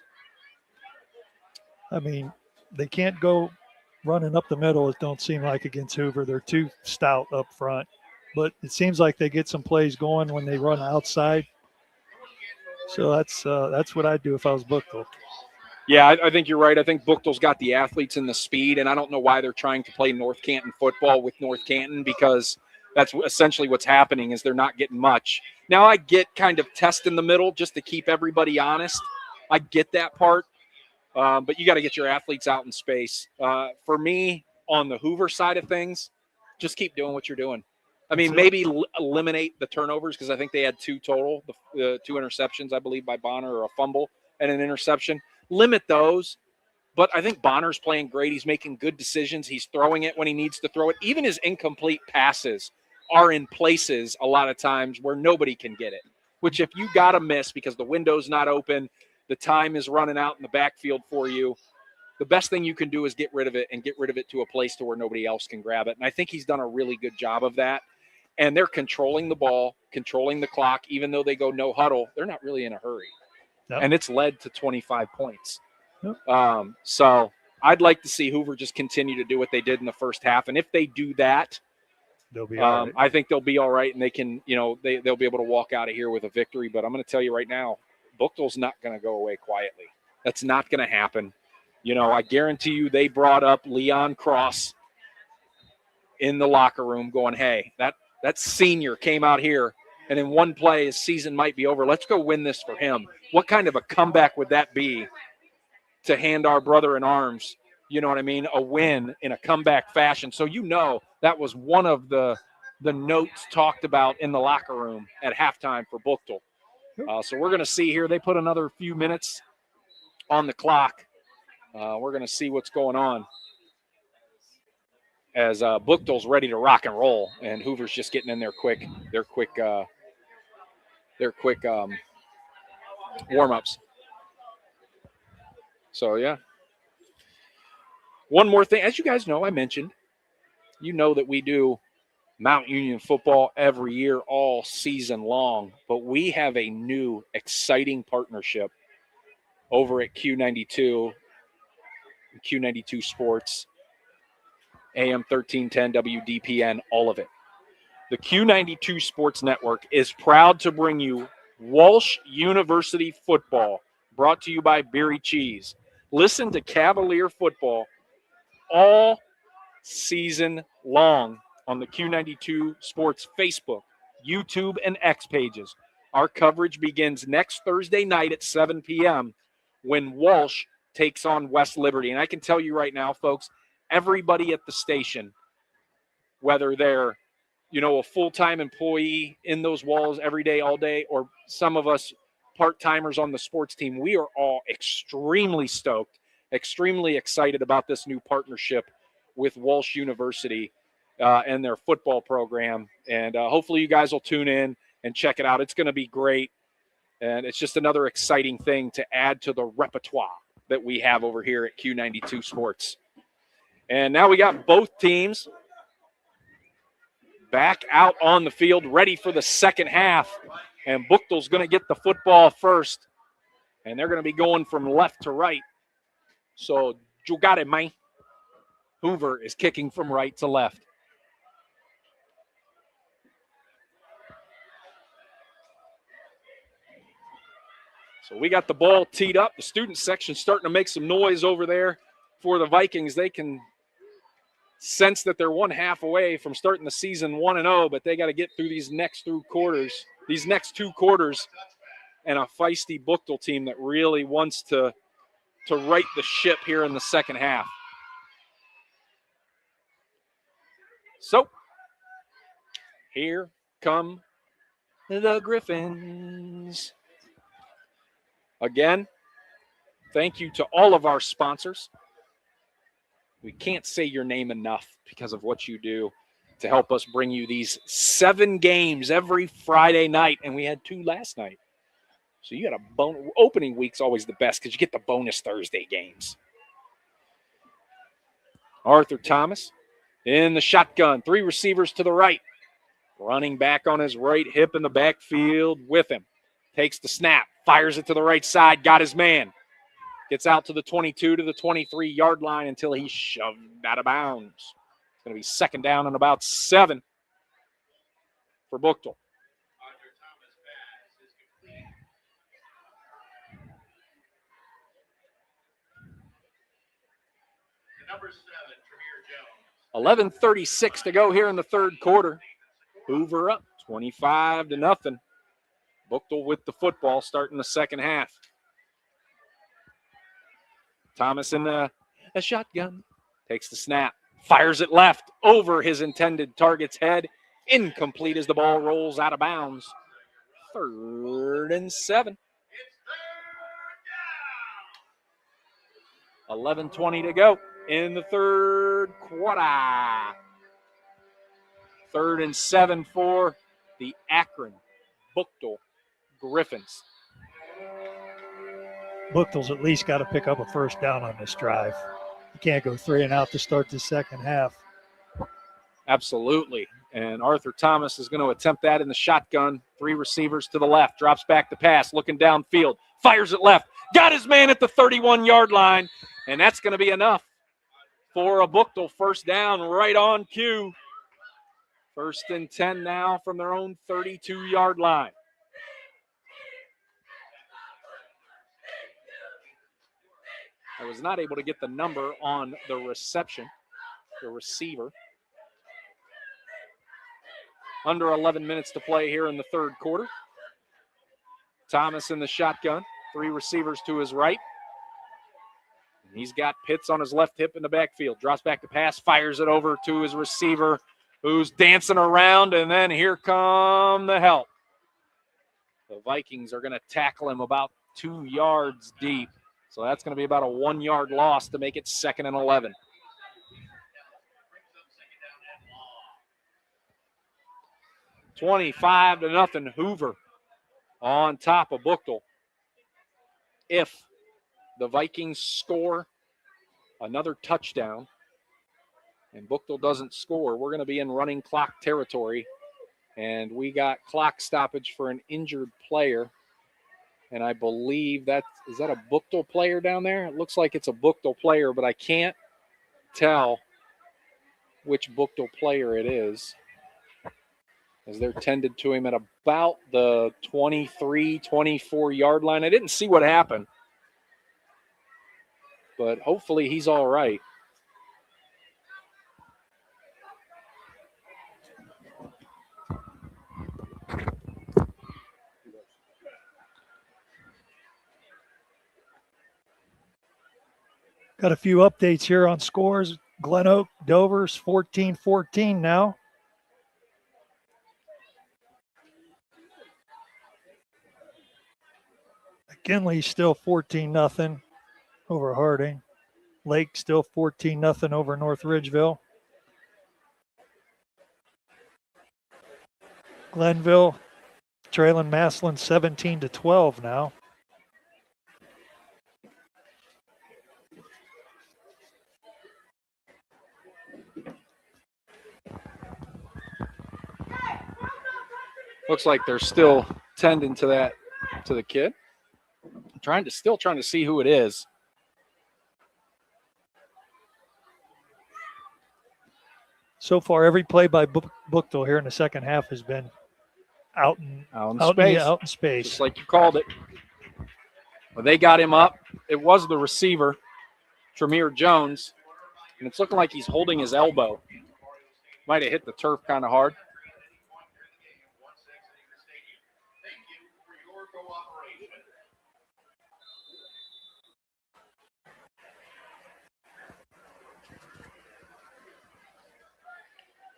I mean, they can't go running up the middle, it don't seem like, against Hoover. They're too stout up front. But it seems like they get some plays going when they run outside. So that's what I'd do if I was Buchtel. Yeah, I think you're right. I think Buchtel's got the athletes and the speed, and I don't know why they're trying to play North Canton football with North Canton, because that's essentially what's happening is they're not getting much. Now, I get kind of test in the middle just to keep everybody honest. I get that part, but you got to get your athletes out in space. For me, on the Hoover side of things, just keep doing what you're doing. I mean, maybe eliminate the turnovers, because I think they had 2 total, the 2 interceptions, I believe, by Bonner, or a fumble and an interception. Limit those, but I think Bonner's playing great. He's making good decisions. He's throwing it when he needs to throw it. Even his incomplete passes are in places a lot of times where nobody can get it, which if you got to miss because the window's not open, the time is running out in the backfield for you, the best thing you can do is get rid of it, and get rid of it to a place to where nobody else can grab it. And I think he's done a really good job of that. And they're controlling the ball, controlling the clock. Even though they go no huddle, they're not really in a hurry. Yep. And it's led to 25 points. Yep. So I'd like to see Hoover just continue to do what they did in the first half. And if they do that, they'll be all right. I think they'll be all right, and they can, they'll be able to walk out of here with a victory. But I'm going to tell you right now, Buchtel's not going to go away quietly. That's not going to happen. I guarantee you they brought up Leon Cross in the locker room going, hey, that senior came out here, and in one play his season might be over. Let's go win this for him. What kind of a comeback would that be to hand our brother in arms, a win in a comeback fashion? So that was one of the notes talked about in the locker room at halftime for Buchtel. So we're going to see here. They put another few minutes on the clock. We're going to see what's going on as Buchtel's ready to rock and roll, and Hoover's just getting in their quick warm-ups. So, yeah. One more thing. As you guys know, I mentioned, that we do Mount Union football every year all season long, but we have a new exciting partnership over at Q92 Sports, AM 1310, WDPN, all of it. The Q92 Sports Network is proud to bring you Walsh University football, brought to you by Beery Cheese. Listen to Cavalier football all season long on the Q92 Sports Facebook, YouTube, and X pages. Our coverage begins next Thursday night at 7 p.m. when Walsh takes on West Liberty. And I can tell you right now, folks, everybody at the station, whether they're, a full-time employee in those walls every day, all day, or some of us part-timers on the sports team, we are all extremely stoked, extremely excited about this new partnership with Walsh University and their football program. And hopefully you guys will tune in and check it out. It's going to be great. And it's just another exciting thing to add to the repertoire that we have over here at Q92 Sports. And now we got both teams back out on the field, ready for the second half. And Buchtel's going to get the football first. And they're going to be going from left to right. So, you got it, man. Hoover is kicking from right to left. So we got the ball teed up. The student section starting to make some noise over there for the Vikings. They can sense that they're one half away from starting the season 1-0, but they got to get through these next two quarters, and a feisty Buchtel team that really wants to right the ship here in the second half. So, here come the Griffins. Again, thank you to all of our sponsors. We can't say your name enough because of what you do to help us bring you these 7 games every Friday night, and we had 2 last night. So you got opening week's always the best because you get the bonus Thursday games. Arthur Thomas in the shotgun, 3 receivers to the right. Running back on his right hip in the backfield with him. Takes the snap, fires it to the right side, got his man. Gets out to the 22 to the 23-yard line until he's shoved out of bounds. It's going to be second down and about 7 for Buchtel. Number 7, Tremere Jones. 11:36 to go here in the third quarter. Hoover up 25-0. Buchtel with the football starting the second half. Thomas in the shotgun. Takes the snap. Fires it left over his intended target's head. Incomplete as the ball rolls out of bounds. 3rd and 7. 11:20 to go in the third quarter. 3rd and 7 for the Akron Buchtel Griffins. Buchtel's at least got to pick up a first down on this drive. You can't go 3 and out to start the second half. Absolutely. And Arthur Thomas is going to attempt that in the shotgun. 3 receivers to the left. Drops back to pass. Looking downfield. Fires it left. Got his man at the 31-yard line. And that's going to be enough for a Buchtel first down right on cue. 1st and 10 now from their own 32-yard line. I was not able to get the number on the receiver. Under 11 minutes to play here in the third quarter. Thomas in the shotgun. 3 receivers to his right. He's got Pitts on his left hip in the backfield. Drops back to pass, fires it over to his receiver who's dancing around, and then here come the help. The Vikings are going to tackle him about 2 yards deep. So that's going to be about a 1-yard loss to make it 2nd and 11. $25-0 Hoover on top of Buchtel. If the Vikings score another touchdown and Buchtel doesn't score, we're going to be in running clock territory. And we got clock stoppage for an injured player. And I believe is that a Buchtel player down there? It looks like it's a Buchtel player, but I can't tell which Buchtel player it is, as they're tended to him at about the 23, 24-yard line. I didn't see what happened, but hopefully he's all right. Got a few updates here on scores. Glen Oak, Dover's 14-14 now. McKinley still 14-0 over Harding. Lake still 14-0 over North Ridgeville. Glenville trailing Massillon 17-12 now. Looks like they're still tending to the kid. Still trying to see who it is. So far, every play by Buchtel here in the second half has been out in space. Just like you called it. Well, they got him up. It was the receiver, Tremere Jones, And it's looking like he's holding his elbow. Might have hit the turf kind of hard.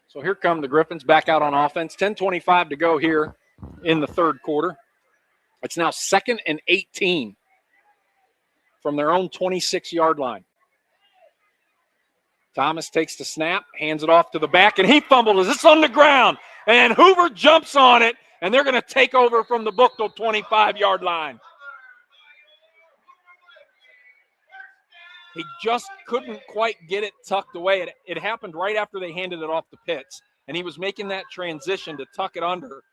So here come the Griffins back out on offense. 10:25 to go here in the third quarter. It's now 2nd and 18 from their own 26-yard line. Thomas takes the snap, hands it off to the back, and he fumbled as it's on the ground. And Hoover jumps on it, and they're going to take over from the Buchtel 25-yard line. He just couldn't quite get it tucked away. It happened right after they handed it off to Pitts, and he was making that transition to tuck it under.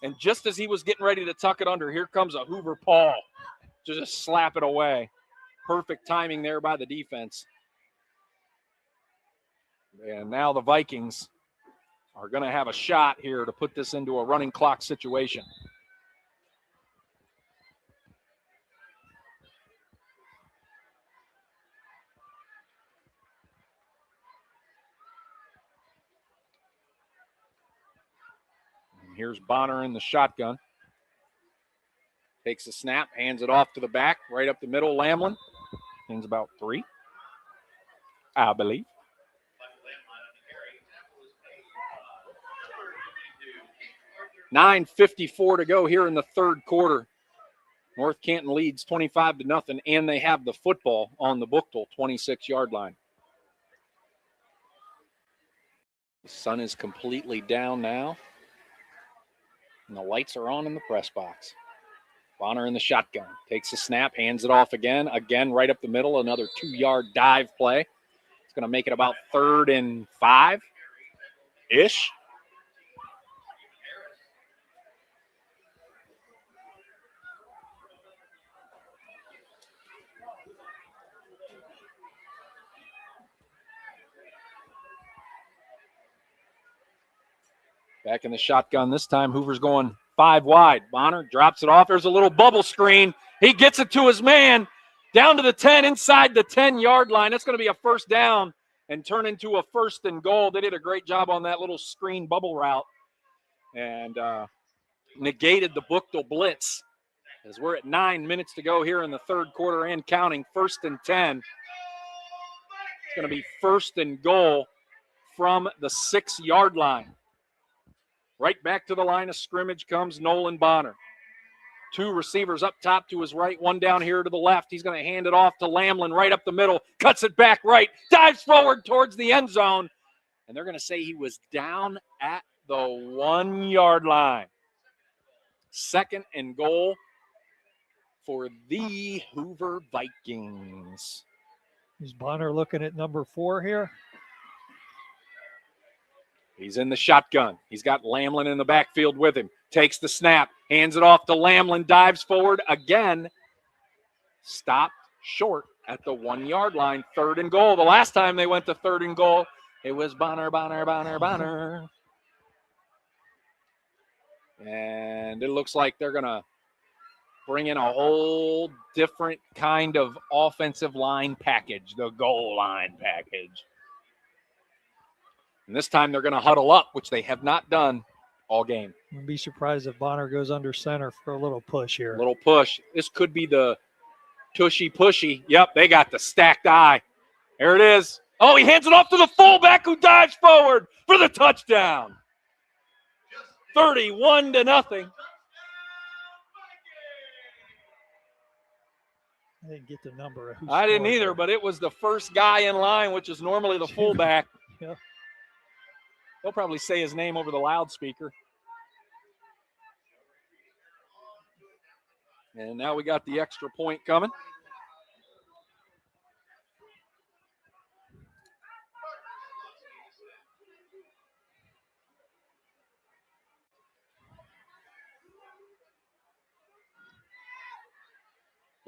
And just as he was getting ready to tuck it under, here comes a Hoover paw to just slap it away. Perfect timing there by the defense. And now the Vikings are going to have a shot here to put this into a running clock situation. And here's Bonner in the shotgun. Takes the snap, hands it off to the back, right up the middle. Lamlin. Hands about 3, I believe. $9:54 to go here in the third quarter. North Canton leads 25-0, and they have the football on the Buchtel 26-yard line. The sun is completely down now, and the lights are on in the press box. Bonner in the shotgun. Takes the snap, hands it off again right up the middle, another 2-yard dive play. It's going to make it about 3rd and 5-ish. Back in the shotgun this time. Hoover's going 5 wide. Bonner drops it off. There's a little bubble screen. He gets it to his man down to the 10, inside the 10-yard line. That's going to be a first down and turn into a 1st and goal. They did a great job on that little screen bubble route and negated the Buchtel blitz as we're at 9 minutes to go here in the third quarter and counting. 1st and 10. It's going to be 1st and goal from the 6-yard line. Right back to the line of scrimmage comes Nolan Bonner. 2 receivers up top to his right, 1 down here to the left. He's going to hand it off to Lamlin right up the middle, cuts it back right, dives forward towards the end zone, and they're going to say he was down at the 1-yard line. 2nd and goal for the Hoover Vikings. Is Bonner looking at number 4 here? He's in the shotgun. He's got Lamlin in the backfield with him. Takes the snap, hands it off to Lamlin, dives forward again. Stopped short at the 1-yard line. 3rd and goal. The last time they went to 3rd and goal, it was Bonner. And it looks like they're going to bring in a whole different kind of offensive line package, the goal line package. And this time they're going to huddle up, which they have not done all game. I'd be surprised if Bonner goes under center for a little push here. A little push. This could be the tushy-pushy. Yep, they got the stacked eye. There it is. Oh, he hands it off to the fullback who dives forward for the touchdown. 31-0. I didn't get the number. I didn't either, but it was the first guy in line, which is normally the fullback. Yeah. They'll probably say his name over the loudspeaker. And now we got the extra point coming.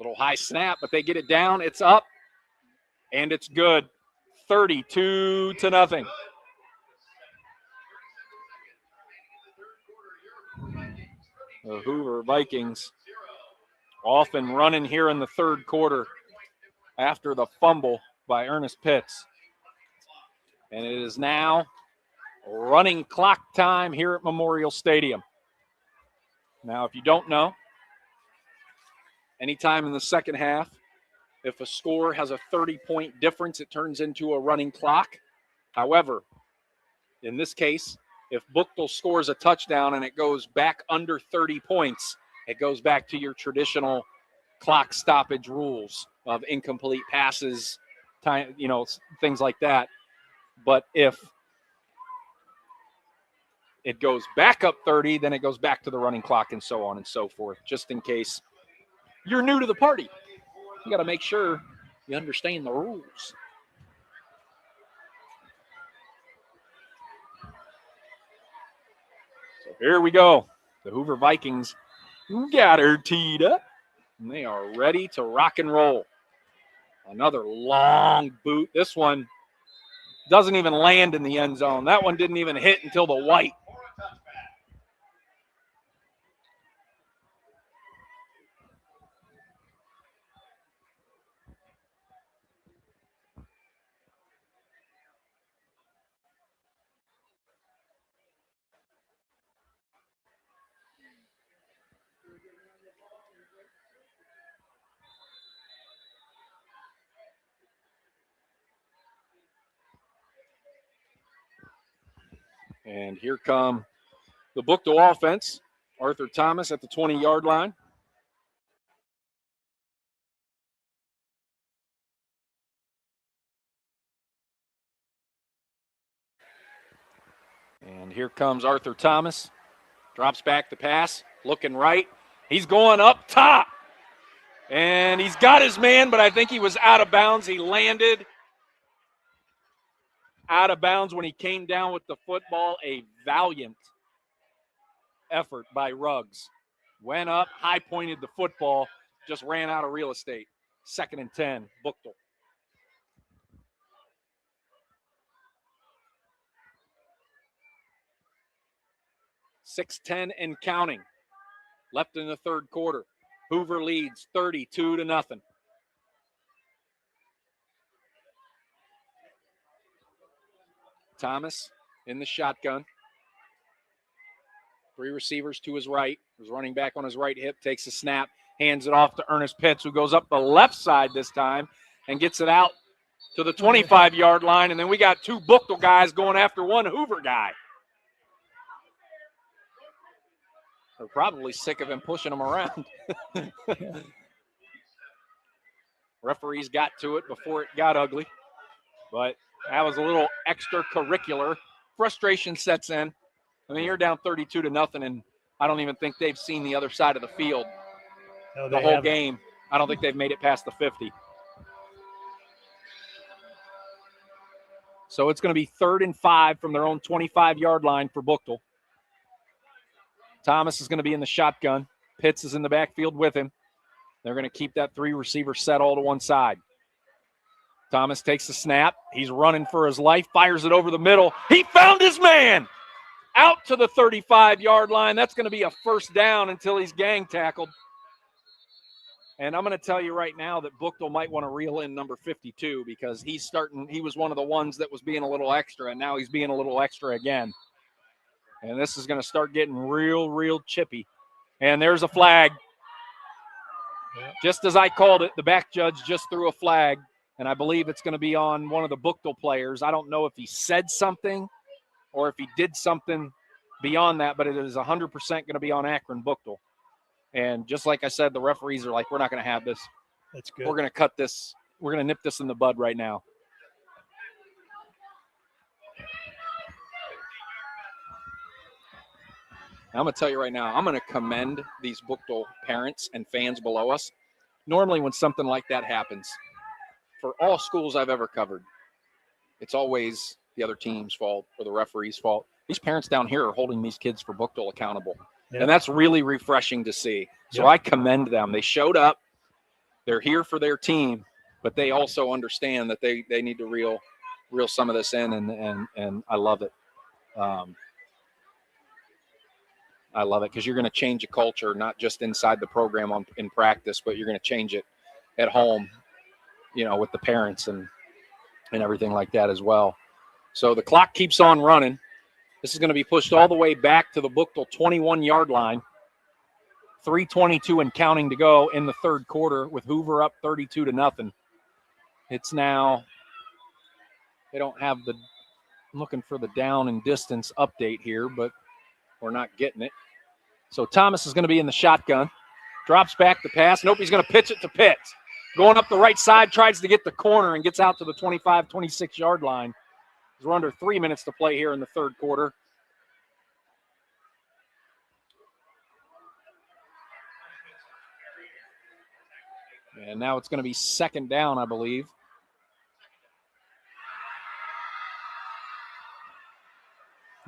Little high snap, but they get it down. It's up, and it's good. 32-0. The Hoover Vikings off and running here in the third quarter after the fumble by Ernest Pitts. And it is now running clock time here at Memorial Stadium. Now, if you don't know, anytime in the second half, if a score has a 30-point difference, it turns into a running clock. However, in this case, if Buchtel scores a touchdown and it goes back under 30 points, it goes back to your traditional clock stoppage rules of incomplete passes, time, things like that. But if it goes back up 30, then it goes back to the running clock and so on and so forth, just in case you're new to the party. You got to make sure you understand the rules. So here we go. The Hoover Vikings got her teed up, and they are ready to rock and roll. Another long boot. This one doesn't even land in the end zone. That one didn't even hit until the white. And here come the Buchtel offense. Arthur Thomas at the 20-yard line. And here comes Arthur Thomas. Drops back the pass, looking right. He's going up top. And he's got his man, but I think he was out of bounds. He landed out of bounds when he came down with the football. A valiant effort by Ruggs. Went up, high-pointed the football, just ran out of real estate. 2nd and 10, Buchtel. .6:10 and counting. Left in the third quarter. Hoover leads 32-0. Thomas in the shotgun. 3 receivers to his right. His running back on his right hip takes a snap, hands it off to Ernest Pitts, who goes up the left side this time and gets it out to the 25-yard line. And then we got 2 Buchtel guys going after 1 Hoover guy. They're probably sick of him pushing them around. Referees got to it before it got ugly. But that was a little extracurricular. Frustration sets in. I mean, you're down 32-0, and I don't even think they've seen the other side of the field the whole game. I don't think they've made it past the 50. So it's going to be 3rd and 5 from their own 25-yard line for Buchtel. Thomas is going to be in the shotgun. Pitts is in the backfield with him. They're going to keep that 3-receiver set all to one side. Thomas takes the snap. He's running for his life, fires it over the middle. He found his man out to the 35-yard line. That's going to be a first down until he's gang tackled. And I'm going to tell you right now that Buchtel might want to reel in number 52 because he was one of the ones that was being a little extra, and now he's being a little extra again. And this is going to start getting real chippy. And there's a flag. Just as I called it, the back judge just threw a flag, and I believe it's going to be on one of the Buchtel players. I don't know if he said something or if he did something beyond that, but it is 100% going to be on Akron Buchtel. And just like I said, the referees are like, we're not going to have this. That's good. We're going to cut this. We're going to nip this in the bud right now. I'm going to tell you right now, I'm going to commend these Buchtel parents and fans below us. Normally when something like that happens, for all schools I've ever covered, it's always the other team's fault or the referee's fault. These parents down here are holding these kids for Buchtel accountable. Yep. And that's really refreshing to see. So yep. I commend them. They showed up. They're here for their team, but they also understand that they need to reel some of this in, and I love it. I love it because you're going to change a culture, not just inside the program in practice, but you're going to change it at home, with the parents and everything like that as well. So the clock keeps on running. This is going to be pushed all the way back to the Buchtel 21-yard line. 3:22 and counting to go in the third quarter with Hoover up 32-0. It's now, they don't have the, I'm looking for the down and distance update here, but we're not getting it. So Thomas is going to be in the shotgun. Drops back the pass. Nope, he's going to pitch it to Pitts. Going up the right side, tries to get the corner and gets out to the 25, 26-yard line. We're under 3 minutes to play here in the third quarter. And now it's going to be second down, I believe.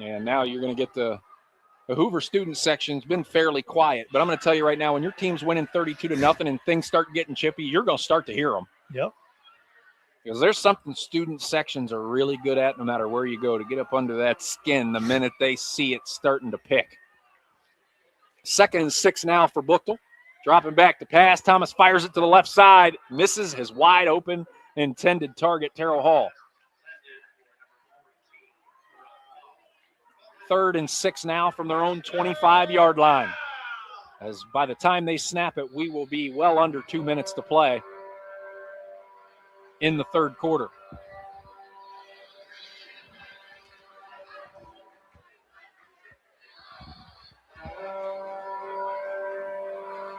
And now you're going to get the Hoover student section's been fairly quiet. But I'm going to tell you right now, when your team's winning 32-0 and things start getting chippy, you're going to start to hear them. Yep. Because there's something student sections are really good at no matter where you go, to get up under that skin the minute they see it starting to pick. 2nd and 6 now for Buchtel. Dropping back to pass. Thomas fires it to the left side. Misses his wide open intended target, Terrell Hall. 3rd and 6 now from their own 25-yard line. As by the time they snap it, we will be well under 2 minutes to play in the third quarter.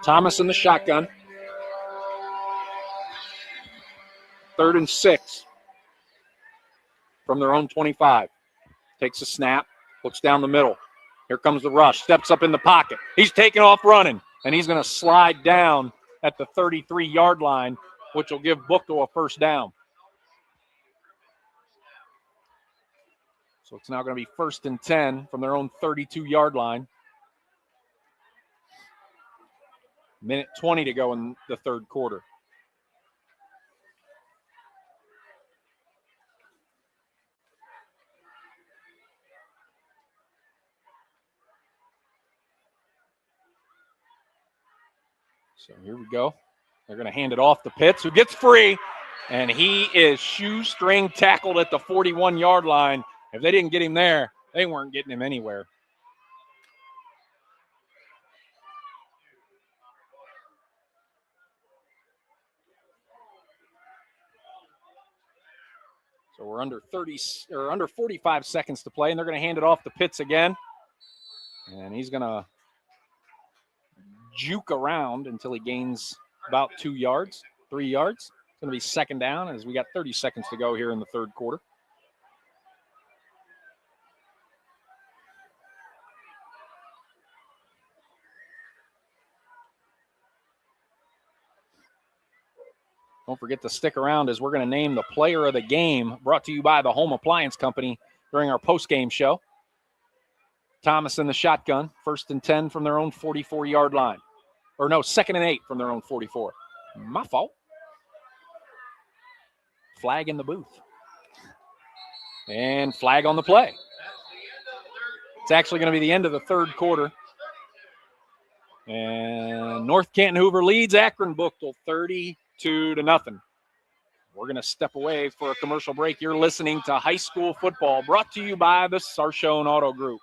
Thomas in the shotgun. 3rd and 6 from their own 25. Takes a snap, looks down the middle. Here comes the rush, steps up in the pocket. He's taking off running, and he's going to slide down at the 33-yard line, which will give Buchtel a first down. So it's now going to be 1st and 10 from their own 32-yard line. Minute 20 to go in the third quarter. So here we go. They're going to hand it off to Pitts, who gets free, and he is shoestring tackled at the 41-yard line. If they didn't get him there, they weren't getting him anywhere. So we're under 45 seconds to play, and they're going to hand it off to Pitts again. And he's going to juke around until he gains about 3 yards. It's going to be second down as we got 30 seconds to go here in the third quarter. Don't forget to stick around as we're going to name the player of the game, brought to you by the Home Appliance Company during our post-game show. Thomas in the shotgun, 1st and 10 from their own 44-yard line. Or no, 2nd and 8 from their own 44. My fault. Flag in the booth. And flag on the play. It's actually going to be the end of the third quarter. And North Canton Hoover leads Akron Buchtel 32-0. We're going to step away for a commercial break. You're listening to High School Football, brought to you by the Sarshone Auto Group.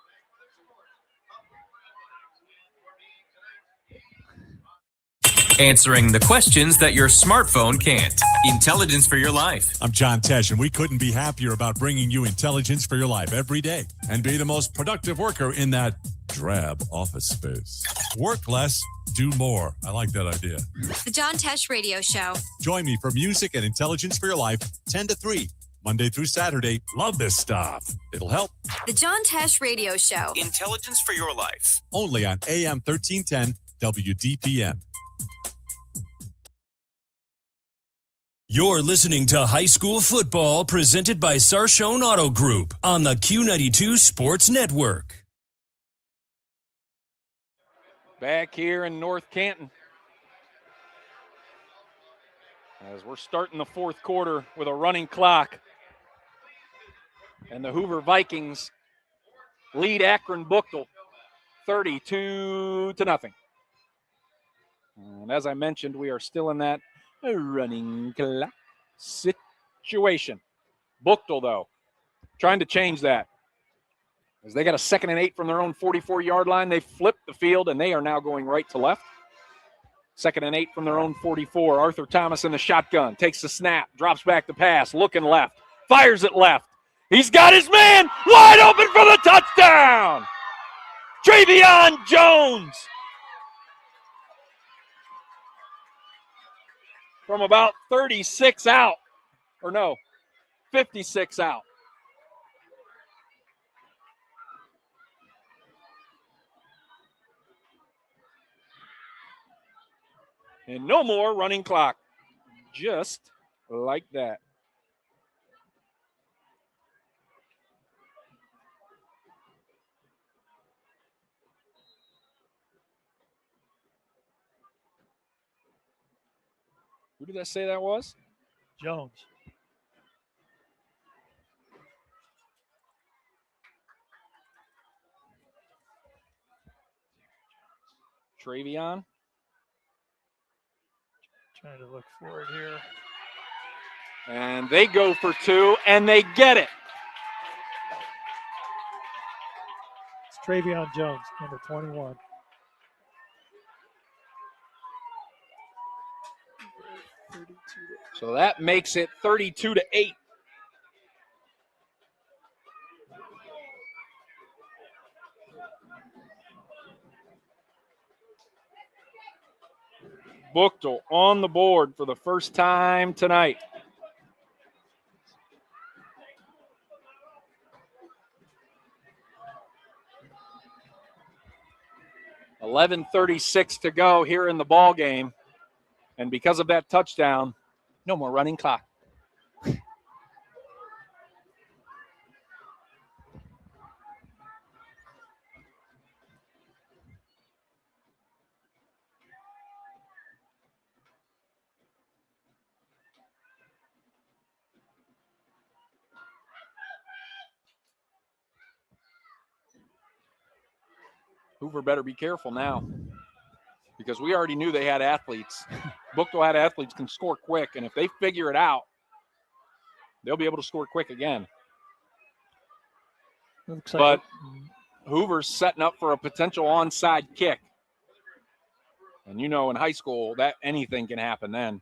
Answering the questions that your smartphone can't. Intelligence for your life. I'm John Tesh, and we couldn't be happier about bringing you intelligence for your life every day and be the most productive worker in that drab office space. Work less, do more. I like that idea. The John Tesh Radio Show. Join me for music and intelligence for your life, 10 to 3, Monday through Saturday. Love this stuff. It'll help. The John Tesh Radio Show. Intelligence for your life. Only on AM 1310 WDPM. You're listening to High School Football presented by Sarshone Auto Group on the Q92 Sports Network. Back here in North Canton, as we're starting the fourth quarter with a running clock, and the Hoover Vikings lead Akron Buchtel 32-0. And as I mentioned, we are still in that running clock situation. Buchtel, though, trying to change that. As they got a 2nd and 8 from their own 44-yard line, they flipped the field, and they are now going right to left. 2nd and 8 from their own 44. Arthur Thomas in the shotgun, takes the snap, drops back the pass, looking left, fires it left. He's got his man wide open for the touchdown. Travion Jones. From about 36 out, or no, 56 out. And no more running clock. Just like that. Who did I say that was? Jones. Travion. Trying to look for it here. And they go for 2, and they get it. It's Travion Jones, number 21. So that makes it 32-8. Buchtel on the board for the first time tonight. $11:36 to go here in the ball game. And because of that touchdown, no more running clock. Hoover better be careful now, because we already knew they had athletes. Buchtel had athletes can score quick, and if they figure it out, they'll be able to score quick again. But Hoover's setting up for a potential onside kick. And you know in high school that anything can happen then.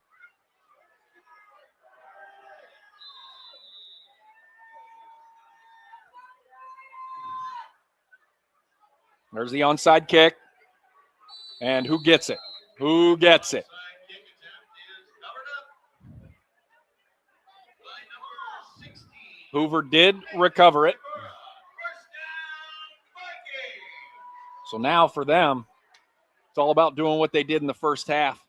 There's the onside kick. And who gets it? Who gets it? Hoover did recover it. So now for them, it's all about doing what they did in the first half.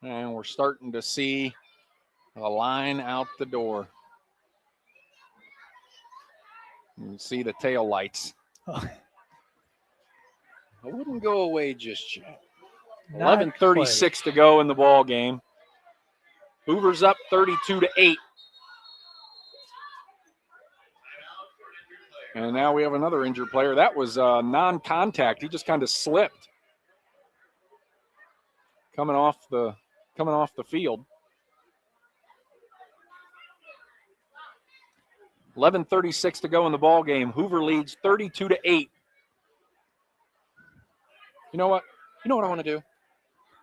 And we're starting to see a line out the door. You can see the tail lights. I wouldn't go away just yet. 11:36 to go in the ball game. Hoover's up 32-8. And now we have another injured player. That was non-contact. He just kind of slipped coming off the field. 11:36 to go in the ball game. Hoover leads 32-8. You know what? You know what I want to do?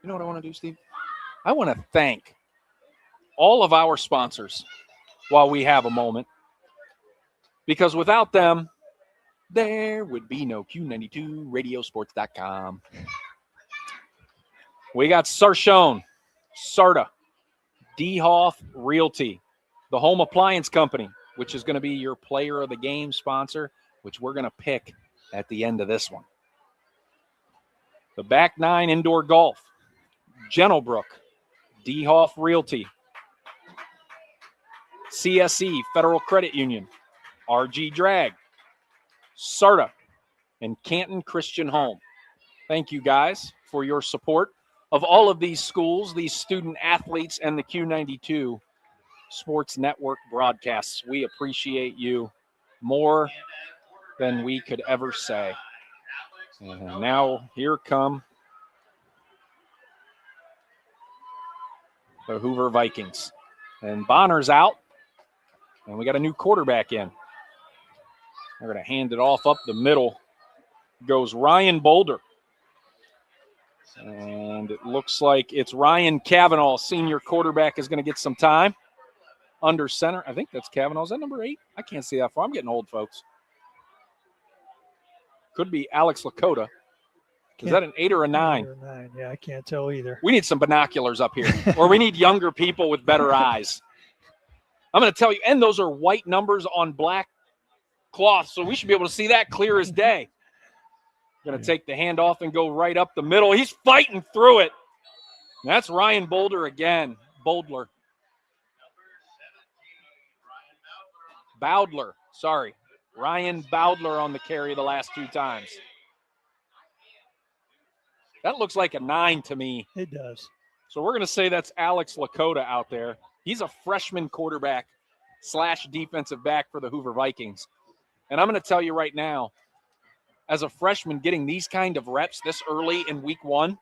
You know what I want to do, Steve? I want to thank all of our sponsors while we have a moment, because without them, there would be no Q92radiosports.com. We got Sarshone, Sarda, DeHoff Realty, the Home Appliance Company, which is going to be your player of the game sponsor, which we're going to pick at the end of this one. The Back Nine Indoor Golf, Gentlebrook, DeHoff Realty, CSE Federal Credit Union, RG Drag, Sarda, and Canton Christian Home. Thank you guys for your support of all of these schools, these student athletes, and the Q92 Sports Network broadcasts. We appreciate you more than we could ever say. And now here come the Hoover Vikings. And Bonner's out. And we got a new quarterback in. They're going to hand it off up the middle. Goes Ryan Boulder. And it looks like it's Ryan Cavanaugh, senior quarterback, is going to get some time. Under center. I think that's Cavanaugh. Is that number 8? I can't see that far. I'm getting old, folks. Could be Alex Lakota. Is that an 8 or a 9? 8 or 9. Yeah, I can't tell either. We need some binoculars up here. Or we need younger people with better eyes. I'm going to tell you, and those are white numbers on black cloth, so we should be able to see that clear as day. Going to take the handoff and go right up the middle. He's fighting through it. And that's Ryan Boulder again. Boudler. Boudler, sorry. Ryan Boudler on the carry the last 2 times. That looks like a 9 to me. It does. So we're going to say that's Alex Lakota out there. He's a freshman quarterback / defensive back for the Hoover Vikings. And I'm going to tell you right now, as a freshman getting these kind of reps this early in week 1,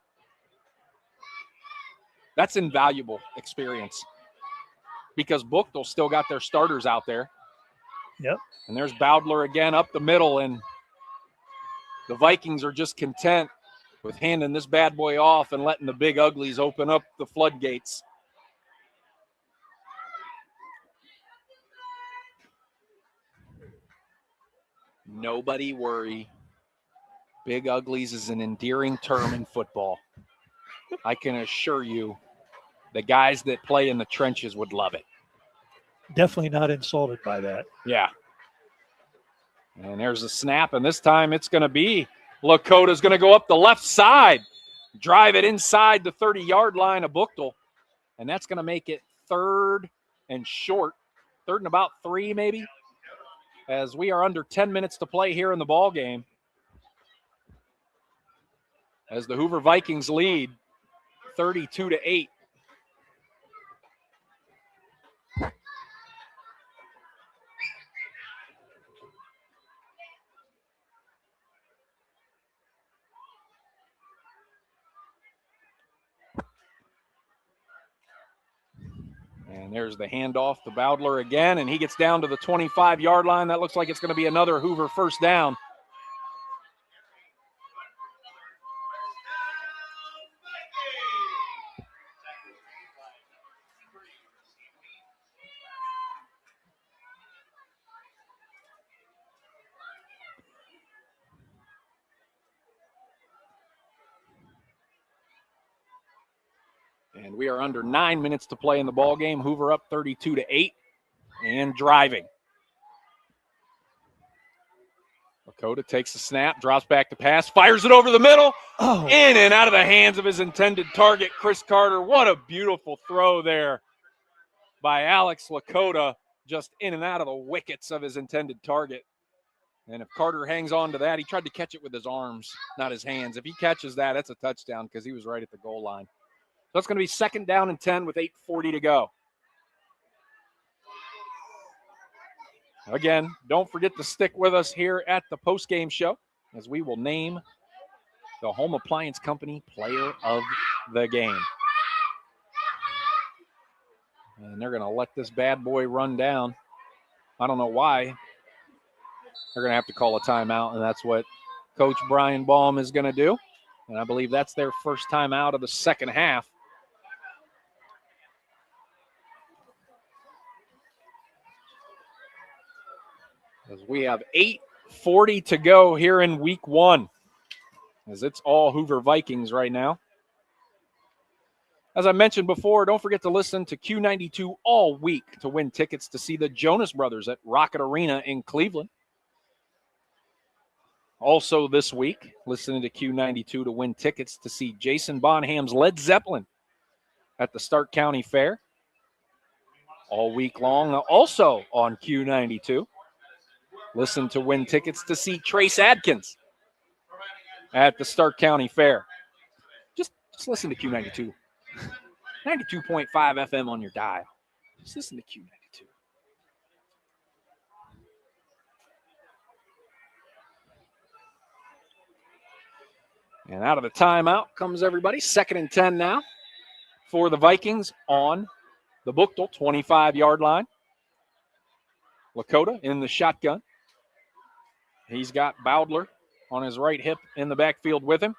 that's invaluable experience because Buchtel still got their starters out there. Yep. And there's Boudler again up the middle, and the Vikings are just content with handing this bad boy off and letting the big uglies open up the floodgates. Nobody worry. Big uglies is an endearing term in football. I can assure you the guys that play in the trenches would love it. Definitely not insulted by that. Yeah. And there's a snap, and this time it's going to be Lakota's going to go up the left side, drive it inside the 30-yard line of Buchtel, and that's going to make it 3rd and short, 3rd and about 3 maybe, as we are under 10 minutes to play here in the ball game. As the Hoover Vikings lead 32-8. And there's the handoff to Boudler again, and he gets down to the 25-yard line. That looks like it's going to be another Hoover first down. And we are under 9 minutes to play in the ball game. Hoover up 32-8 and driving. Lakota takes the snap, drops back to pass, fires it over the middle, in and out of the hands of his intended target, Chris Carter. What a beautiful throw there by Alex Lakota, just in and out of the wickets of his intended target. And if Carter hangs on to that, he tried to catch it with his arms, not his hands. If he catches that, that's a touchdown because he was right at the goal line. So it's going to be 2nd down and 10 with 8:40 to go. Again, don't forget to stick with us here at the postgame show as we will name the Home Appliance Company Player of the Game. And they're going to let this bad boy run down. I don't know why. They're going to have to call a timeout, and that's what Coach Brian Baum is going to do. And I believe that's their first timeout of the second half. As we have 8:40 to go here in week 1, as it's all Hoover Vikings right now. As I mentioned before, don't forget to listen to Q92 all week to win tickets to see the Jonas Brothers at Rocket Arena in Cleveland. Also this week, listening to Q92 to win tickets to see Jason Bonham's Led Zeppelin at the Stark County Fair. All week long, also on Q92. Listen to win tickets to see Trace Adkins at the Stark County Fair. Just listen to Q92. 92.5 FM on your dial. Just listen to Q92. And out of the timeout comes everybody. 2nd and 10 now for the Vikings on the Buchtel 25-yard line. Lakota in the shotgun. He's got Bowdler on his right hip in the backfield with him.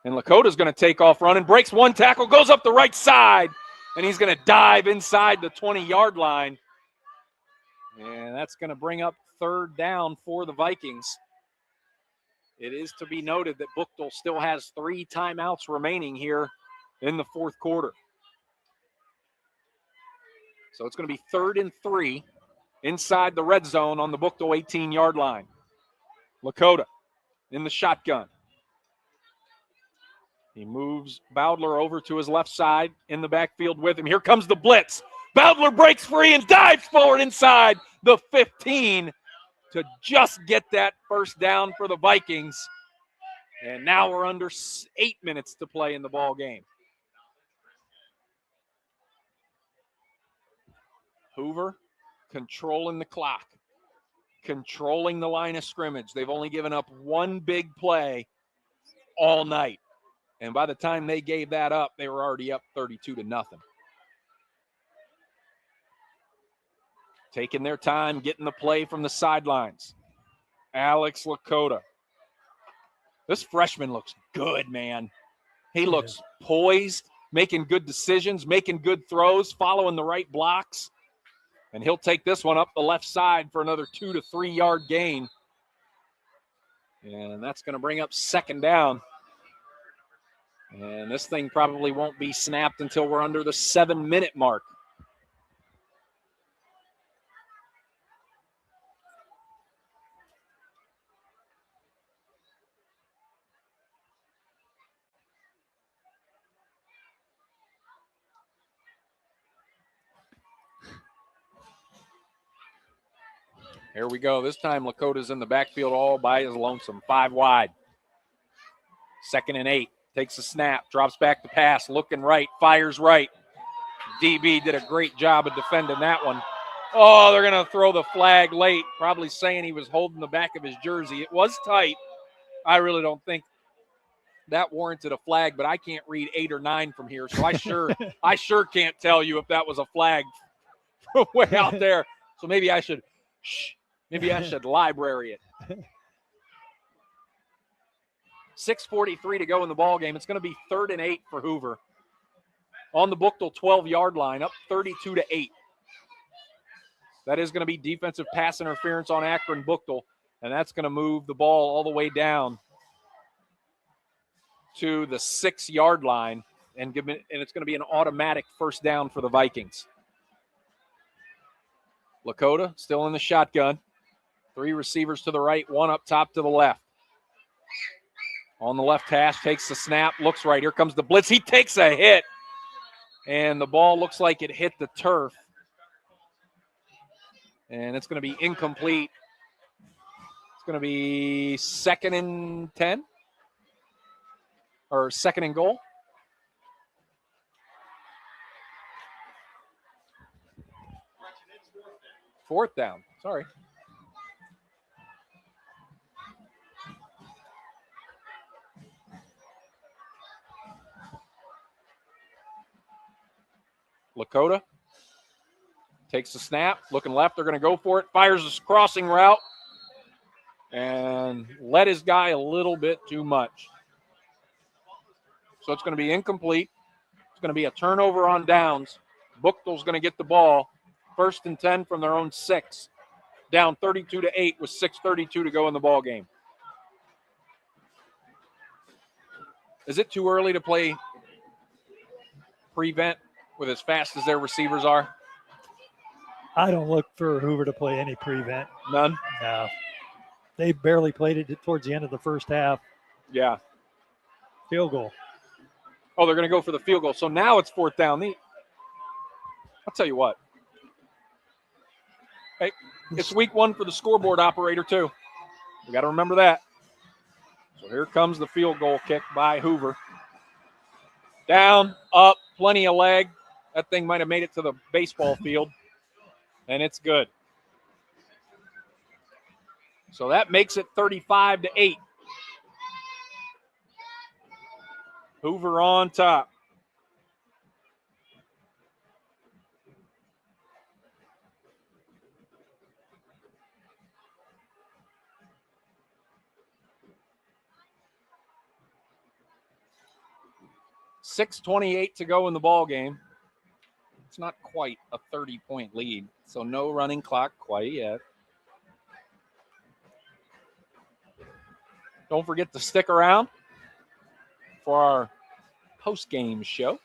And Lakota's going to take off running, breaks one tackle, goes up the right side, and he's going to dive inside the 20-yard line. And that's going to bring up third down for the Vikings. It is to be noted that Buchtel still has 3 timeouts remaining here in the fourth quarter. So it's going to be 3rd and 3 inside the red zone on the Buchtel 18-yard line. Lakota in the shotgun. He moves Bowdler over to his left side in the backfield with him. Here comes the blitz. Bowdler breaks free and dives forward inside the 15 to just get that first down for the Vikings. And now we're under 8 minutes to play in the ball game. Hoover controlling the clock, controlling the line of scrimmage. They've only given up one big play all night. And by the time they gave that up, they were already up 32-0. Taking their time, getting the play from the sidelines. Alex Lakota. This freshman looks good, man. He looks poised, making good decisions, making good throws, following the right blocks. And he'll take this one up the left side for another 2 to 3 yard gain. And that's going to bring up second down. And this thing probably won't be snapped until we're under the 7-minute mark. Here we go. This time Lakota's in the backfield all by his lonesome. 5 wide. 2nd and 8. Takes a snap, drops back to pass, looking right, fires right. DB did a great job of defending that one. Oh, they're going to throw the flag late, probably saying he was holding the back of his jersey. It was tight. I really don't think that warranted a flag, but I can't read 8 or 9 from here, so I sure can't tell you if that was a flag from way out there. So maybe I should library it. 6:43 to go in the ball game. It's going to be 3rd and 8 for Hoover. On the Buchtel 12-yard line, up 32-8. That is going to be defensive pass interference on Akron Buchtel, and that's going to move the ball all the way down to the 6-yard line, and it's going to be an automatic first down for the Vikings. Lakota still in the shotgun. 3 receivers to the right, 1 up top to the left. On the left hash, takes the snap, looks right. Here comes the blitz. He takes a hit, and the ball looks like it hit the turf. And it's going to be incomplete. It's going to be 2nd and 10, or 2nd and goal. Fourth down, sorry. Lakota takes the snap, looking left. They're going to go for it. Fires a crossing route and led his guy a little bit too much. So it's going to be incomplete. It's going to be a turnover on downs. Buchtel's going to get the ball. 1st and 10 from their own 6. Down 32-8 with 6:32 to go in the ball game. Is it too early to play prevent with as fast as their receivers are? I don't look for Hoover to play any prevent. None? No. They barely played it towards the end of the first half. Yeah. Field goal. Oh, they're going to go for the field goal. So now it's 4th down. I'll tell you what. Hey, it's week 1 for the scoreboard operator, too. We got to remember that. So here comes the field goal kick by Hoover. Down, up, plenty of leg. That thing might have made it to the baseball field, and it's good. So that makes it 35-8. Hoover on top. 6:28 to go in the ball game. It's not quite a 30-point lead, so no running clock quite yet. Don't forget to stick around for our post-game show,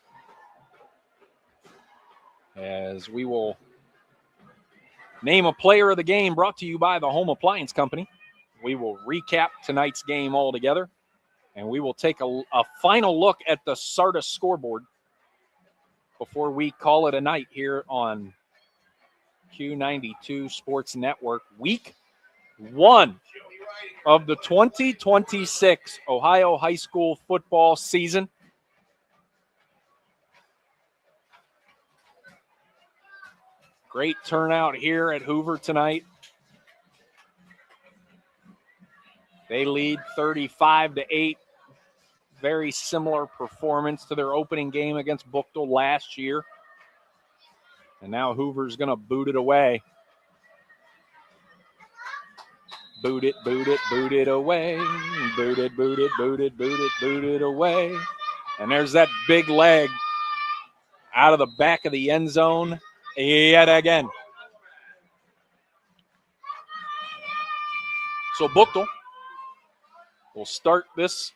as we will name a player of the game, brought to you by the Home Appliance Company. We will recap tonight's game all together, and we will take a final look at the Sardis scoreboard before we call it a night here on Q92 Sports Network. Week 1 of the 2026 Ohio high school football season. Great turnout here at Hoover tonight. They lead 35-8. Very similar performance to their opening game against Buchtel last year. And now Hoover's going to boot it away. Boot it away. Boot it away. And there's that big leg out of the back of the end zone yet again. So Buchtel will start this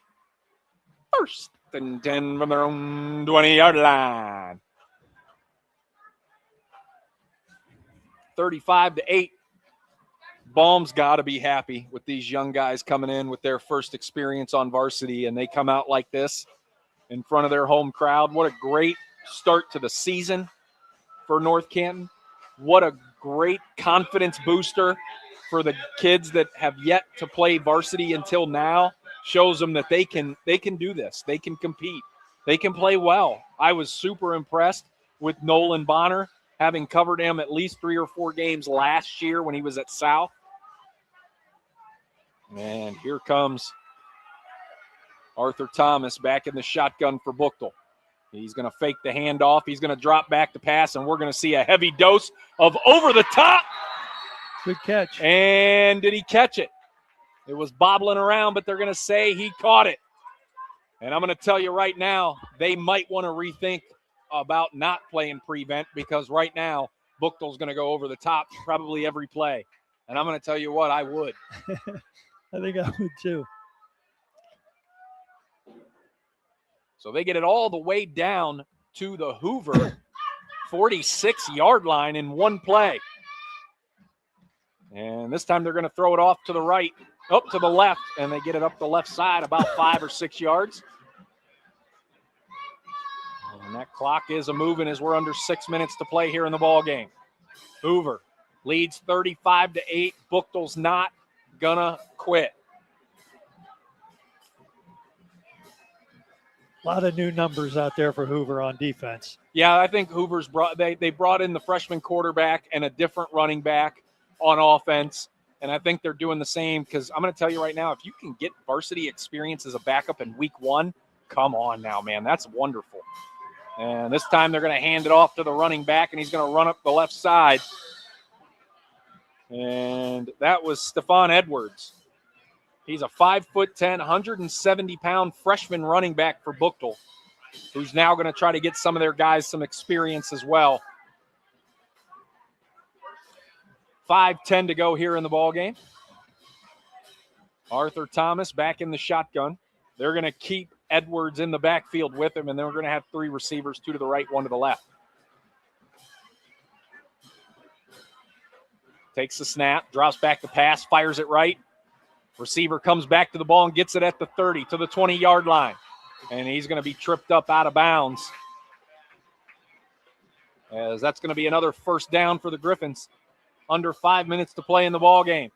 first and 10 from their own 20-yard line. 35-8. Baum's got to be happy with these young guys coming in with their first experience on varsity, and they come out like this in front of their home crowd. What a great start to the season for North Canton. What a great confidence booster for the kids that have yet to play varsity until now. Shows them that they can do this. They can compete. They can play well. I was super impressed with Nolan Bonner, having covered him at least 3 or 4 games last year when he was at South. And here comes Arthur Thomas back in the shotgun for Buchtel. He's going to fake the handoff. He's going to drop back to pass, and we're going to see a heavy dose of over the top. Good catch. And did he catch it? It was bobbling around, but they're going to say he caught it. And I'm going to tell you right now, they might want to rethink about not playing prevent, because right now Buchtel's going to go over the top probably every play. And I'm going to tell you what, I would. I think I would too. So they get it all the way down to the Hoover 46-yard line in one play. And this time they're going to throw it off to the right, up to the left, and they get it up the left side about 5 or 6 yards. And that clock is a-moving as we're under 6 minutes to play here in the ball game. Hoover leads 35-8. Buchtel's not gonna quit. A lot of new numbers out there for Hoover on defense. Yeah, I think Hoover's they brought in the freshman quarterback and a different running back on offense, and I think they're doing the same, because I'm going to tell you right now, if you can get varsity experience as a backup in week 1, come on now, man. That's wonderful. And this time they're going to hand it off to the running back, and he's going to run up the left side. And that was Stephon Edwards. He's a 5'10", 170-pound freshman running back for Buchtel, who's now going to try to get some of their guys some experience as well. 5:10 to go here in the ball game. Arthur Thomas back in the shotgun. They're going to keep Edwards in the backfield with him, and then we're going to have 3 receivers, 2 to the right, 1 to the left. Takes the snap, drops back the pass, fires it right. Receiver comes back to the ball and gets it at the 30 to the 20-yard line. And he's going to be tripped up out of bounds, as that's going to be another first down for the Griffins. Under 5 minutes to play in the ball game.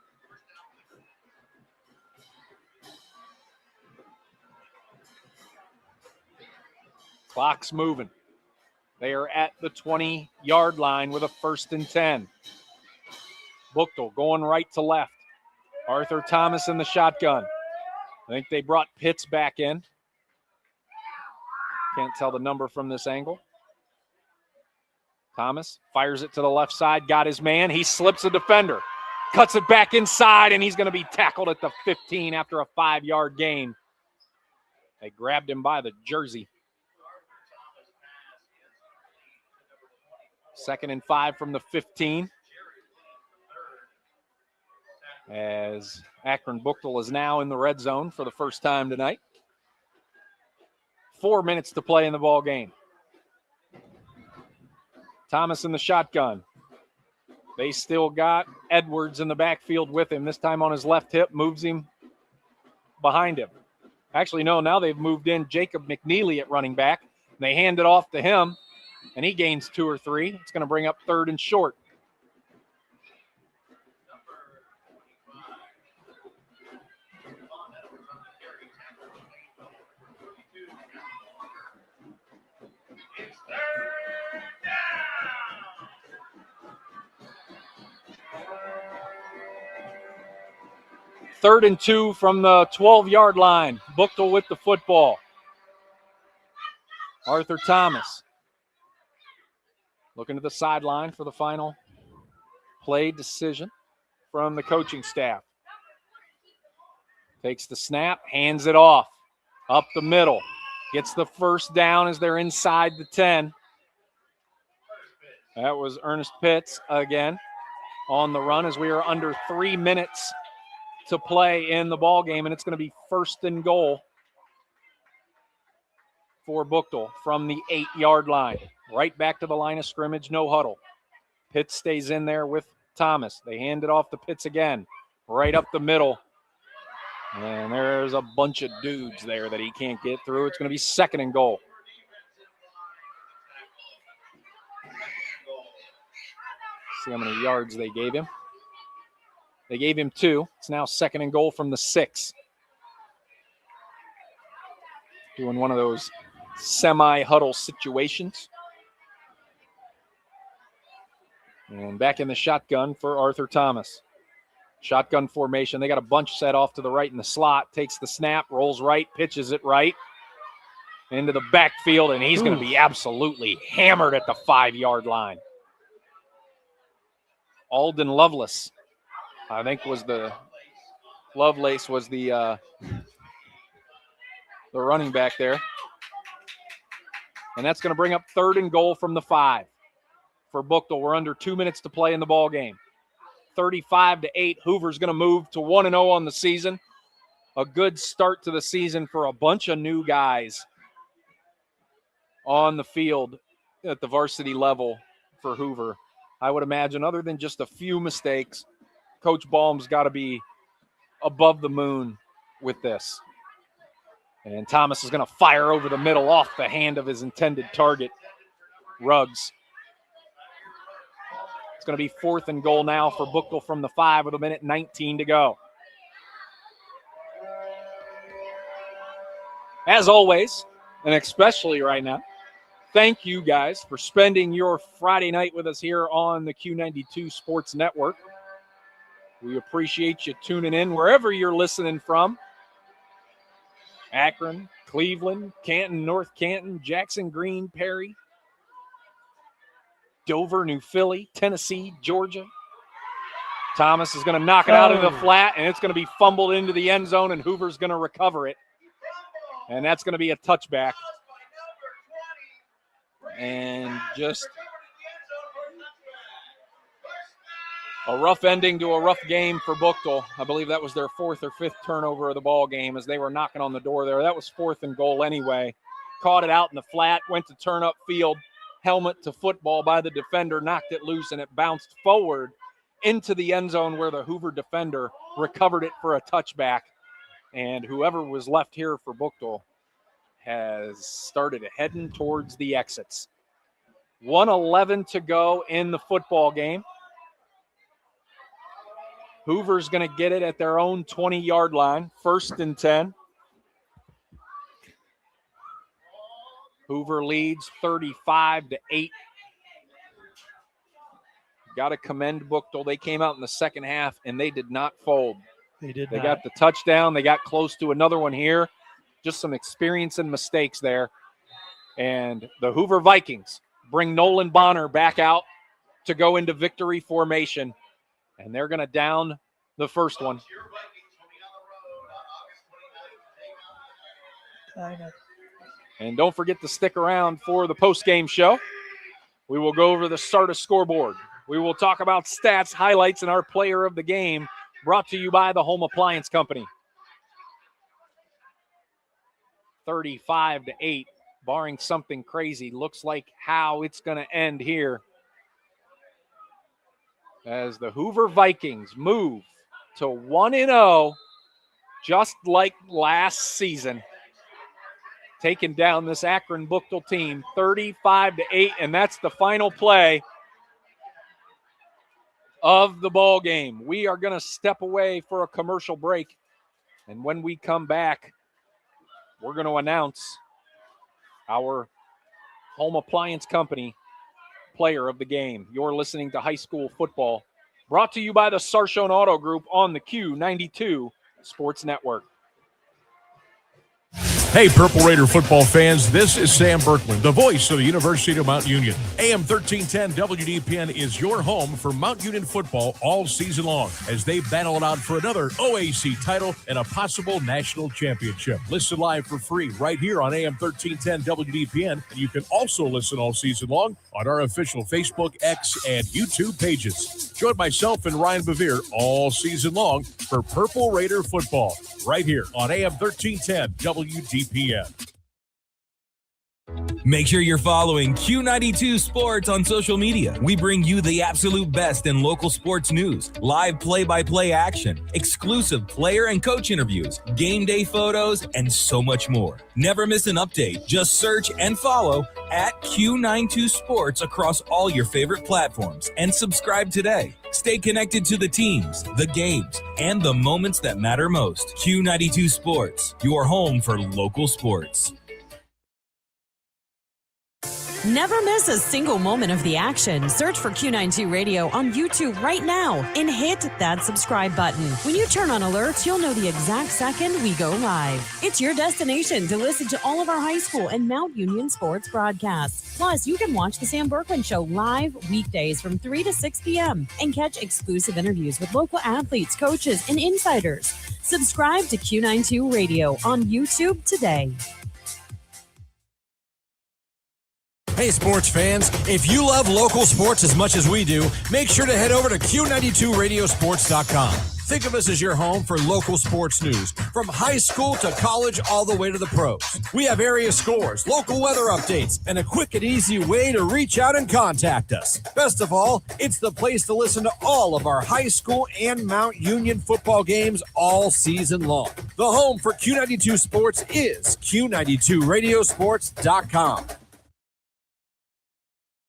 Clock's moving. They are at the 20-yard line with a 1st and 10. Buchtel going right to left. Arthur Thomas in the shotgun. I think they brought Pitts back in. Can't tell the number from this angle. Thomas fires it to the left side, got his man. He slips a defender, cuts it back inside, and he's going to be tackled at the 15 after a 5-yard gain. They grabbed him by the jersey. 2nd and 5 from the 15. As Akron Buchtel is now in the red zone for the first time tonight. 4 minutes to play in the ball game. Thomas in the shotgun. They still got Edwards in the backfield with him, this time on his left hip, moves him behind him. Actually, no, now they've moved in Jacob McNeely at running back. They hand it off to him, and he gains 2 or 3. It's going to bring up 3rd and short. Third and 2 from the 12-yard line. Buchtel with the football. Arthur Thomas looking to the sideline for the final play decision from the coaching staff. Takes the snap, hands it off, up the middle. Gets the first down as they're inside the 10. That was Ernest Pitts again on the run as we are under 3 minutes to play in the ball game, and it's going to be 1st and goal for Buchtel from the 8-yard line. Right back to the line of scrimmage, no huddle. Pitts stays in there with Thomas. They hand it off to Pitts again, right up the middle. And there's a bunch of dudes there that he can't get through. It's going to be 2nd and goal. See how many yards they gave him. They gave him 2. It's now 2nd and goal from the 6. Doing one of those semi-huddle situations. And back in the shotgun for Arthur Thomas. Shotgun formation. They got a bunch set off to the right in the slot. Takes the snap, rolls right, pitches it right into the backfield, and he's going to be absolutely hammered at the 5-yard line. Alden Lovelace, I think, was the Lovelace was the running back there. And that's going to bring up 3rd and goal from the 5 for Buchtel. We're under 2 minutes to play in the ball game. 35-8. Hoover's going to move to 1-0 on the season. A good start to the season for a bunch of new guys on the field at the varsity level for Hoover. I would imagine, other than just a few mistakes, Coach Baum's got to be above the moon with this. And Thomas is going to fire over the middle off the hand of his intended target, Ruggs. It's going to be 4th and goal now for Buchtel from the 5 with 1:19 to go. As always, and especially right now, thank you guys for spending your Friday night with us here on the Q92 Sports Network. We appreciate you tuning in wherever you're listening from. Akron, Cleveland, Canton, North Canton, Jackson, Green, Perry, Dover, New Philly, Tennessee, Georgia. Thomas is going to knock it out into the flat, and it's going to be fumbled into the end zone, and Hoover's going to recover it. And that's going to be a touchback. And just a rough ending to a rough game for Buchtel. I believe that was their 4th or 5th turnover of the ball game as they were knocking on the door there. That was 4th and goal anyway. Caught it out in the flat, went to turn up field, helmet to football by the defender, knocked it loose, and it bounced forward into the end zone where the Hoover defender recovered it for a touchback. And whoever was left here for Buchtel has started heading towards the exits. 1:11 to go in the football game. Hoover's going to get it at their own 20-yard line, 1st and 10. Hoover leads 35-8. Got to commend Buchtel. They came out in the second half, and they did not fold. They did They not. got the touchdown. They got close to another one here. Just some experience and mistakes there. And the Hoover Vikings bring Nolan Bonner back out to go into victory formation. And they're going to down the first one. And don't forget to stick around for the post-game show. We will go over the start of scoreboard. We will talk about stats, highlights, and our player of the game, brought to you by the Home Appliance Company. 35-8, barring something crazy. Looks like how it's going to end here as the Hoover Vikings move to 1-0, just like last season, taking down this Akron Buchtel team 35-8, and that's the final play of the ball game. We are going to step away for a commercial break, and when we come back, we're going to announce our Home Appliance Company player of the game. You're listening to High School Football, brought to you by the Sarshone Auto Group on the Q92 Sports Network. Hey, Purple Raider football fans, this is Sam Berkman, the voice of the University of Mount Union. AM 1310 WDPN is your home for Mount Union football all season long as they battle it out for another OAC title and a possible national championship. Listen live for free right here on AM 1310 WDPN, and you can also listen all season long on our official Facebook, X, and YouTube pages. Join myself and Ryan Bevere all season long for Purple Raider football right here on AM 1310 WDPN. Make sure you're following Q92 Sports on social media. We bring you the absolute best in local sports news, live play-by-play action, exclusive player and coach interviews, game day photos, and so much more. Never miss an update. Just search and follow at Q92 Sports across all your favorite platforms and subscribe today. Stay connected to the teams, the games, and the moments that matter most. Q92 Sports, your home for local sports. Never miss a single moment of the action. Search for Q92 Radio on YouTube right now and hit that subscribe button. When you turn on alerts, you'll know the exact second we go live. It's your destination to listen to all of our high school and Mount Union sports broadcasts. Plus, you can watch the Sam Berkman Show live weekdays from 3 to 6 p.m. and catch exclusive interviews with local athletes, coaches, and insiders. Subscribe to Q92 Radio on YouTube today. Hey, sports fans, if you love local sports as much as we do, make sure to head over to Q92Radiosports.com. Think of us as your home for local sports news, from high school to college, all the way to the pros. We have area scores, local weather updates, and a quick and easy way to reach out and contact us. Best of all, it's the place to listen to all of our high school and Mount Union football games all season long. The home for Q92 Sports is Q92Radiosports.com.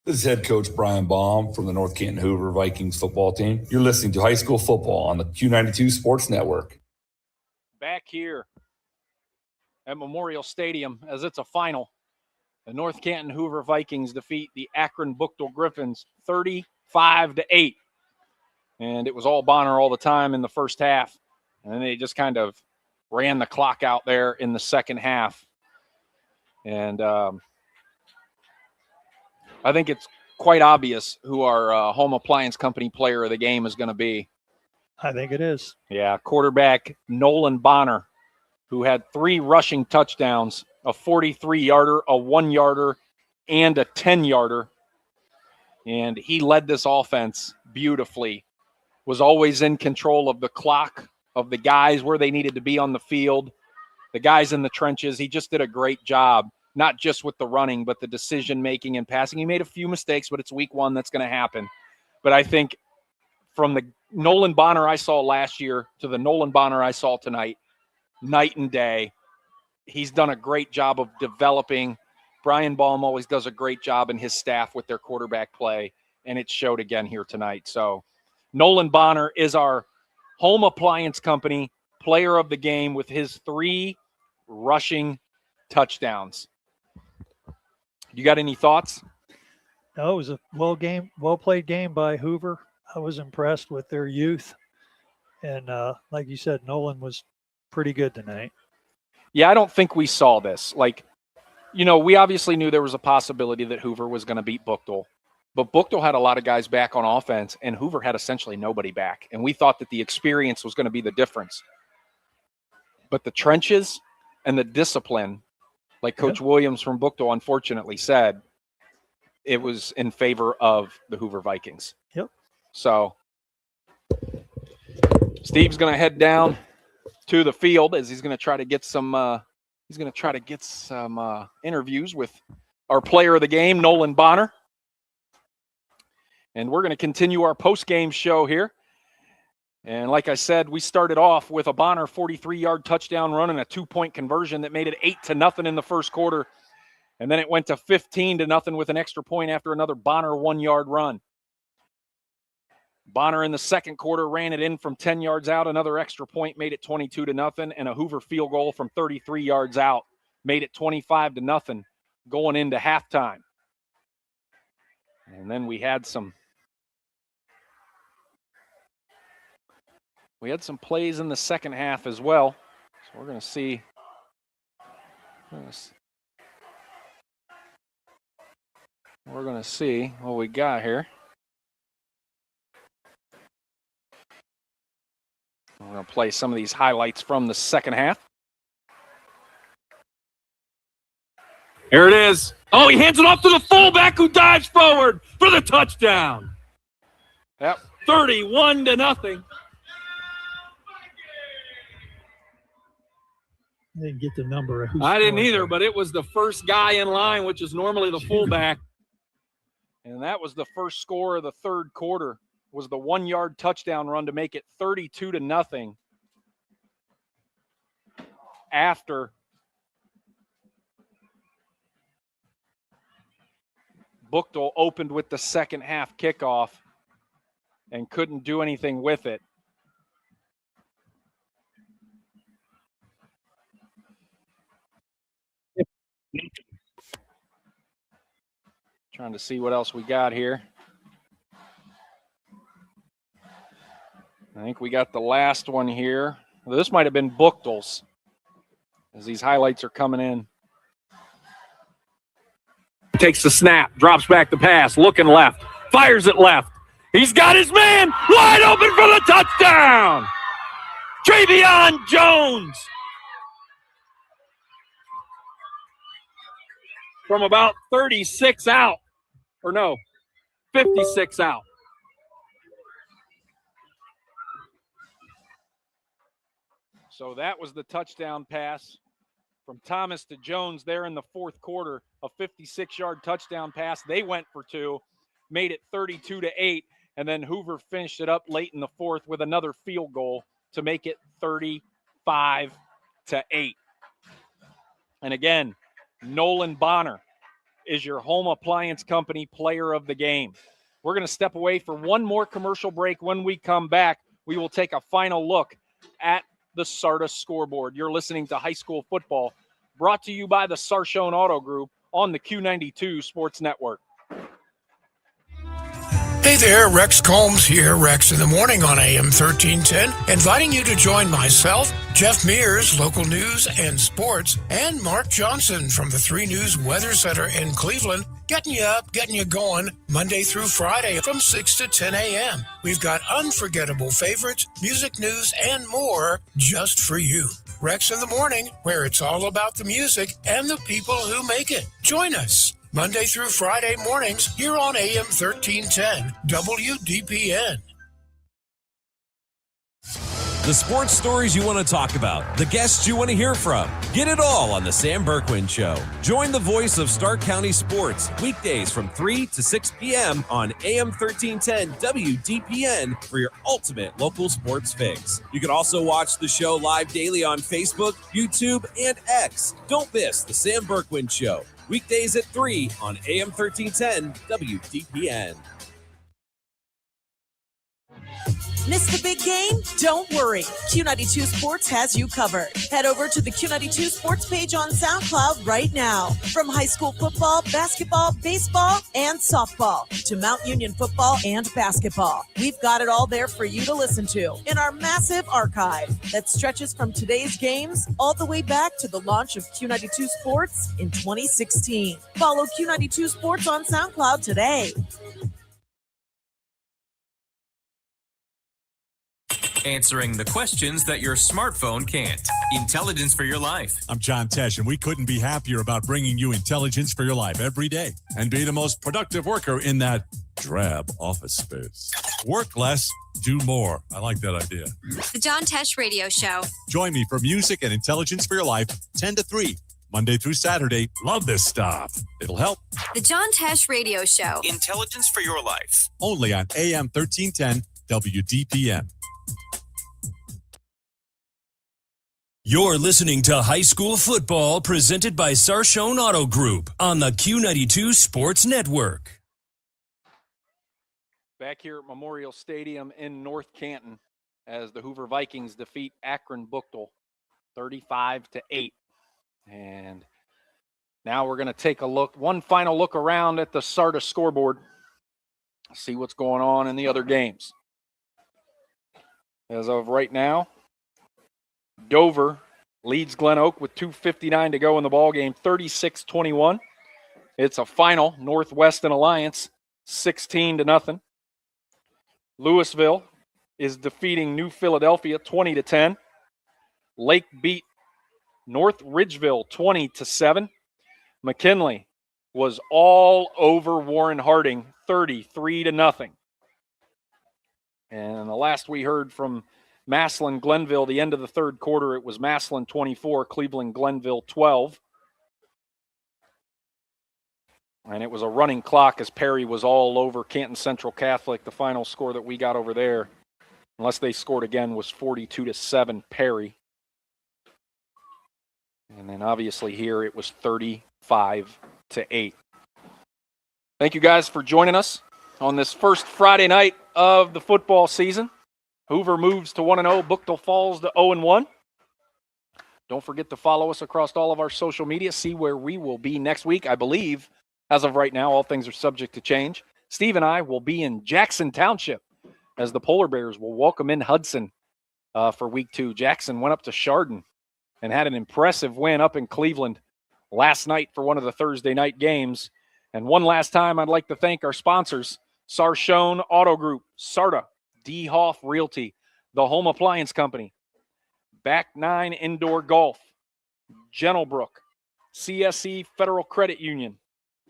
This is head coach Brian Baum from the North Canton Hoover Vikings football team. You're listening to High School Football on the Q92 Sports Network. Back here at Memorial Stadium as it's a final. The North Canton Hoover Vikings defeat the Akron Buchtel Griffins 35-8. And it was all Bonner all the time in the first half. And then they just kind of ran the clock out there in the second half. And I think it's quite obvious who our Home Appliance Company player of the game is going to be. I think it is. Yeah, quarterback Nolan Bonner, who had 3 rushing touchdowns, a 43-yarder, a 1-yarder, and a 10-yarder. And he led this offense beautifully, was always in control of the clock, of the guys where they needed to be on the field, the guys in the trenches. He just did a great job. Not just with the running, but the decision-making and passing. He made a few mistakes, but it's week 1 that's going to happen. But I think from the Nolan Bonner I saw last year to the Nolan Bonner I saw tonight, night and day, he's done a great job of developing. Brian Baum always does a great job, and his staff with their quarterback play, and it showed again here tonight. So Nolan Bonner is our Home Appliance Company player of the game with his 3 rushing touchdowns. You got any thoughts? No, it was a well-played game by Hoover. I was impressed with their youth. And like you said, Nolan was pretty good tonight. Yeah, I don't think we saw this. We obviously knew there was a possibility that Hoover was going to beat Buchtel. But Buchtel had a lot of guys back on offense, and Hoover had essentially nobody back. And we thought that the experience was going to be the difference. But the trenches and the discipline, like Coach Williams from Buchtel unfortunately said, it was in favor of the Hoover Vikings. Yep. So Steve's going to head down to the field as he's going to try to get some interviews with our player of the game, Nolan Bonner. And we're going to continue our post-game show here. And like I said, we started off with a Bonner 43-yard touchdown run and a 2-point conversion that made it 8-0 in the first quarter. And then it went to 15-0 with an extra point after another Bonner 1-yard run. Bonner in the second quarter ran it in from 10 yards out. Another extra point made it 22-0, and a Hoover field goal from 33 yards out made it 25-0 going into halftime. And then we had some plays in the second half as well. So we're going to see. We're going to see what we got here. We're going to play some of these highlights from the second half. Here it is. Oh, he hands it off to the fullback who dives forward for the touchdown. Yep, 31-0. I didn't get the number. I didn't either, but it was the first guy in line, which is normally the fullback. And that was the first score of the third quarter, was the 1-yard touchdown run to make it 32-0 after Buchtel opened with the second half kickoff and couldn't do anything with it. Trying to see what else we got here. I think we got the last one here. Well, this might have been Buchtel's as these highlights are coming in. Takes the snap, drops back the pass, looking left, fires it left. He's got his man wide open for the touchdown. Travion Jones. From about 36 out, or no, 56 out. So that was the touchdown pass from Thomas to Jones there in the fourth quarter, a 56-yard touchdown pass. They went for two, made it 32-8, and then Hoover finished it up late in the fourth with another field goal to make it 35-8. And again, Nolan Bonner is your home appliance company player of the game. We're going to step away for one more commercial break. When we come back, we will take a final look at the Sardis scoreboard. You're listening to High School Football, brought to you by the Sarshone Auto Group on the Q92 Sports Network. Hey there, Rex Combs here, Rex in the Morning on AM 1310, inviting you to join myself, Jeff Mears, local news and sports, and Mark Johnson from the 3 News Weather Center in Cleveland, getting you up, getting you going, Monday through Friday from 6 to 10 a.m. We've got unforgettable favorites, music news, and more just for you. Rex in the Morning, where it's all about the music and the people who make it. Join us Monday through Friday mornings here on AM 1310 WDPN. The sports stories you want to talk about, the guests you want to hear from. Get it all on the Sam Berkwin Show. Join the voice of Stark County sports weekdays from 3 to 6 p.m. on AM 1310 WDPN for your ultimate local sports fix. You can also watch the show live daily on Facebook, YouTube, and X. Don't miss the Sam Berkwin Show. Weekdays at 3 on AM 1310 WDPN. Missed the big game? Don't worry. Q92 Sports has you covered. Head over to the Q92 Sports page on SoundCloud right now. From high school football, basketball, baseball, and softball to Mount Union football and basketball. We've got it all there for you to listen to in our massive archive that stretches from today's games all the way back to the launch of Q92 Sports in 2016. Follow Q92 Sports on SoundCloud today. Answering the questions that your smartphone can't. Intelligence for your life. I'm John Tesh, and we couldn't be happier about bringing you intelligence for your life every day and be the most productive worker in that drab office space. Work less, do more. I like that idea. The John Tesh Radio Show. Join me for music and intelligence for your life, 10 to 3, Monday through Saturday. Love this stuff. It'll help. The John Tesh Radio Show. Intelligence for your life. Only on AM 1310 WDPM. You're listening to High School Football presented by Sarshone Auto Group on the Q92 Sports Network. Back here at Memorial Stadium in North Canton as the Hoover Vikings defeat Akron Buchtel 35-8. And now we're going to take one final look around at the SARTA scoreboard, see what's going on in the other games. As of right now, Dover leads Glen Oak with 2:59 to go in the ball game, 36-21. It's a final, Northwest and Alliance, 16-0. Louisville is defeating New Philadelphia 20-10. Lake beat North Ridgeville 20-7. McKinley was all over Warren Harding 33-0. And the last we heard from Massillon Glenville, the end of the third quarter, it was Massillon 24, Cleveland Glenville 12. And it was a running clock as Perry was all over Canton Central Catholic. The final score that we got over there, unless they scored again, was 42-7 Perry. And then obviously here it was 35-8. Thank you guys for joining us on this first Friday night of the football season. Hoover moves to 1-0. Buchtel falls to 0-1. Don't forget to follow us across all of our social media. See where we will be next week. I believe, as of right now, all things are subject to change. Steve and I will be in Jackson Township as the Polar Bears will welcome in Hudson for week 2. Jackson went up to Chardon and had an impressive win up in Cleveland last night for one of the Thursday night games. And one last time, I'd like to thank our sponsors, Sarshone Auto Group, SARTA, D. Hoff Realty, the Home Appliance Company, Back 9 Indoor Golf, Gentlebrook, CSE Federal Credit Union,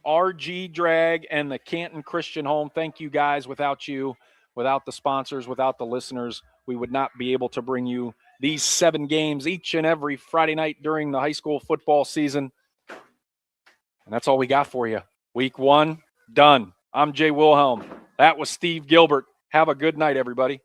RG Drag, and the Canton Christian Home. Thank you guys. Without you, without the sponsors, without the listeners, we would not be able to bring you these 7 games each and every Friday night during the high school football season. And that's all we got for you. Week 1, done. I'm Jay Wilhelm. That was Steve Gilbert. Have a good night, everybody.